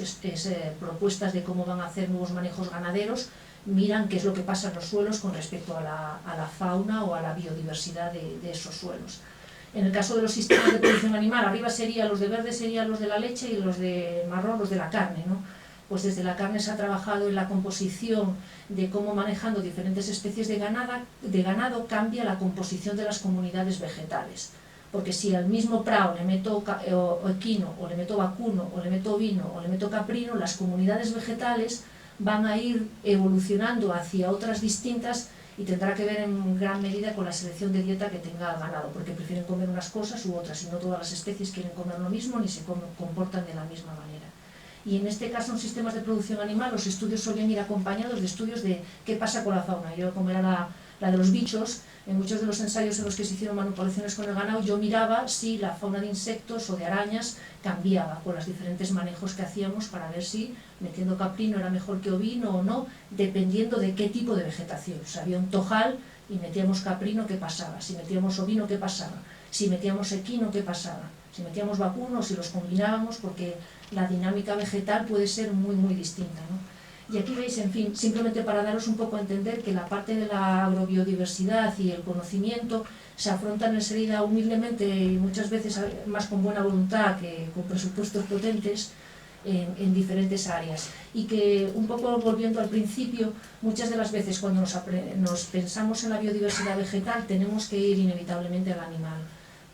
S6: propuestas de cómo van a hacer nuevos manejos ganaderos, miran qué es lo que pasa en los suelos con respecto a la fauna o a la biodiversidad de esos suelos. En el caso de los sistemas de producción animal, arriba serían los de verde, serían los de la leche, y los de marrón, los de la carne, ¿no? Pues desde la carne se ha trabajado en la composición de cómo, manejando diferentes especies de ganado cambia la composición de las comunidades vegetales. Porque si al mismo prado le meto equino, o le meto vacuno, o le meto ovino, o le meto caprino, las comunidades vegetales van a ir evolucionando hacia otras distintas y tendrá que ver en gran medida con la selección de dieta que tenga el ganado, porque prefieren comer unas cosas u otras, y no todas las especies quieren comer lo mismo ni se comportan de la misma manera. Y en este caso, en sistemas de producción animal, los estudios solían ir acompañados de estudios de qué pasa con la fauna. Yo, como era la de los bichos, en muchos de los ensayos en los que se hicieron manipulaciones con el ganado, yo miraba si la fauna de insectos o de arañas cambiaba con los diferentes manejos que hacíamos para ver si metiendo caprino era mejor que ovino o no, dependiendo de qué tipo de vegetación. O sea, había un tojal y metíamos caprino, ¿qué pasaba? Si metíamos ovino, ¿qué pasaba? Si metíamos equino, ¿qué pasaba? Si metíamos vacuno, si los combinábamos, porque la dinámica vegetal puede ser muy, muy distinta, ¿no? Y aquí veis, en fin, simplemente para daros un poco a entender que la parte de la agrobiodiversidad y el conocimiento se afrontan enseguida humildemente y muchas veces más con buena voluntad que con presupuestos potentes en diferentes áreas. Y que, un poco volviendo al principio, muchas de las veces cuando nos pensamos en la biodiversidad vegetal tenemos que ir inevitablemente al animal,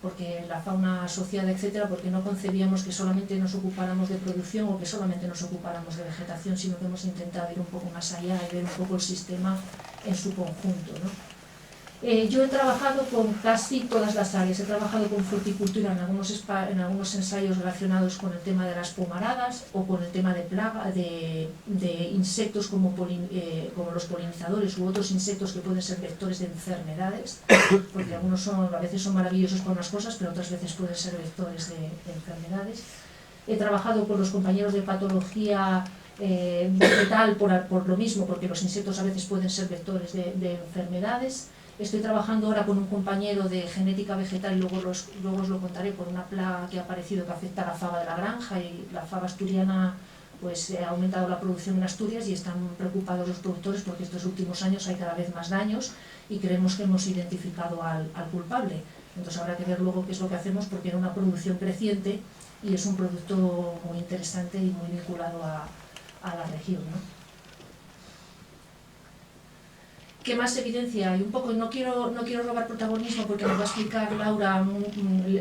S6: porque la fauna asociada, etcétera, porque no concebíamos que solamente nos ocupáramos de producción o que solamente nos ocupáramos de vegetación, sino que hemos intentado ir un poco más allá y ver un poco el sistema en su conjunto, ¿no? Yo he trabajado con casi todas las áreas, he trabajado con fruticultura en algunos ensayos relacionados con el tema de las pomaradas o con el tema de plaga, de insectos como los polinizadores u otros insectos que pueden ser vectores de enfermedades, porque algunos a veces son maravillosos para unas cosas, pero otras veces pueden ser vectores de enfermedades. He trabajado con los compañeros de patología vegetal por lo mismo, porque los insectos a veces pueden ser vectores de enfermedades. Estoy trabajando ahora con un compañero de genética vegetal y luego os lo contaré, por una plaga que ha aparecido que afecta a la fava de la granja, y la fava asturiana pues ha aumentado la producción en Asturias y están preocupados los productores porque estos últimos años hay cada vez más daños y creemos que hemos identificado al culpable. Entonces habrá que ver luego qué es lo que hacemos, porque era una producción creciente y es un producto muy interesante y muy vinculado a la región, ¿no? ¿Qué más evidencia? Y un poco, no quiero robar protagonismo porque nos va a explicar Laura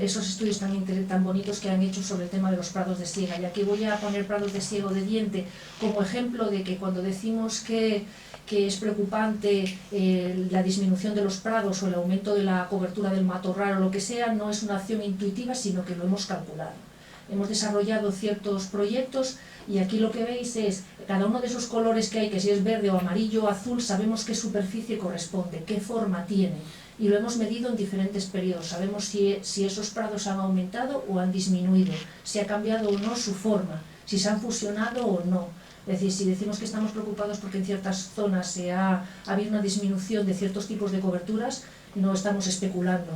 S6: esos estudios tan bonitos que han hecho sobre el tema de los prados de siega. Y aquí voy a poner prados de siega o de diente como ejemplo de que cuando decimos que es preocupante la disminución de los prados o el aumento de la cobertura del matorral o lo que sea, no es una acción intuitiva, sino que lo hemos calculado. Hemos desarrollado ciertos proyectos y aquí lo que veis es cada uno de esos colores que hay, que si es verde o amarillo o azul, sabemos qué superficie corresponde, qué forma tiene, y lo hemos medido en diferentes periodos. Sabemos si esos prados han aumentado o han disminuido, si ha cambiado o no su forma, si se han fusionado o no. Es decir, si decimos que estamos preocupados porque en ciertas zonas ha habido una disminución de ciertos tipos de coberturas, no estamos especulando.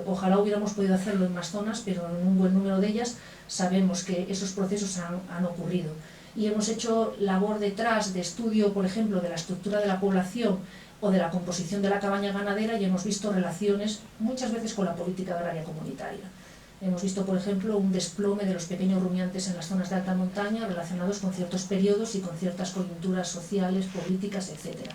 S6: Ojalá hubiéramos podido hacerlo en más zonas, pero en un buen número de ellas sabemos que esos procesos han ocurrido. Y hemos hecho labor detrás de estudio, por ejemplo, de la estructura de la población o de la composición de la cabaña ganadera, y hemos visto relaciones muchas veces con la política agraria comunitaria. Hemos visto, por ejemplo, un desplome de los pequeños rumiantes en las zonas de alta montaña relacionados con ciertos periodos y con ciertas coyunturas sociales, políticas, etc.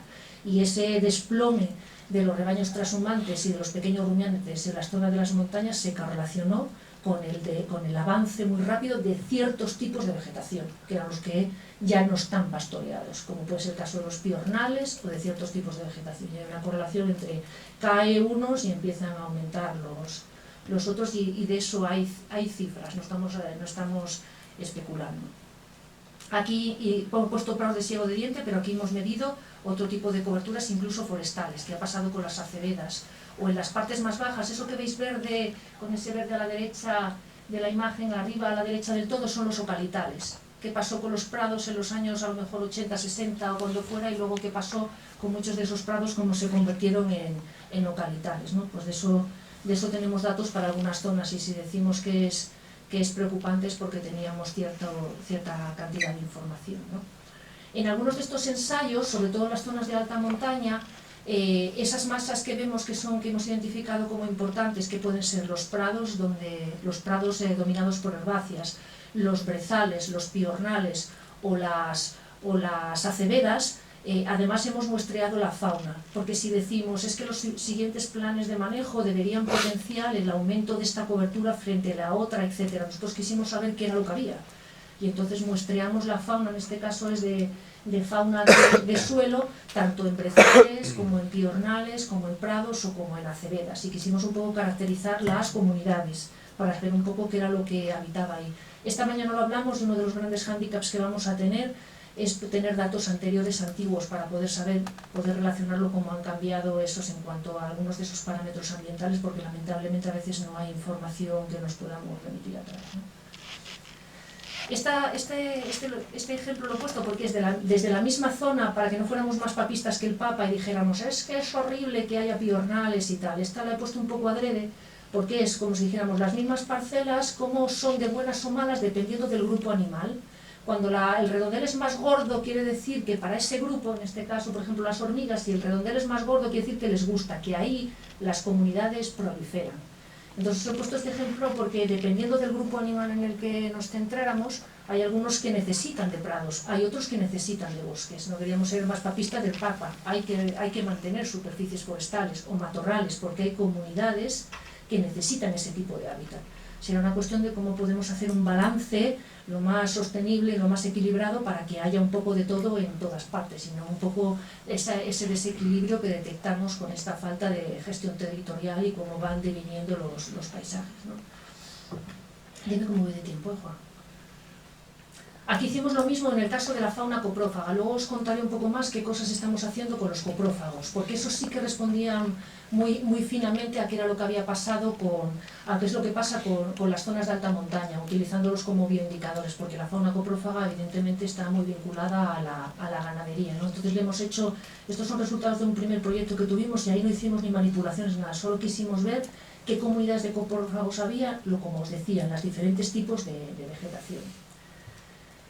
S6: Y ese desplome de los rebaños trashumantes y de los pequeños rumiantes en las zonas de las montañas se correlacionó con el avance muy rápido de ciertos tipos de vegetación, que eran los que ya no están pastoreados, como puede ser el caso de los piornales o de ciertos tipos de vegetación. Y hay una correlación entre cae unos y empiezan a aumentar los otros, y de eso hay cifras, no estamos especulando. Aquí he puesto prados de siego de diente, pero aquí hemos medido otro tipo de coberturas, incluso forestales, que ha pasado con las acevedas, o en las partes más bajas. Eso que veis verde, con ese verde a la derecha de la imagen, arriba a la derecha del todo, son los ocalitales. ¿Qué pasó con los prados en los años a lo mejor 80, 60 o cuando fuera, y luego qué pasó con muchos de esos prados, cómo se convirtieron en ocalitales, ¿no? Pues de eso tenemos datos para algunas zonas, y si decimos que es preocupante es porque teníamos cierta cantidad de información, ¿no? En algunos de estos ensayos, sobre todo en las zonas de alta montaña, esas masas que vemos que hemos identificado como importantes, que pueden ser los prados dominados por herbáceas, los brezales, los piornales o las acevedas, además hemos muestreado la fauna, porque si decimos es que los siguientes planes de manejo deberían potenciar el aumento de esta cobertura frente a la otra, etc. Nosotros quisimos saber qué era lo que había, y entonces muestreamos la fauna. En este caso es de de fauna de suelo, tanto en brezales, como en piornales, como en prados o como en acevedas. Y quisimos un poco caracterizar las comunidades para ver un poco qué era lo que habitaba ahí. Esta mañana lo hablamos, y uno de los grandes hándicaps que vamos a tener es tener datos anteriores, antiguos, para poder saber, poder relacionarlo cómo han cambiado esos en cuanto a algunos de esos parámetros ambientales, porque lamentablemente a veces no hay información que nos podamos remitir atrás, ¿no? Este ejemplo lo he puesto porque es desde la misma zona, para que no fuéramos más papistas que el Papa y dijéramos es que es horrible que haya piornales y tal. Esta la he puesto un poco adrede porque es como si dijéramos las mismas parcelas, como son de buenas o malas dependiendo del grupo animal. Cuando el redondel es más gordo, quiere decir que para ese grupo, en este caso, por ejemplo, las hormigas, si el redondel es más gordo, quiere decir que les gusta, que ahí las comunidades proliferan. Entonces, he puesto este ejemplo porque, dependiendo del grupo animal en el que nos centráramos, hay algunos que necesitan de prados, hay otros que necesitan de bosques. No queríamos ser más papistas del Papa. Hay que mantener superficies forestales o matorrales, porque hay comunidades que necesitan ese tipo de hábitat. Será una cuestión de cómo podemos hacer un balance lo más sostenible, lo más equilibrado, para que haya un poco de todo en todas partes, y no un poco ese desequilibrio que detectamos con esta falta de gestión territorial y cómo van deviniendo los paisajes, ¿no? Dime cómo voy de tiempo, Juan. Aquí hicimos lo mismo en el caso de la fauna coprófaga. Luego os contaré un poco más qué cosas estamos haciendo con los coprófagos, porque eso sí que respondían muy finamente a qué era lo que había pasado a qué es lo que pasa con las zonas de alta montaña, utilizándolos como bioindicadores, porque la fauna coprófaga evidentemente está muy vinculada a la ganadería, ¿no? Entonces le hemos hecho, estos son resultados de un primer proyecto que tuvimos, y ahí no hicimos ni manipulaciones, nada, solo quisimos ver qué comunidades de coprófagos había, como os decía, en los diferentes tipos de vegetación.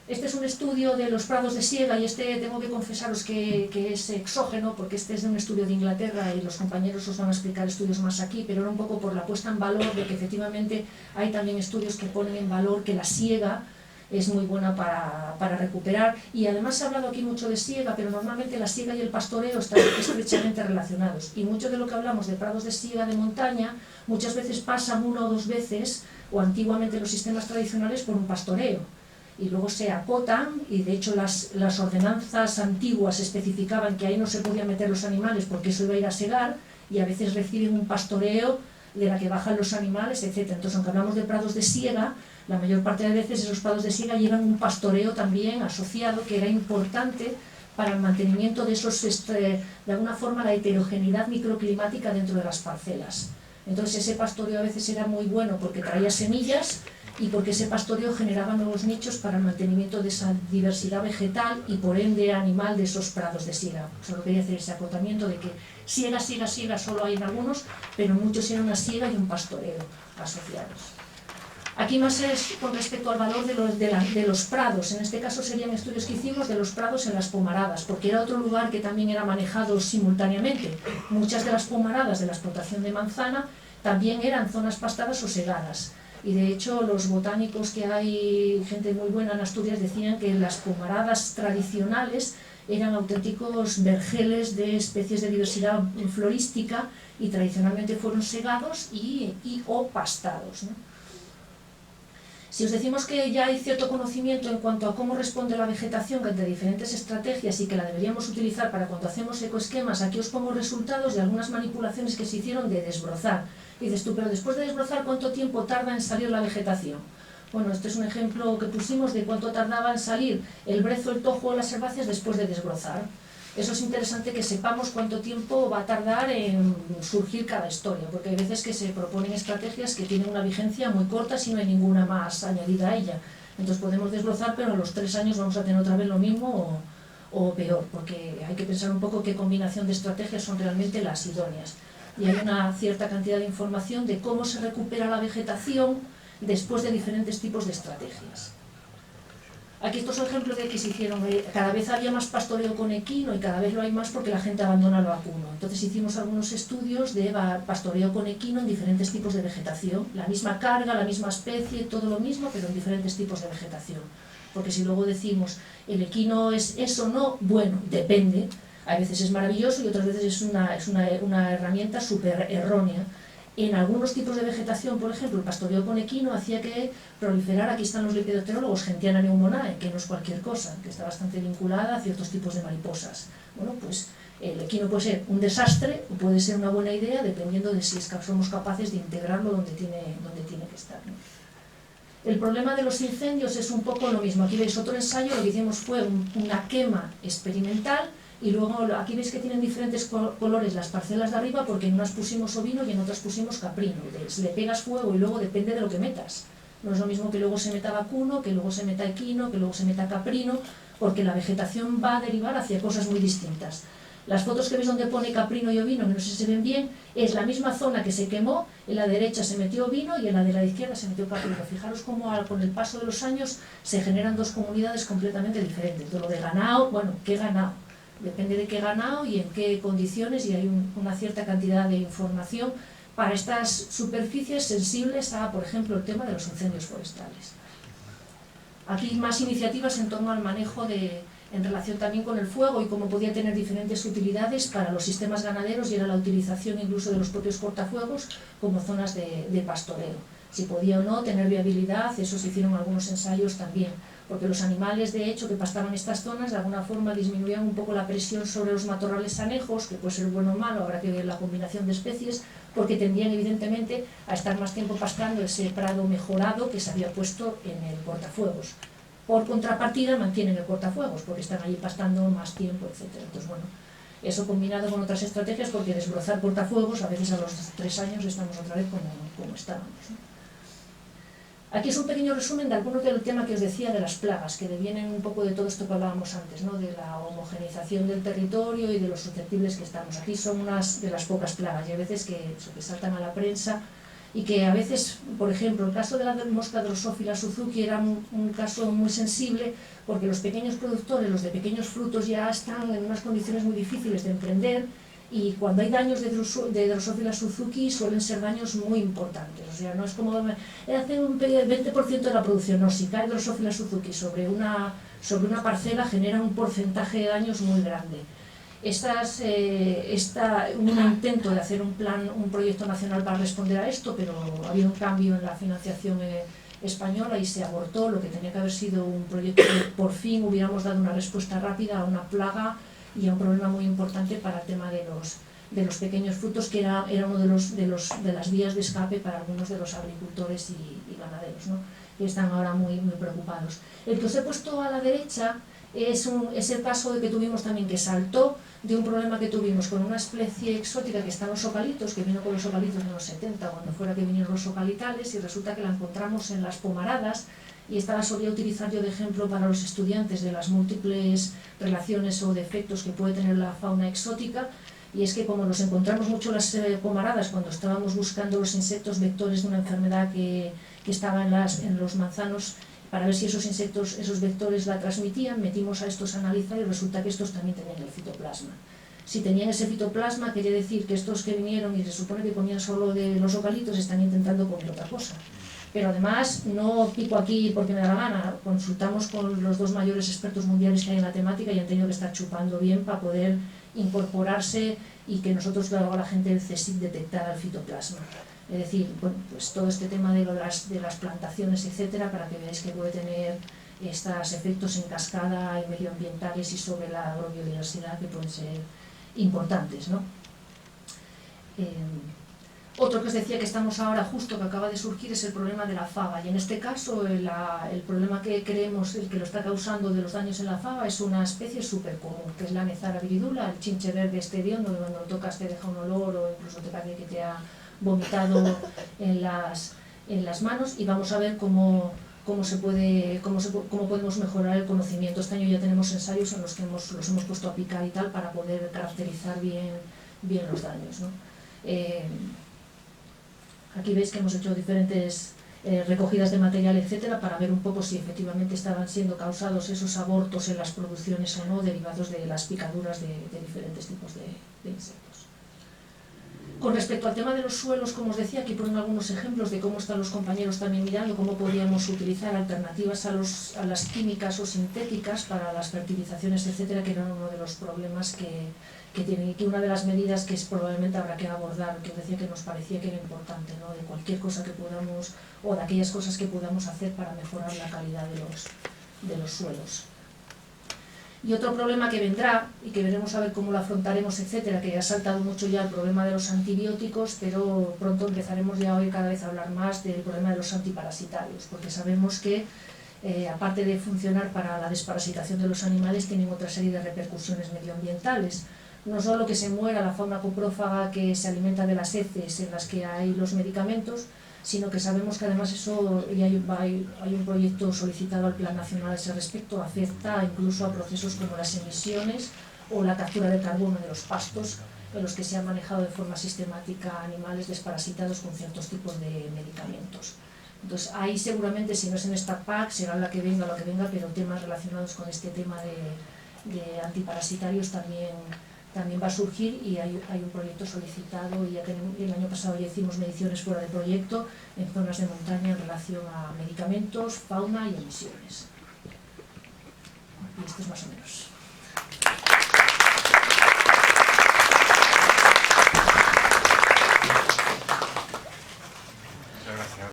S6: Este es un estudio de los prados de siega, y tengo que confesaros que es exógeno, porque este es de un estudio de Inglaterra y los compañeros os van a explicar estudios más aquí, pero era un poco por la puesta en valor de que efectivamente hay también estudios que ponen en valor que la siega es muy buena para recuperar, y además se ha hablado aquí mucho de siega, pero normalmente la siega y el pastoreo están estrechamente relacionados, y mucho de lo que hablamos de prados de siega de montaña muchas veces pasan una o dos veces, o antiguamente los sistemas tradicionales, por un pastoreo, y luego se acotan, y de hecho las ordenanzas antiguas especificaban que ahí no se podían meter los animales porque eso iba a ir a segar, y a veces reciben un pastoreo de la que bajan los animales, etc. Entonces, aunque hablamos de prados de siega, la mayor parte de veces esos prados de siega llevan un pastoreo también asociado, que era importante para el mantenimiento de esos, de alguna forma, la heterogeneidad microclimática dentro de las parcelas. Entonces ese pastoreo a veces era muy bueno porque traía semillas, y porque ese pastoreo generaba nuevos nichos para el mantenimiento de esa diversidad vegetal y por ende animal de esos prados de siega. Solo quería hacer ese acotamiento de que siega solo hay en algunos, pero muchos eran una siega y un pastoreo asociados. Aquí más es con respecto al valor de los prados. En este caso serían estudios que hicimos de los prados en las pomaradas, porque era otro lugar que también era manejado simultáneamente. Muchas de las pomaradas de la explotación de manzana también eran zonas pastadas o segadas. Y de hecho los botánicos, que hay gente muy buena en Asturias, decían que las pomaradas tradicionales eran auténticos vergeles de especies de diversidad florística, y tradicionalmente fueron segados o pastados, ¿no? Si os decimos que ya hay cierto conocimiento en cuanto a cómo responde la vegetación ante diferentes estrategias y que la deberíamos utilizar para cuando hacemos ecoesquemas, aquí os pongo resultados de algunas manipulaciones que se hicieron de desbrozar. Y dices tú, pero después de desbrozar, ¿cuánto tiempo tarda en salir la vegetación? Bueno, este es un ejemplo que pusimos de cuánto tardaba en salir el brezo, el tojo o las herbáceas después de desbrozar. Eso es interesante, que sepamos cuánto tiempo va a tardar en surgir cada historia, porque hay veces que se proponen estrategias que tienen una vigencia muy corta si no hay ninguna más añadida a ella. Entonces podemos desbrozar, pero a los 3 años vamos a tener otra vez lo mismo o peor, porque hay que pensar un poco qué combinación de estrategias son realmente las idóneas. Y hay una cierta cantidad de información de cómo se recupera la vegetación después de diferentes tipos de estrategias. Aquí estos son ejemplos de que se hicieron, cada vez había más pastoreo con equino, y cada vez lo hay más porque la gente abandona el vacuno. Entonces hicimos algunos estudios de pastoreo con equino en diferentes tipos de vegetación, la misma carga, la misma especie, todo lo mismo, pero en diferentes tipos de vegetación. Porque si luego decimos, el equino es eso, no, bueno, depende. A veces es maravilloso y otras veces es una herramienta súper errónea. En algunos tipos de vegetación, por ejemplo, el pastoreo con equino hacía que proliferara, aquí están los lepidopterólogos, Gentiana pneumoniae, que no es cualquier cosa, que está bastante vinculada a ciertos tipos de mariposas. Bueno, pues el equino puede ser un desastre o puede ser una buena idea dependiendo de si somos capaces de integrarlo donde tiene que estar, ¿no? El problema de los incendios es un poco lo mismo. Aquí veis otro ensayo, lo que hicimos fue una quema experimental y luego aquí veis que tienen diferentes colores las parcelas de arriba porque en unas pusimos ovino y en otras pusimos caprino. Le pegas fuego y luego depende de lo que metas. No es lo mismo que luego se meta vacuno, que luego se meta equino, que luego se meta caprino, porque la vegetación va a derivar hacia cosas muy distintas. Las fotos que veis donde pone caprino y ovino, que no sé si se ven bien, es la misma zona que se quemó, en la derecha se metió ovino y en la de la izquierda se metió caprino. Fijaros cómo con el paso de los años se generan dos comunidades completamente diferentes. De lo de ganado, bueno, ¿qué ganado? Depende de qué ganado y en qué condiciones, y hay una cierta cantidad de información para estas superficies sensibles a, por ejemplo, el tema de los incendios forestales. Aquí más iniciativas en torno al manejo en relación también con el fuego y cómo podía tener diferentes utilidades para los sistemas ganaderos, y era la utilización incluso de los propios cortafuegos como zonas de pastoreo. Si podía o no tener viabilidad, eso se hicieron algunos ensayos también, porque los animales de hecho que pastaban estas zonas de alguna forma disminuían un poco la presión sobre los matorrales anejos, que puede ser bueno o malo, habrá que ver la combinación de especies, porque tendían evidentemente a estar más tiempo pastando ese prado mejorado que se había puesto en el cortafuegos. Por contrapartida mantienen el cortafuegos porque están allí pastando más tiempo, etc. Entonces, bueno, eso combinado con otras estrategias, porque desbrozar cortafuegos a veces a los 3 años estamos otra vez como estábamos, ¿no? Aquí es un pequeño resumen de algunos del tema que os decía de las plagas, que devienen un poco de todo esto que hablábamos antes, ¿no? De la homogeneización del territorio y de los susceptibles que estamos. Aquí son unas de las pocas plagas, y a veces que saltan a la prensa, y que a veces, por ejemplo, el caso de la mosca Drosophila Suzuki era un caso muy sensible, porque los pequeños productores, los de pequeños frutos, ya están en unas condiciones muy difíciles de emprender, y cuando hay daños de Drosophila Suzuki suelen ser daños muy importantes. O sea, no es como hace un 20% de la producción, no, si cae Drosophila Suzuki sobre una parcela genera un porcentaje de daños muy grande. Un intento de hacer un proyecto nacional para responder a esto, pero había un cambio en la financiación española y se abortó lo que tenía que haber sido un proyecto que por fin hubiéramos dado una respuesta rápida a una plaga y a un problema muy importante para el tema de los pequeños frutos, que era uno de las vías de escape para algunos de los agricultores y ganaderos, ¿no? Que están ahora muy, muy preocupados. El que os he puesto a la derecha es el caso de que tuvimos también, que saltó de un problema que tuvimos con una especie exótica que está en los ocalitos, que vino con los ocalitos en los 70, cuando fuera que vinieron los ocalitales, y resulta que la encontramos en las pomaradas, y esta la solía utilizar yo de ejemplo para los estudiantes de las múltiples relaciones o defectos que puede tener la fauna exótica. Y es que como nos encontramos mucho en las pomaradas cuando estábamos buscando los insectos vectores de una enfermedad que estaba en los manzanos, para ver si esos insectos, esos vectores la transmitían, metimos a estos a analizar y resulta que estos también tenían el fitoplasma. Si tenían ese fitoplasma, quería decir que estos que vinieron y se supone que comían solo de los ocalitos están intentando comer otra cosa. Pero además, no pico aquí porque me da la gana, consultamos con los 2 mayores expertos mundiales que hay en la temática y han tenido que estar chupando bien para poder incorporarse y que nosotros, luego la gente del CSIC detectara el fitoplasma. Es decir, bueno, pues todo este tema de las plantaciones, etcétera, para que veáis que puede tener estos efectos en cascada y medioambientales y sobre la agrobiodiversidad que pueden ser importantes, ¿no? Otro que os decía que estamos ahora justo, que acaba de surgir, es el problema de la fava, y en este caso el problema que creemos, el que lo está causando de los daños en la fava, es una especie súper común, que es la Nezara viridula, el chinche verde hediondo, donde cuando lo tocas te deja un olor o incluso te parece que te ha vomitado en las manos, y vamos a ver cómo podemos mejorar el conocimiento. Este año ya tenemos ensayos en los que los hemos puesto a picar y tal para poder caracterizar bien los daños, ¿no? Aquí veis que hemos hecho diferentes recogidas de material, etcétera, para ver un poco si efectivamente estaban siendo causados esos abortos en las producciones o no, derivados de las picaduras de diferentes tipos de insectos. Con respecto al tema de los suelos, como os decía, aquí ponen algunos ejemplos de cómo están los compañeros también mirando, cómo podríamos utilizar alternativas a las químicas o sintéticas para las fertilizaciones, etcétera, que eran uno de los problemas que tienen, y que una de las medidas que probablemente habrá que abordar, que os decía que nos parecía que era importante, ¿no? De cualquier cosa que podamos, o de aquellas cosas que podamos hacer para mejorar la calidad de los suelos. Y otro problema que vendrá, y que veremos a ver cómo lo afrontaremos, etcétera, que ha saltado mucho ya el problema de los antibióticos, pero pronto empezaremos ya hoy cada vez a hablar más del problema de los antiparasitarios, porque sabemos que, aparte de funcionar para la desparasitación de los animales, tienen otra serie de repercusiones medioambientales. No solo que se muera la fauna coprófaga que se alimenta de las heces en las que hay los medicamentos, sino que sabemos que además eso, y hay un proyecto solicitado al Plan Nacional a ese respecto, afecta incluso a procesos como las emisiones o la captura de carbono de los pastos, en los que se han manejado de forma sistemática animales desparasitados con ciertos tipos de medicamentos. Entonces ahí seguramente, si no es en esta PAC, será la que venga, pero temas relacionados con este tema de antiparasitarios también va a surgir, y hay un proyecto solicitado, y el año pasado ya hicimos mediciones fuera de proyecto en zonas de montaña en relación a medicamentos, fauna y emisiones. Y esto es más o menos.